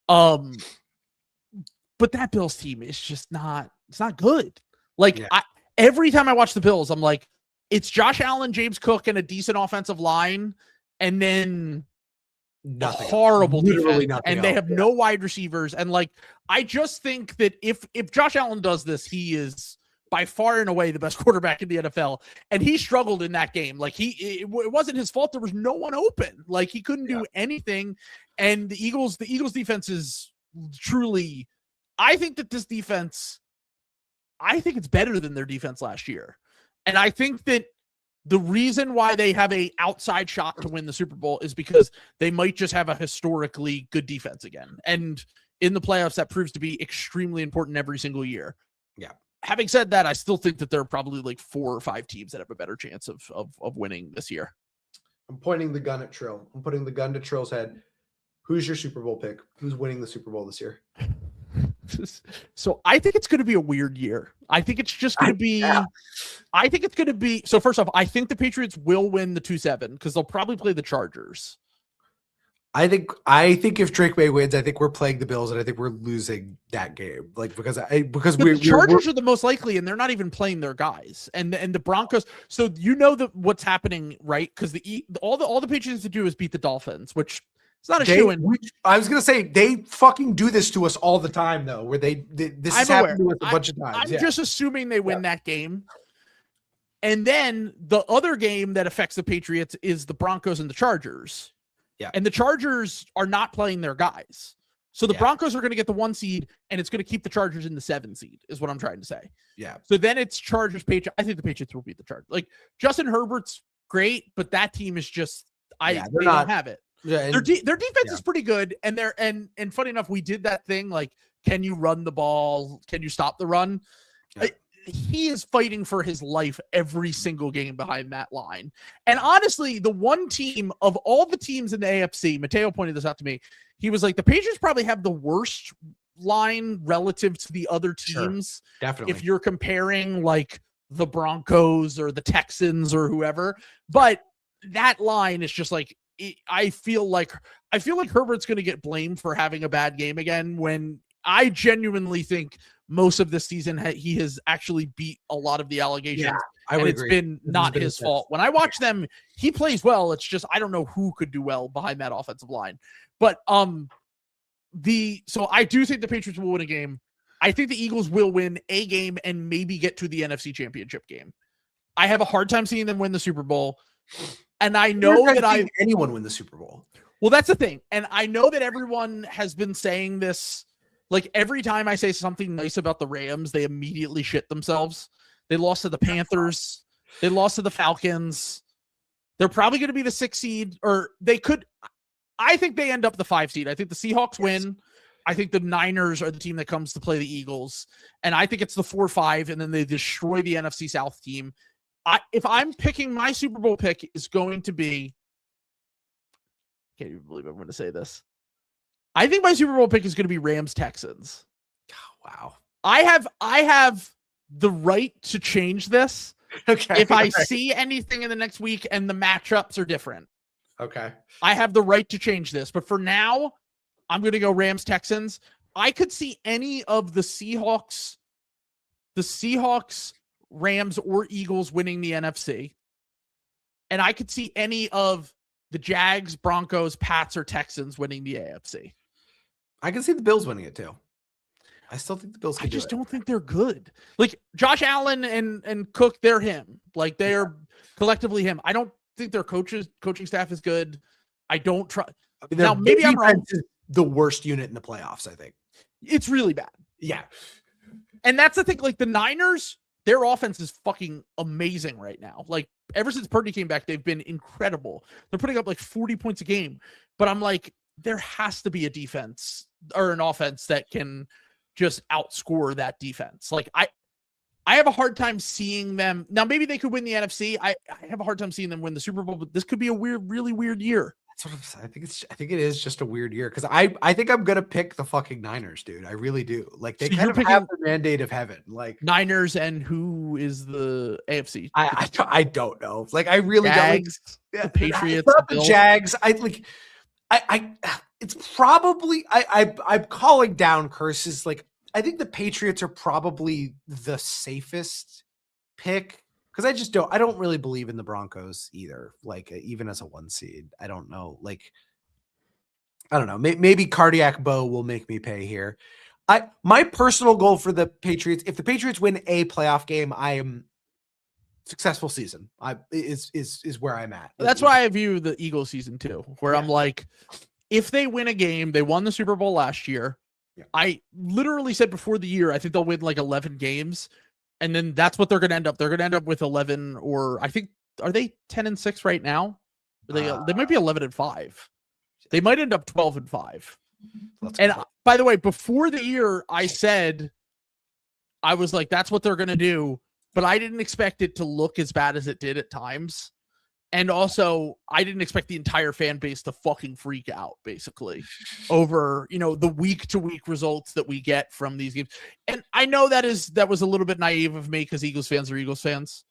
But that Bills team is just it's not good. Every time I watch the Bills, I'm like, it's Josh Allen, James Cook, and a decent offensive line, and then nothing. Horrible Literally defense, nothing and they have no wide receivers. And I just think that if Josh Allen does this, he is by far and away the best quarterback in the NFL. And he struggled in that game. It wasn't his fault. There was no one open. He couldn't do anything. And the Eagles defense is truly, I think that this defense, I think it's better than their defense last year. And I think that the reason why they have a outside shot to win the Super Bowl is because they might just have a historically good defense again. And in the playoffs, that proves to be extremely important every single year. Yeah. Having said that, I still think that there are probably 4 or 5 teams that have a better chance of winning this year. I'm pointing the gun at Trill. I'm putting the gun to Trill's head. Who's your Super Bowl pick? Who's winning the Super Bowl this year? So I think it's going to be a weird year. I think it's just going to be, I think it's going to be, so first off, I think the Patriots will win the 2-7 because they'll probably play the Chargers. I think if Drake May wins, I think we're playing the Bills and I think we're losing that game. Because the Chargers are the most likely and they're not even playing their guys. And the Broncos. So what's happening, right? Because all the Patriots have to do is beat the Dolphins, which it's not a shoo-in. I was going to say, they fucking do this to us all the time, though, where this has happened to us a bunch of times. I'm just assuming they win that game. And then the other game that affects the Patriots is the Broncos and the Chargers. Yeah. And the Chargers are not playing their guys. So the Broncos are going to get the 1 seed, and it's going to keep the Chargers in the 7 seed, is what I'm trying to say. Yeah. So then it's Chargers, Patriots. I think the Patriots will beat the Chargers. Justin Herbert's great, but that team is just, they don't have it. Yeah, their defense is pretty good, and and funny enough, we did that thing can you run the ball? Can you stop the run? Yeah. He is fighting for his life every single game behind that line. And honestly, the one team of all the teams in the AFC, Mateo pointed this out to me. He was like, the Patriots probably have the worst line relative to the other teams. Sure, definitely. If you're comparing the Broncos or the Texans or whoever, but that line is just I feel like Herbert's going to get blamed for having a bad game again when I genuinely think most of this season he has actually beat a lot of the allegations. Yeah, I would agree. It's been not his fault. When I watch them, he plays well. It's just I don't know who could do well behind that offensive line. But so I do think the Patriots will win a game. I think the Eagles will win a game and maybe get to the NFC Championship game. I have a hard time seeing them win the Super Bowl. And I know that anyone win the Super Bowl. Well, that's the thing. And I know that everyone has been saying this. Every time I say something nice about the Rams, they immediately shit themselves. They lost to the Panthers. They lost to the Falcons. They're probably going to be the 6 seed, or they could. I think they end up the 5 seed. I think the Seahawks win. I think the Niners are the team that comes to play the Eagles. And I think it's the 4-5, and then they destroy the NFC South team. If I'm picking, my Super Bowl pick is going to be, I can't even believe I'm going to say this. I think my Super Bowl pick is going to be Rams Texans. Oh, wow. I have the right to change this. Okay. If I see anything in the next week and the matchups are different. Okay. I have the right to change this, but for now, I'm going to go Rams Texans. I could see any of the Seahawks, Rams, or Eagles winning the NFC. And I could see any of the Jags, Broncos, Pats, or Texans winning the AFC. I can see the Bills winning it too. I still think the Bills can don't think they're good. Josh Allen and Cook, they're him. They are collectively him. I don't think their coaching staff is good. I don't try. Now, maybe I'm wrong. The worst unit in the playoffs, I think. It's really bad. Yeah. And that's the thing. The Niners, their offense is fucking amazing right now. Ever since Purdy came back, they've been incredible. They're putting up 40 points a game. But I'm there has to be a defense or an offense that can just outscore that defense. I have a hard time seeing them. Now, maybe they could win the NFC. I have a hard time seeing them win the Super Bowl, but this could be a really weird year. That's what I'm saying. I think it is just a weird year because I think I'm gonna pick the fucking Niners, dude. I really do. Like they kind of have the mandate of heaven. Like Niners, and who is the AFC? I don't know. Like I really Jags, don't. Like, the Patriots, not the Jags. It's probably I'm calling down curses. Like I think the Patriots are probably the safest pick because I don't really believe in the Broncos either. Like even as a 1 seed, I don't know. Like I don't know. Maybe cardiac bow will make me pay here. My personal goal for the Patriots, if the Patriots win a playoff game, I am successful season. Is where I'm at. That's why I view the Eagles season too, where I'm like, if they win a game, they won the Super Bowl last year. Yeah. I literally said before the year, I think they'll win like 11 games. And then that's what they're going to end up. They're going to end up with 11, or I think, are they 10-6 right now? They might be 11-5. They might end up 12-5. And by the way, before the year, I said, I was like, that's what they're going to do. But I didn't expect it to look as bad as it did at times. And also, I didn't expect the entire fan base to fucking freak out, basically, over, the week-to-week results that we get from these games. And I know that was a little bit naive of me because Eagles fans are Eagles fans.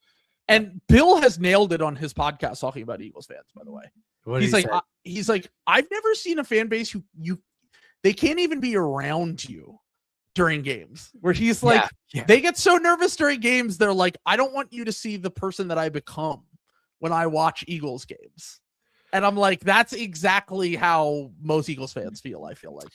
And Bill has nailed it on his podcast talking about Eagles fans, by the way. He's like, I've never seen a fan base who they can't even be around you during games, where he's like, they get so nervous during games. They're like, I don't want you to see the person that I become when I watch Eagles games. And I'm like, that's exactly how most Eagles fans feel. I feel like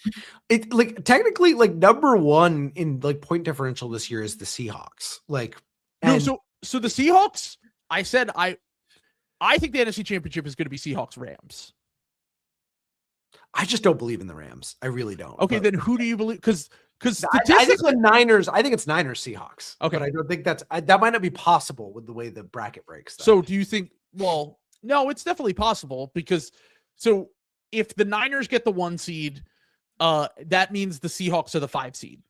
it, like technically like number one in like point differential this year is the Seahawks. Like, so the Seahawks, I said, I think the NFC Championship is going to be Seahawks Rams. I just don't believe in the Rams. I really don't. Okay. Then who do you believe? Because I think the Niners, I think it's Niners Seahawks. Okay. But I don't think that might not be possible with the way the bracket breaks. So do you think, well, no, it's definitely possible because if the Niners get the 1 seed, that means the Seahawks are the 5 seed.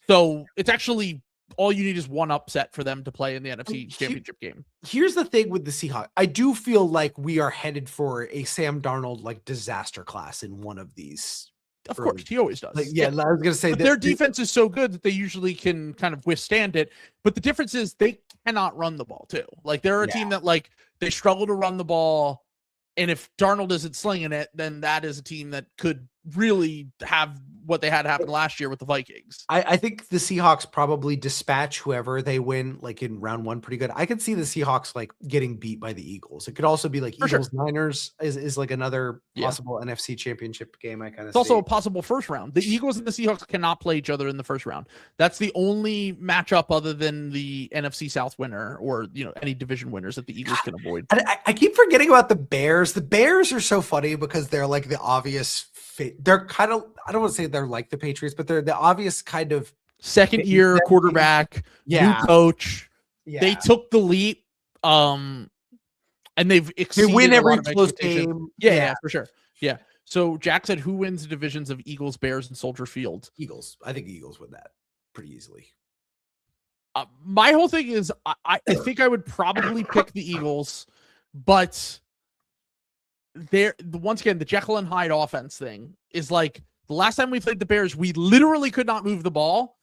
So it's actually all you need is one upset for them to play in the NFC Championship game. Here's the thing with the Seahawks. I do feel like we are headed for a Sam Darnold like disaster class in one of these. Of course, he always does. I was going to say that their defense is so good that they usually can kind of withstand it. But the difference is they cannot run the ball too. Like they're a team that like they struggle to run the ball. And if Darnold isn't slinging it, then that is a team that could really have what they had happen last year with the Vikings. I think the Seahawks probably dispatch whoever they win, like in round 1, pretty good. I could see the Seahawks like getting beat by the Eagles. It could also be like Niners is like another possible NFC Championship game. It's also a possible first round. The Eagles and the Seahawks cannot play each other in the first round. That's the only matchup other than the NFC South winner or any division winners that the Eagles can avoid. I keep forgetting about the Bears. The Bears are so funny because they're like the obvious. They're kind of, I don't want to say they're like the Patriots, but they're the obvious kind of second year quarterback, new coach. Yeah. They took the leap. And they win every close game. Yeah, for sure. Yeah. So Jack said, who wins the divisions of Eagles, Bears, and Soldier Field? Eagles. I think the Eagles win that pretty easily. My whole thing is I think I would probably pick the Eagles, but once again, the Jekyll and Hyde offense thing is like the last time we played the Bears, we literally could not move the ball.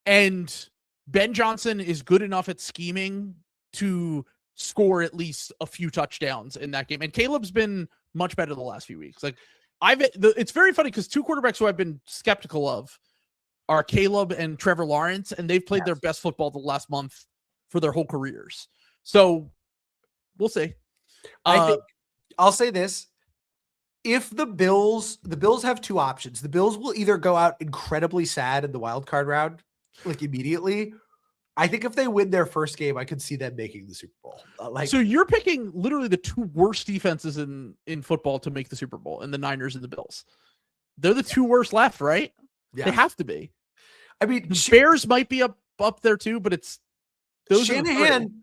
And Ben Johnson is good enough at scheming to score at least a few touchdowns in that game. And Caleb's been much better the last few weeks. Like it's very funny because 2 quarterbacks who I've been skeptical of are Caleb and Trevor Lawrence, and they've played their best football the last month for their whole careers. So we'll see. I think I'll say this. If the Bills have 2 options. The Bills will either go out incredibly sad in the wild card round, like immediately. I think if they win their first game, I could see them making the Super Bowl. So you're picking literally the 2 worst defenses in football to make the Super Bowl, and the Niners and the Bills. They're the 2 worst left, right? Yeah. They have to be. I mean, the Bears might be up there too, but it's Shanahan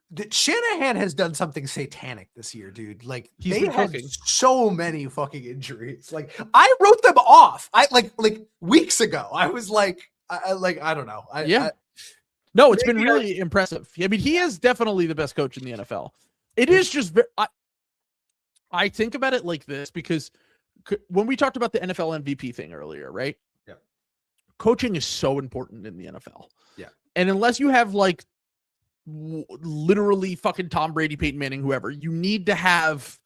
has done something satanic this year, dude. Like they had so many fucking injuries. Like I wrote them off. I like weeks ago. I was like, I don't know. No, it's been really impressive. I mean, he is definitely the best coach in the NFL. It is just, I think about it like this because when we talked about the NFL MVP thing earlier, right? Yeah. Coaching is so important in the NFL. Yeah. And unless you have like literally fucking Tom Brady, Peyton Manning, whoever, you need to have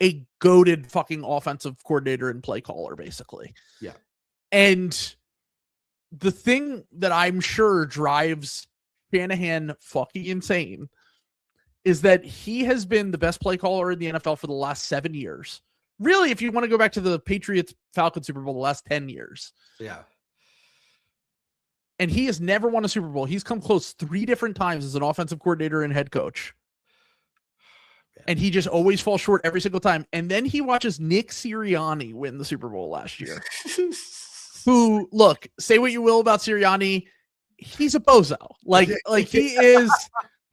a goated fucking offensive coordinator and play caller, basically. Yeah. And the thing that I'm sure drives Shanahan fucking insane is that he has been the best play caller in the NFL for the last 7 years. Really, if you want to go back to the Patriots-Falcons Super Bowl, the last 10 years. Yeah. And he has never won a Super Bowl. He's come close 3 different times as an offensive coordinator and head coach. Yeah. And he just always falls short every single time. And then he watches Nick Sirianni win the Super Bowl last year. Who, look, say what you will about Sirianni, he's a bozo. Like he is,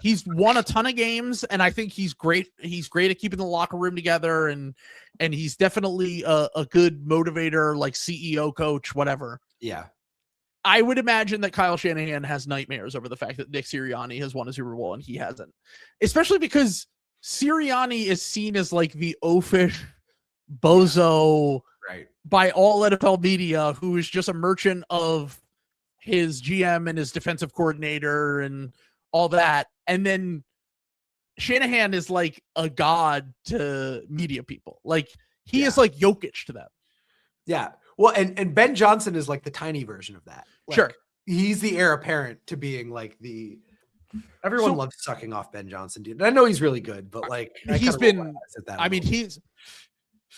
he's won a ton of games, and I think he's great. He's great at keeping the locker room together, and he's definitely a good motivator, like CEO, coach, whatever. Yeah. I would imagine that Kyle Shanahan has nightmares over the fact that Nick Sirianni has won a Super Bowl and he hasn't. Especially because Sirianni is seen as like the oafish bozo right by all NFL media, who is just a merchant of his GM and his defensive coordinator and all that. And then Shanahan is like a god to media people. Like he is like Jokic to them. Yeah. Well, and Ben Johnson is like the tiny version of that. Like, sure. He's the heir apparent to being like everyone loves sucking off Ben Johnson, dude. And I know he's really good, but like he's been, I mean,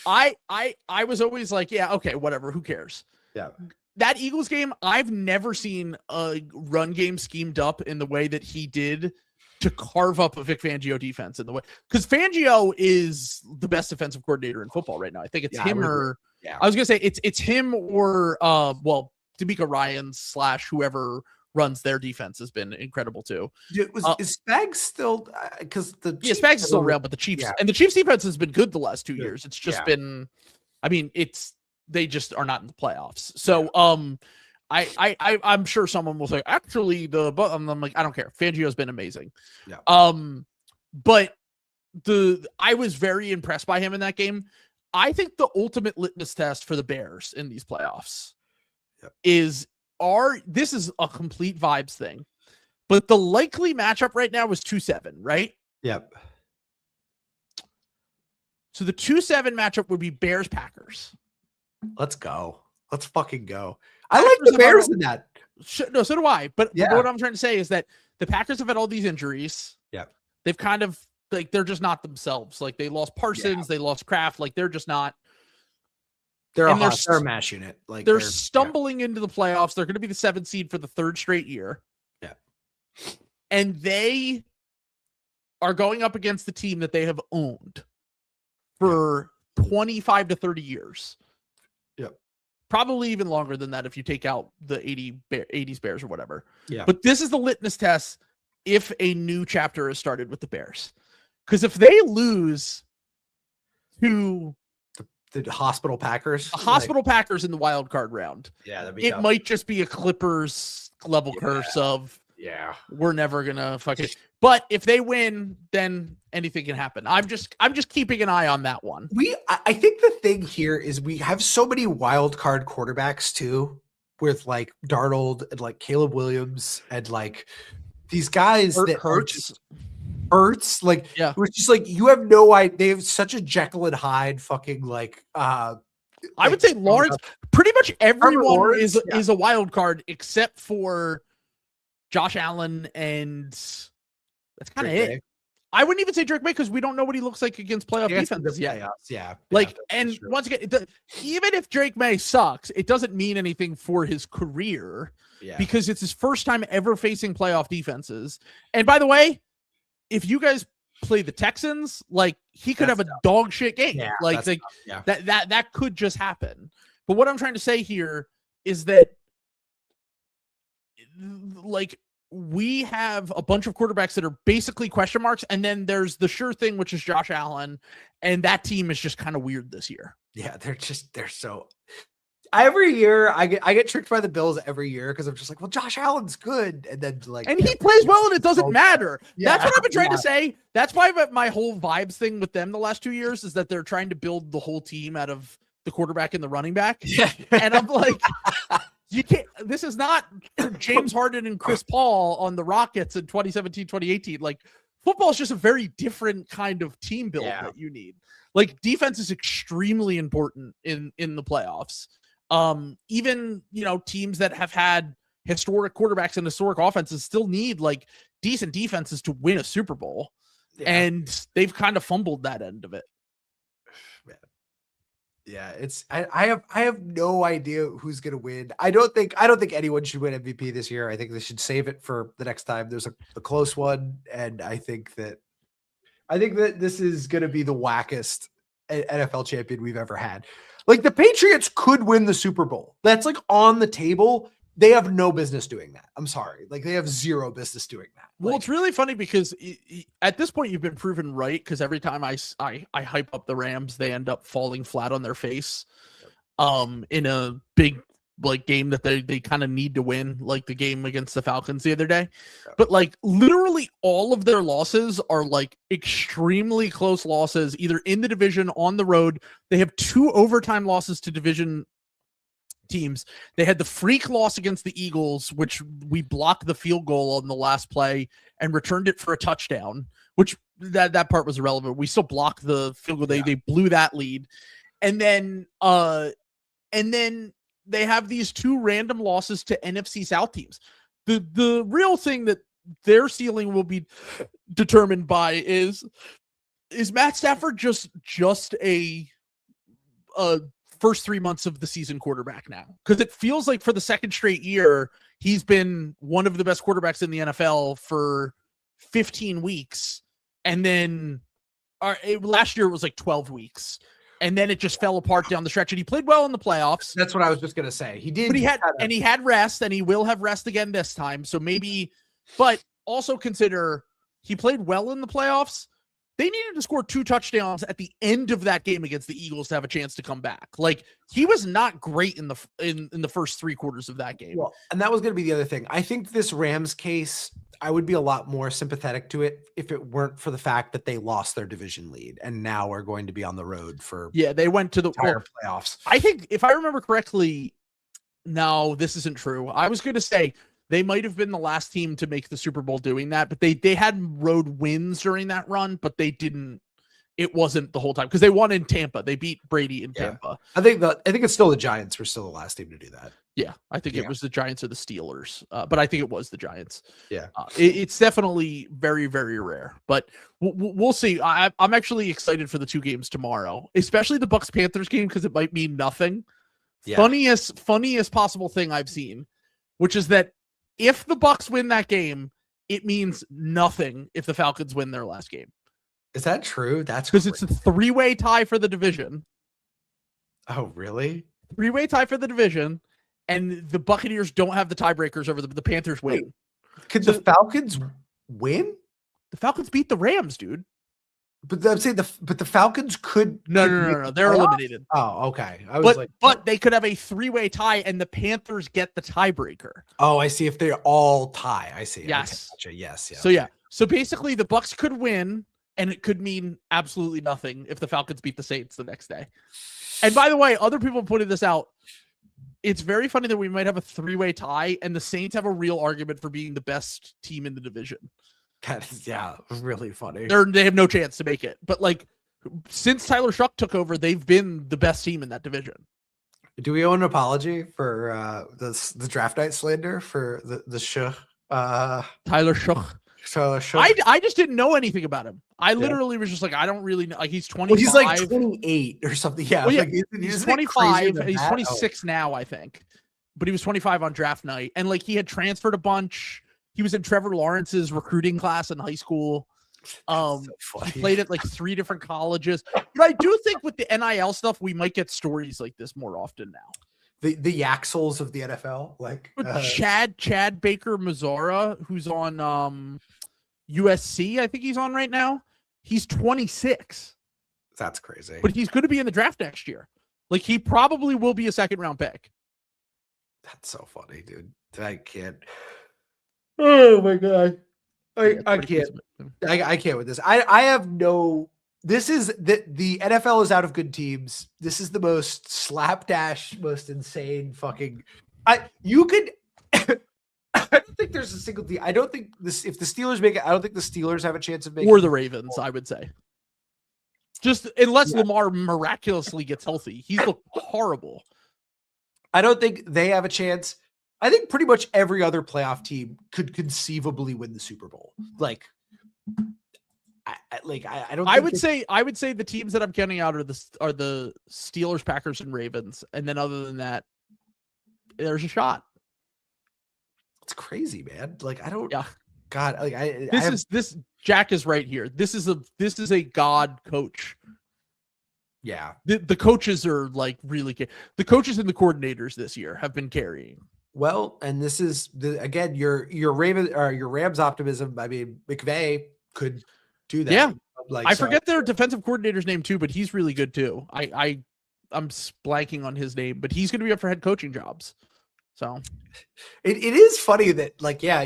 I was always like, yeah, okay, whatever. Who cares? Yeah. That Eagles game, I've never seen a run game schemed up in the way that he did to carve up a Vic Fangio defense in the way. Because Fangio is the best defensive coordinator in football right now. I think it's him or I was gonna say it's him or D'Amico Ryans / whoever runs their defense has been incredible too. Is Flagg still because Flagg is still around, but the Chiefs and the Chiefs defense has been good the last 2 years. It's just been, I mean, they just are not in the playoffs. So I'm sure someone will say actually I'm like, I don't care. Fangio's been amazing. Yeah. But I was very impressed by him in that game. I think the ultimate litmus test for the Bears in these playoffs is this is a complete vibes thing, but the likely matchup right now is 2-7, right? Yep. So the 2-7 matchup would be Bears Packers. Let's go. Let's fucking go. I like the Bears in that. No, so do I. But what I'm trying to say is that the Packers have had all these injuries. Yeah. They've kind of like, they're just not themselves. Like they lost Parsons, they lost Kraft. Like they're just not. They're a mash unit. Like they're stumbling into the playoffs. They're going to be the 7th seed for the 3rd straight year. Yeah. And they are going up against the team that they have owned for 25 to 30 years. Yep. Probably even longer than that if you take out the 80s Bears or whatever. Yeah. But this is the litmus test if a new chapter is started with the Bears. Because if they lose to the hospital Packers, Packers in the wild card round, it might just be a Clippers level curse of we're never gonna fuck it. But if they win, then anything can happen. I'm just keeping an eye on that one. I think the thing here is we have so many wild card quarterbacks too, with like Darnold and like Caleb Williams and like these guys that hurts like it was just like you have no idea. They have such a Jekyll and Hyde fucking like I would say Lawrence. Pretty much everyone is a wild card except for Josh Allen, and that's kind of it. I wouldn't even say Drake May because we don't know what he looks like against playoff defenses yet. And once again, even if Drake May sucks, it doesn't mean anything for his career because it's his first time ever facing playoff defenses. And by the way, if you guys play the Texans, like he could have a dog shit game. That could just happen. But what I'm trying to say here is that like we have a bunch of quarterbacks that are basically question marks, and then there's the sure thing, which is Josh Allen, and that team is just kind of weird this year. Yeah, they're so. every year I get tricked by the Bills every year because I'm just like, well, Josh Allen's good, and then like, and he plays well, and it doesn't matter. Yeah, That's what I've been trying to say. That's why my whole vibes thing with them the last 2 years is that they're trying to build the whole team out of the quarterback and the running back. Yeah. And I'm like, you can't. This is not James Harden and Chris Paul on the Rockets in 2017, 2018. Like, football is just a very different kind of team build that you need. Like, defense is extremely important in the playoffs. Even, teams that have had historic quarterbacks and historic offenses still need like decent defenses to win a Super Bowl. Yeah. And they've kind of fumbled that end of it. Yeah, it's I have no idea who's gonna win. I don't think anyone should win MVP this year. I think they should save it for the next time there's a close one. And I think that this is gonna be the wackest NFL champion we've ever had. Like, the Patriots could win the Super Bowl. That's like on the table. They have no business doing that. I'm sorry. Like, they have zero business doing that. Well, it's really funny because at this point you've been proven right, because every time I hype up the Rams, they end up falling flat on their face in a big like game that they kind of need to win, like the game against the Falcons the other day. But like literally all of their losses are like extremely close losses, either in the division, on the road. They have 2 overtime losses to division teams. They had the freak loss against the Eagles, which we blocked the field goal on the last play and returned it for a touchdown, which that part was irrelevant. We still blocked the field goal. They blew that lead. And then they have these 2 random losses to NFC South teams. The real thing that their ceiling will be determined by is Matt Stafford just a first 3 months of the season quarterback now? Because it feels like for the second straight year, he's been one of the best quarterbacks in the NFL for 15 weeks. And then last year it was like 12 weeks. And then it just fell apart down the stretch. And he played well in the playoffs. That's what I was just going to say. He did. But he had rest, and he will have rest again this time. So maybe, but also consider he played well in the playoffs. They needed to score 2 touchdowns at the end of that game against the Eagles to have a chance to come back. Like, he was not great in the first 3 quarters of that game. Well, and that was going to be the other thing. I think this Rams case, I would be a lot more sympathetic to it if it weren't for the fact that they lost their division lead and now are going to be on the road for they went to the entire playoffs. I think, if I remember correctly, no, this isn't true. I was going to say they might have been the last team to make the Super Bowl doing that, but they had road wins during that run, but they didn't. It wasn't the whole time because they won in Tampa. They beat Brady in Tampa. I think it's still the Giants were still the last team to do that. Yeah, I think it was the Giants or the Steelers, but I think it was the Giants. Yeah, it's definitely very, very rare, but we'll see. I'm actually excited for the 2 games tomorrow, especially the Bucks-Panthers game, because it might mean nothing. Yeah. Funniest possible thing I've seen, which is that if the Bucks win that game, it means nothing if the Falcons win their last game. Is that true? That's because it's a 3-way tie for the division. Oh, really? 3-way tie for the division, and the Buccaneers don't have the tiebreakers over the Panthers win. Wait, could the Falcons win? The Falcons beat the Rams, dude. But I'm saying the Falcons could. No. They're eliminated. Oh, okay. But they could have a 3-way tie, and the Panthers get the tiebreaker. Oh, I see. If they all tie, I see. Yes. Okay, gotcha. Yes. So So basically, the Bucks could win, and it could mean absolutely nothing if the Falcons beat the Saints the next day. And by the way, other people pointed this out. It's very funny that we might have a 3-way tie, and the Saints have a real argument for being the best team in the division. That is, really funny. They have no chance to make it. But like, since Tyler Shuck took over, they've been the best team in that division. Do we owe an apology for the draft night slander for the Shuck? Tyler Shuck. I just didn't know anything about him. I literally was just like, I don't really know. Like, he's 25. Well, he's like 28 or something. Yeah. Well, he's 25 and he's 26 now, I think. But he was 25 on draft night. And like, he had transferred a bunch. He was in Trevor Lawrence's recruiting class in high school. He played at like 3 different colleges. But I do think with the NIL stuff, we might get stories like this more often now. The Yaxels of the NFL, like Chad Baker Mazzara, who's on USC, I think he's on right now. He's 26. That's crazy. But he's going to be in the draft next year. Like, he probably will be a second-round pick. That's so funny, dude. I can't. Oh my God. I can't. I can't with this. I have no. This is the NFL is out of good teams. This is the most slapdash, most insane fucking. You could. I don't think there's a single team. I don't think this. If the Steelers make it, I don't think the Steelers have a chance of making. Or the Ravens, I would say. Just unless Lamar miraculously gets healthy, he's looked horrible. I don't think they have a chance. I think pretty much every other playoff team could conceivably win the Super Bowl. Like, I don't. I would say the teams that I'm counting out are the Steelers, Packers, and Ravens, and then other than that, there's a shot. It's crazy, man. Like, I don't. Yeah. God, like this Jack is right here. This is a god coach. Yeah. The coaches are like really the coaches and the coordinators this year have been carrying. Well, and this is again your Rams optimism. I mean, McVay could do that. Yeah. I forget their defensive coordinator's name too, but he's really good too. I'm blanking on his name, but he's going to be up for head coaching jobs. So it is funny that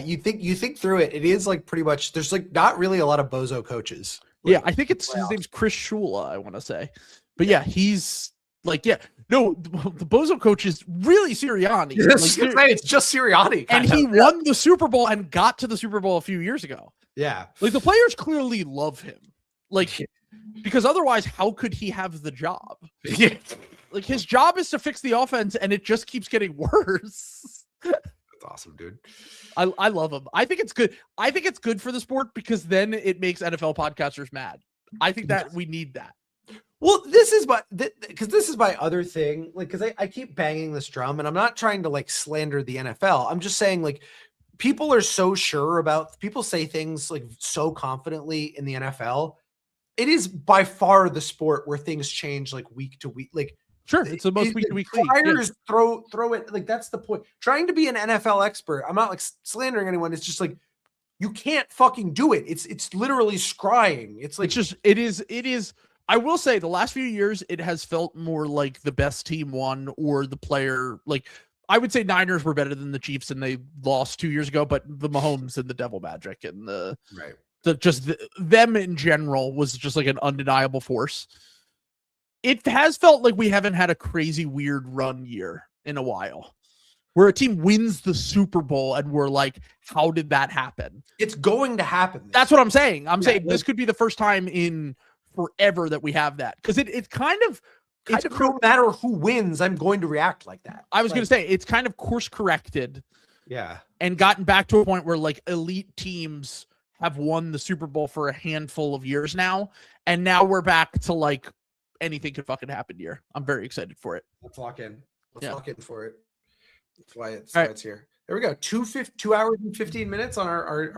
you think through it. It is like pretty much there's like not really a lot of bozo coaches. Yeah, I think his name's Chris Shula, I want to say. But yeah, he's the bozo coach is really Sirianni. It's just Sirianni. And he won the Super Bowl and got to the Super Bowl a few years ago. Yeah. Like the players clearly love him. Like, because otherwise, how could he have the job? Yeah. Like his job is to fix the offense and it just keeps getting worse. That's awesome, dude. I love him. I think it's good. I think it's good for the sport because then it makes NFL podcasters mad. I think that we need that. Well, this is my other thing. Like, because I keep banging this drum, and I'm not trying to like slander the NFL. I'm just saying, like, people are so sure about people say things like so confidently in the NFL. It is by far the sport where things change like week to week. Like, sure, it's the most week to week. Players throw it. Like, that's the point. Trying to be an NFL expert. I'm not like slandering anyone. It's just like you can't fucking do it. It's literally scrying. It's like it is. I will say the last few years, it has felt more like the best team won or the player. Like, I would say Niners were better than the Chiefs and they lost 2 years ago, but the Mahomes and the Devil Magic and them in general was just like an undeniable force. It has felt like we haven't had a crazy weird run year in a while where a team wins the Super Bowl and we're like, how did that happen? It's going to happen. That's what I'm saying. I'm saying this could be the first time in forever that we have that, because it's kind of no matter who wins, I'm going to react like that. I was going to say it's kind of course corrected, and gotten back to a point where like elite teams have won the Super Bowl for a handful of years now, and now we're back to like anything could fucking happen here. I'm very excited for it. Let's lock in. Lock in for it. That's why it's here. There we go. 2 hours and 15 minutes on our